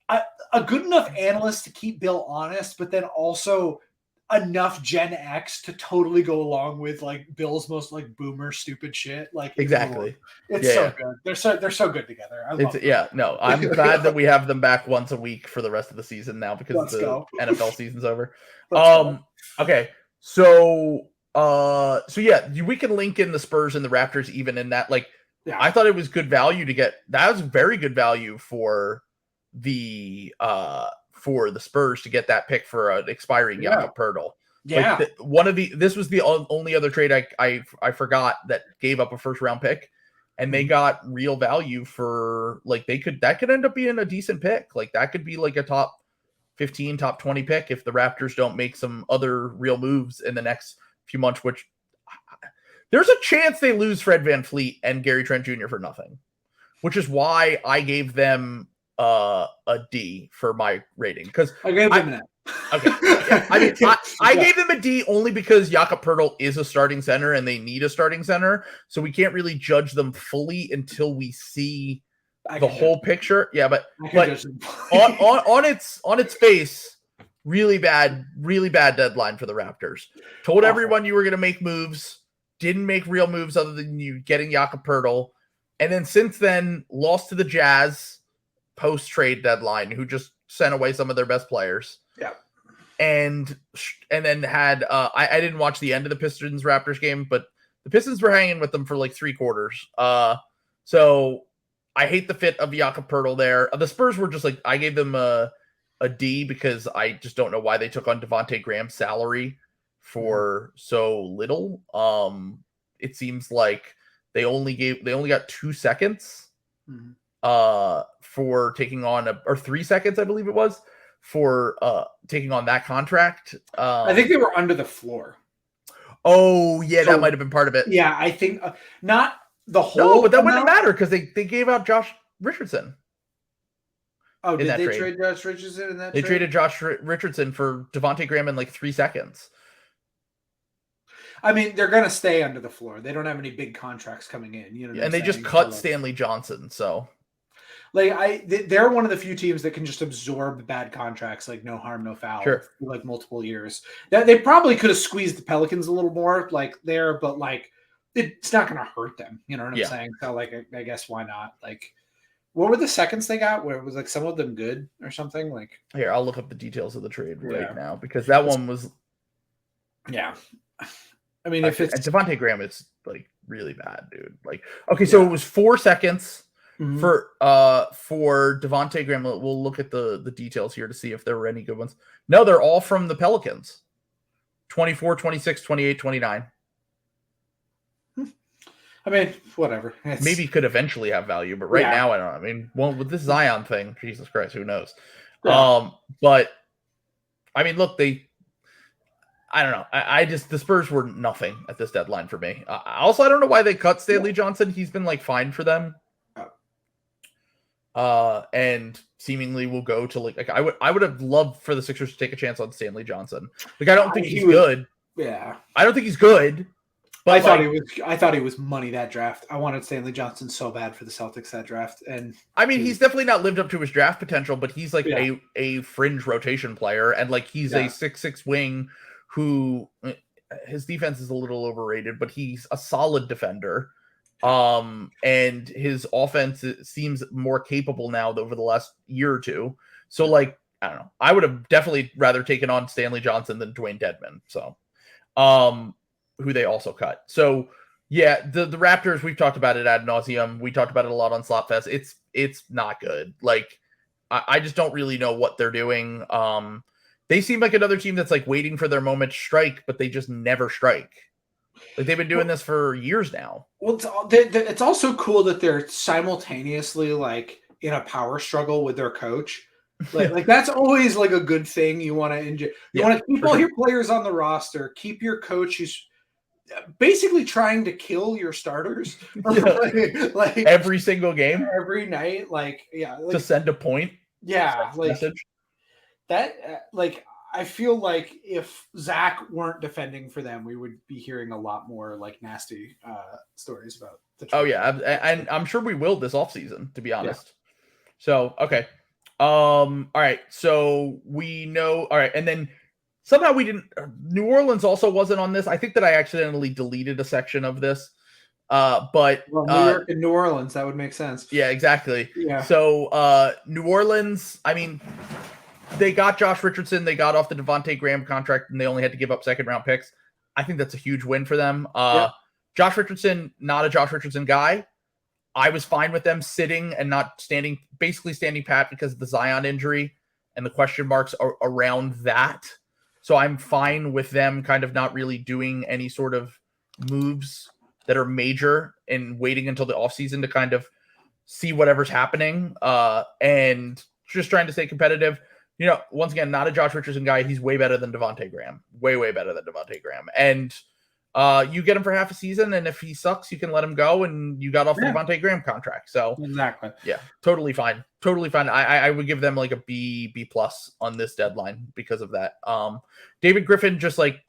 a good enough analyst to keep Bill honest, but then also enough Gen X to totally go along with Bill's most boomer stupid shit. Exactly. It's so good. They're so good together. I love them. No, I'm glad that we have them back once a week for the rest of the season now because the NFL season's over. Okay. So we can link in the Spurs and the Raptors even in that. I thought it was good value to get. That was very good value for the Spurs to get that pick for an expiring Jakob Poeltl. Yeah. This was the only other trade I forgot that gave up a first round pick, and they got real value for that could end up being a decent pick. That could be a top 15, top 20 pick if the Raptors don't make some other real moves in the next few months, which there's a chance they lose Fred VanVleet and Gary Trent Jr. for nothing, which is why I gave them a D for my rating. Because I gave them an Okay. Yeah. I mean, I gave them a D only because Jakob Poeltl is a starting center and they need a starting center. So we can't really judge them fully until we see the whole picture. Yeah, but on its face, really bad deadline for the Raptors. Told everyone you were going to make moves, didn't make real moves other than you getting Jakob Poeltl. And then since then, lost to the Jazz post-trade deadline, who just sent away some of their best players. Yeah. And then had I didn't watch the end of the Pistons Raptors game, but the Pistons were hanging with them for like 3 quarters. So I hate the fit of Jakob Poeltl there. The Spurs were just like, I gave them a D because I just don't know why they took on Devontae Graham's salary for so little. It seems like they only got 2 seconds for taking on or 3 seconds, I believe it was, for taking on that contract. I think they were under the floor. Oh, yeah, that might have been part of it. Yeah, I think not the whole. No, but that wouldn't matter because they gave out Josh Richardson. Oh, did they trade Josh Richardson in that trade? They traded Josh Richardson for Devontae Graham in like 3 seconds. I mean, they're going to stay under the floor. They don't have any big contracts coming in. You know, and they just cut Stanley Johnson, so. Like they're one of the few teams that can just absorb bad contracts, like no harm, no foul, for like multiple years. That they probably could have squeezed the Pelicans a little more, like there, but like it's not going to hurt them. You know what I'm saying? So like, I guess why not? Like, what were the seconds they got? Where it was like some of them good or something? Like here, I'll look up the details of the trade right now because that one was. Yeah, I mean, if it's Devontae Graham, it's like really bad, dude. Like, okay, so it was 4 seconds. For Devontae Graham. We'll look at the details here to see if there were any good ones. No, they're all from the Pelicans. 24, 26, 28, 29. I mean, whatever. Maybe could eventually have value, but right now I don't know. I mean, well, with this Zion thing, Jesus Christ, who knows? Yeah. But I mean, look, I don't know. I just the Spurs were nothing at this deadline for me. Also, I don't know why they cut Stanley Johnson. He's been like fine for them. And seemingly will go to like I would have loved for the Sixers to take a chance on Stanley Johnson. Like I don't think he's good. Yeah, I don't think he's good. But I thought he was money that draft. I wanted Stanley Johnson so bad for the Celtics that draft, and I mean he's definitely not lived up to his draft potential. But he's like a fringe rotation player, and like he's a 6'6" wing who his defense is a little overrated, but he's a solid defender. And his offense seems more capable now over the last year or two. So, like, I don't know. I would have definitely rather taken on Stanley Johnson than Dewayne Dedmon. So, who they also cut. So, yeah, the Raptors, we've talked about it ad nauseum. We talked about it a lot on Slopfest. It's not good. Like, I just don't really know what they're doing. They seem like another team that's like waiting for their moment to strike, but they just never strike. Like they've been doing this for years now. Well, it's also cool that they're simultaneously like in a power struggle with their coach. Like that's always like a good thing. You want to enjoy. You want to keep all your players on the roster. Keep your coach who's basically trying to kill your starters like every single game, every night. Like to send a point. Yeah, like message. That like. I feel like if Zach weren't defending for them, we would be hearing a lot more like nasty stories about the trade. Oh yeah, and I'm sure we will this offseason, to be honest. Yeah. So okay, all right. So we know. All right, and then somehow we didn't. New Orleans also wasn't on this. I think that I accidentally deleted a section of this. But New York and New Orleans, that would make sense. Yeah, exactly. Yeah. So New Orleans, I mean. They got Josh Richardson. They got off the Devontae Graham contract, and they only had to give up second-round picks. I think that's a huge win for them. Josh Richardson, not a Josh Richardson guy. I was fine with them sitting and not basically standing pat because of the Zion injury and the question marks around that. So I'm fine with them kind of not really doing any sort of moves that are major and waiting until the offseason to kind of see whatever's happening and just trying to stay competitive. once again, not a Josh Richardson guy. He's way better than Devontae Graham. Way, way better than Devontae Graham. And you get him for half a season, and if he sucks, you can let him go, and you got off the Devontae Graham contract. So exactly. Yeah, totally fine. Totally fine. I would give them like a B plus on this deadline because of that. David Griffin just like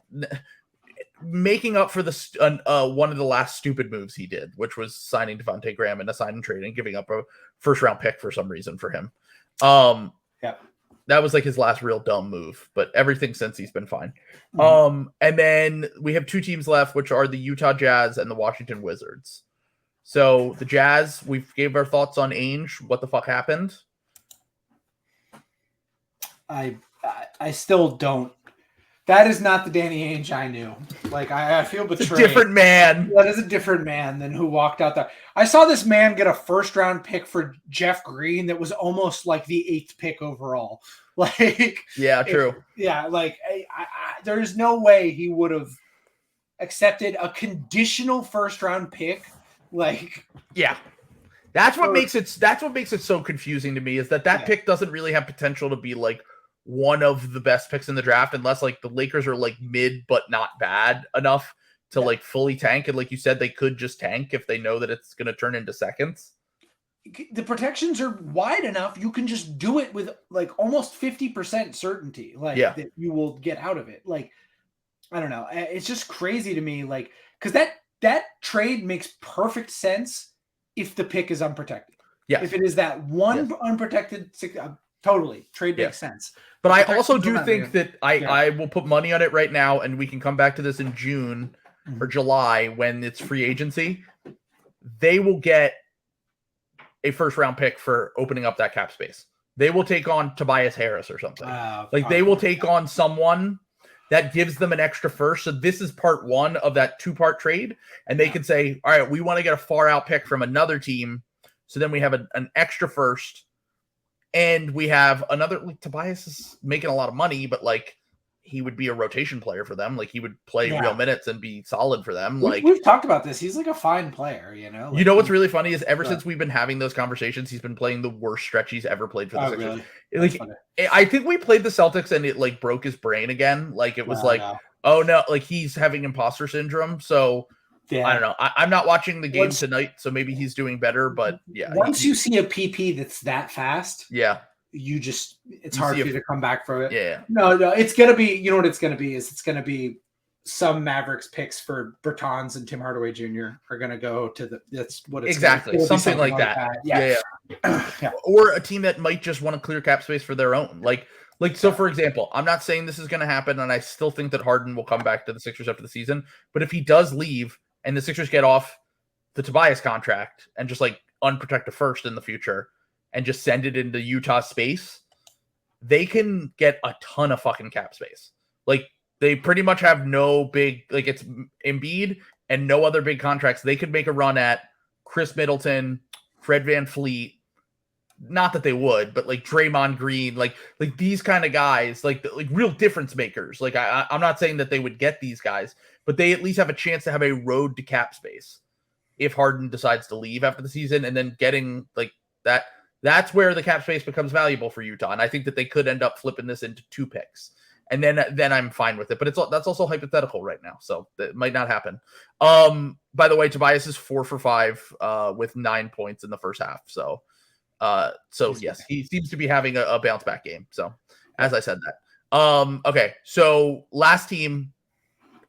making up for one of the last stupid moves he did, which was signing Devontae Graham in a sign and trade and giving up a first round pick for some reason for him. That was like his last real dumb move, but everything since he's been fine. And then we have 2 teams left, which are the Utah Jazz and the Washington Wizards. So the Jazz, we gave our thoughts on Ainge. What the fuck happened? I still don't. That is not the Danny Ainge I knew. Like, I feel betrayed. It's a different man. That is a different man than who walked out there. I saw this man get a first-round pick for Jeff Green that was almost like the 8th pick overall. Like, yeah, true. There's no way he would have accepted a conditional first-round pick. Like, yeah. That's what makes it so confusing to me is that pick doesn't really have potential to be like one of the best picks in the draft unless like the Lakers are like mid but not bad enough to like fully tank. And like you said, they could just tank if they know that it's going to turn into seconds. The protections are wide enough. You can just do it with like almost 50% certainty. Like that you will get out of it. Like, I don't know. It's just crazy to me. Like, cause that trade makes perfect sense if the pick is unprotected. Yeah. If it is that one unprotected, totally trade makes sense. But I also do think that I will put money on it right now, and we can come back to this in June or July when it's free agency. They will get a first round pick for opening up that cap space. They will take on Tobias Harris or something. They will take on someone that gives them an extra first. So this is part 1 of that 2-part trade. And they can say, all right, we want to get a far out pick from another team. So then we have an extra first. And we have another, like, Tobias is making a lot of money, but like he would be a rotation player for them. Like he would play real minutes and be solid for them. We've talked about this. He's like a fine player, you know. Like, what's really funny is since we've been having those conversations, he's been playing the worst stretch he's ever played for the Sixers. Really? Like, I think we played the Celtics and it like broke his brain again. Like it was oh no, like he's having imposter syndrome. So I don't know. I'm not watching the game tonight, so maybe he's doing better. But once you see a PP that's that fast, it's hard for you to come back from it. Yeah. No, it's gonna be. You know what it's gonna be is it's gonna be some Mavericks picks for Bertans and Tim Hardaway Jr. are gonna go to that's what it's exactly something like that. Yeah. Or a team that might just want to clear cap space for their own, So, for example, I'm not saying this is going to happen, and I still think that Harden will come back to the Sixers after the season. But if he does leave and the Sixers get off the Tobias contract and just like unprotect a first in the future and just send it into Utah space, they can get a ton of fucking cap space. Like they pretty much have no big, like it's Embiid and no other big contracts. They could make a run at Chris Middleton, Fred VanVleet. Not that they would, but like Draymond Green, like these kind of guys, like real difference makers. Like I'm not saying that they would get these guys, but they at least have a chance to have a road to cap space if Harden decides to leave after the season, and then getting like that. That's where the cap space becomes valuable for Utah, and I think that they could end up flipping this into 2 picks, and then I'm fine with it. But that's also hypothetical right now, so that might not happen. By the way, Tobias is 4 for 5 with 9 points in the first half, so. Yes, he seems to be having a bounce back game. So as I said that, okay. So last team,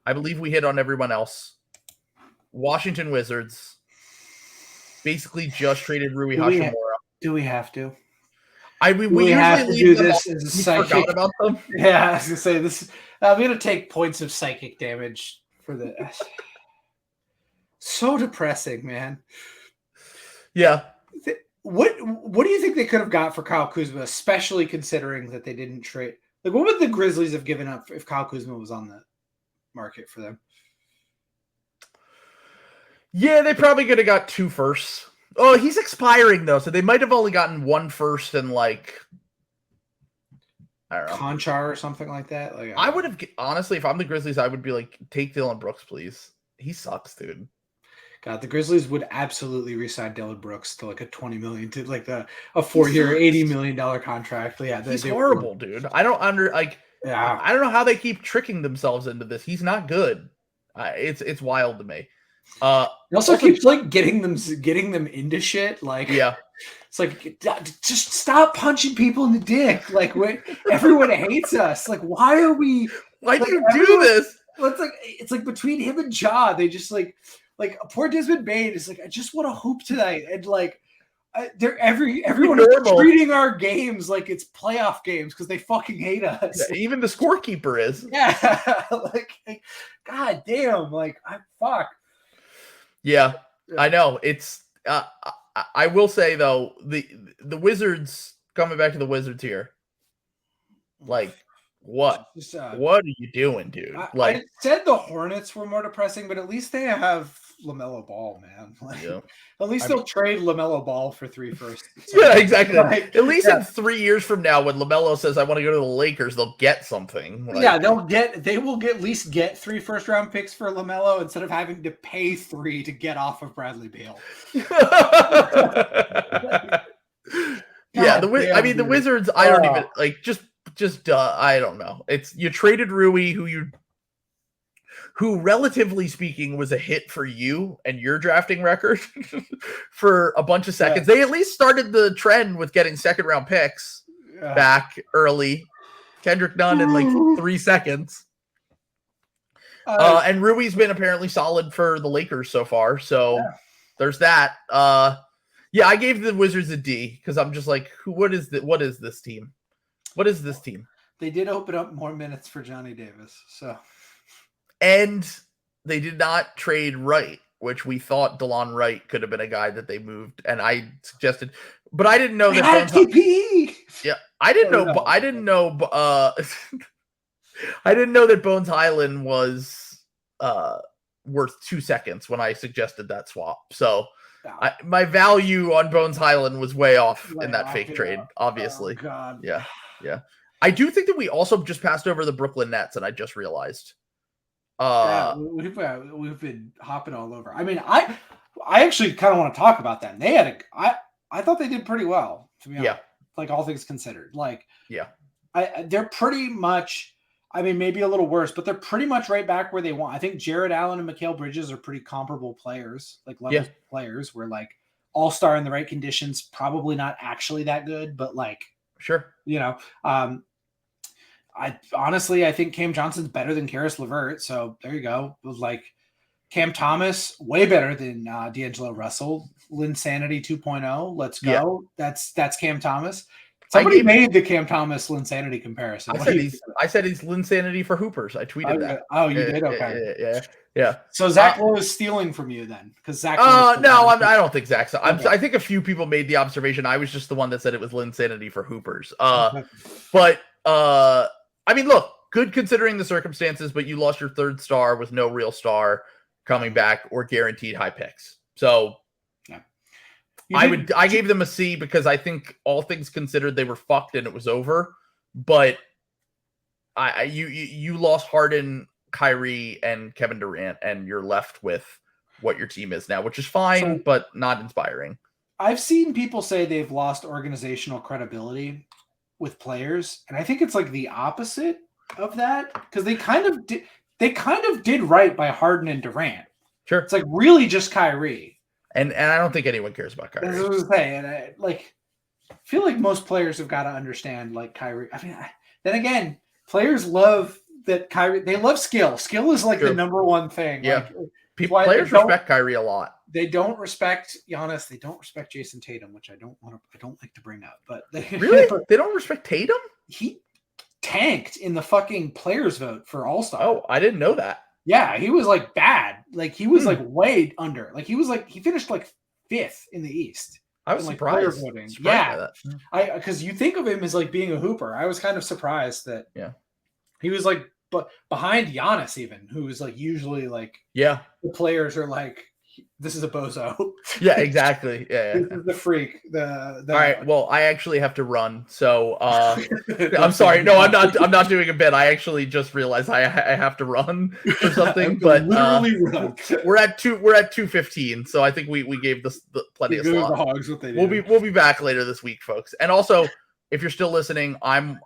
I believe we hit on everyone else. Washington Wizards basically just traded Rui Hachimura. Do we have to? We have to do this as a psychic. Forgot about them. Yeah, I was gonna say this. I'm gonna take points of psychic damage for this. So depressing, man. Yeah. What do you think they could have got for Kyle Kuzma, especially considering that they didn't trade? Like, what would the Grizzlies have given up if Kyle Kuzma was on the market for them? Yeah, they probably could have got 2 firsts. Oh, he's expiring though, so they might have only gotten 1 first and like I don't know, Conchar or something like that. Like I would have honestly, if I'm the Grizzlies, I would be like, take Dylan Brooks, please. He sucks, dude. God, the Grizzlies would absolutely re-sign Dillon Brooks to like a $20 million to like a 4-year, $80 million contract. Yeah, he's horrible, dude. I don't I don't know how they keep tricking themselves into this. He's not good. It's wild to me. He also keeps like getting them into shit. Like, yeah, it's like just stop punching people in the dick. Like, everyone hates us. Like, why do you do this? It's like between him and Ja, they just like poor Desmond Bane is like, I just want to hoop tonight, and like everyone is treating our games like it's playoff games because they fucking hate us. Yeah, even the scorekeeper is. Yeah, like god damn, like fuck. Yeah, I know. It's I will say though, the Wizards, coming back to the Wizards here, like what are you doing, dude? I said the Hornets were more depressing, but at least they have LaMelo Ball, man. Like, yeah. At least they'll trade LaMelo Ball for 3 firsts. Yeah, exactly. Like, at least in 3 years from now, when LaMelo says I want to go to the Lakers, they'll get something. Like, yeah, they will at least get 3 first-round picks for LaMelo instead of having to pay 3 to get off of Bradley Beal. Yeah, the Wizards. I don't even like just I don't know. It's you traded Rui, who relatively speaking was a hit for you and your drafting record for a bunch of seconds. They at least started the trend with getting second round picks back early. Kendrick Nunn in like 3 seconds. And Rui's been apparently solid for the Lakers so far. So there's that. Yeah, I gave the Wizards a D because I'm just like, what is this team? What is this team? They did open up more minutes for Johnny Davis. So, and they did not trade Wright, which we thought DeLon Wright could have been a guy that they moved, and I suggested, but I didn't know that TPE. Yeah, I didn't know. I didn't know. I didn't know that Bones Highland was worth 2 seconds when I suggested that swap. So my value on Bones Highland was way off in that fake trade, obviously. Oh, God. Yeah. I do think that we also just passed over the Brooklyn Nets, and I just realized. We've been hopping all over. I mean, I actually kind of want to talk about them. They had I thought they did pretty well, to be honest. Yeah. Like all things considered. Like, yeah. They're pretty much, I mean, maybe a little worse, but they're pretty much right back where they want. I think Jared Allen and Mikal Bridges are pretty comparable players, like level players, where like all-star in the right conditions, probably not actually that good, but like, sure. You know, I honestly think Cam Johnson's better than Karis LeVert. So there you go. Like Cam Thomas, way better than D'Angelo Russell. Linsanity 2.0. Let's go. Yeah. That's Cam Thomas. Somebody made the Cam Thomas Linsanity comparison. I said he's Linsanity for hoopers. I tweeted that. Oh, you did? Okay. Yeah. So Zach Lowe is stealing from you then, because Zach. No, I don't think Zach. Okay. I think a few people made the observation. I was just the one that said it was Linsanity for hoopers. But I mean, look, good considering the circumstances, but you lost your third star with no real star coming back or guaranteed high picks. So I gave them a C because I think all things considered they were fucked and it was over. But you lost Harden, Kyrie, and Kevin Durant, and you're left with what your team is now, which is fine, but not inspiring. I've seen people say they've lost organizational credibility with players, and I think it's like the opposite of that, because they kind of did right by Harden and Durant. Sure, it's like really just Kyrie, and I don't think anyone cares about Kyrie. That's what I was saying, and I feel like most players have got to understand like Kyrie. I mean, then again, players love that Kyrie. They love skill. Skill is like the number one thing. Yeah, players respect Kyrie a lot. They don't respect Giannis. They don't respect Jason Tatum, which I don't like to bring up. But they don't respect Tatum. He tanked in the fucking players vote for All-Star. Oh, I didn't know that. Yeah, he was like bad. Like he was like way under. Like he finished like 5th in the East. I was surprised. Yeah, because you think of him as like being a hooper. I was kind of surprised that he was like behind Giannis even, who is like usually like the players are like this is a bozo. Yeah, exactly. Yeah. This is the freak. All right. Well, I actually have to run. So I'm sorry. No, I'm not doing a bit. I actually just realized I have to run for something. But literally run. We're at 2:15. So I think we gave this plenty of slot. The Hogs what they do. We'll be back later this week, folks. And also, if you're still listening, I'm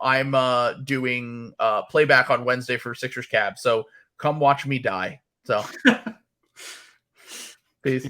doing playback on Wednesday for Sixers Cab. So come watch me die. So peace.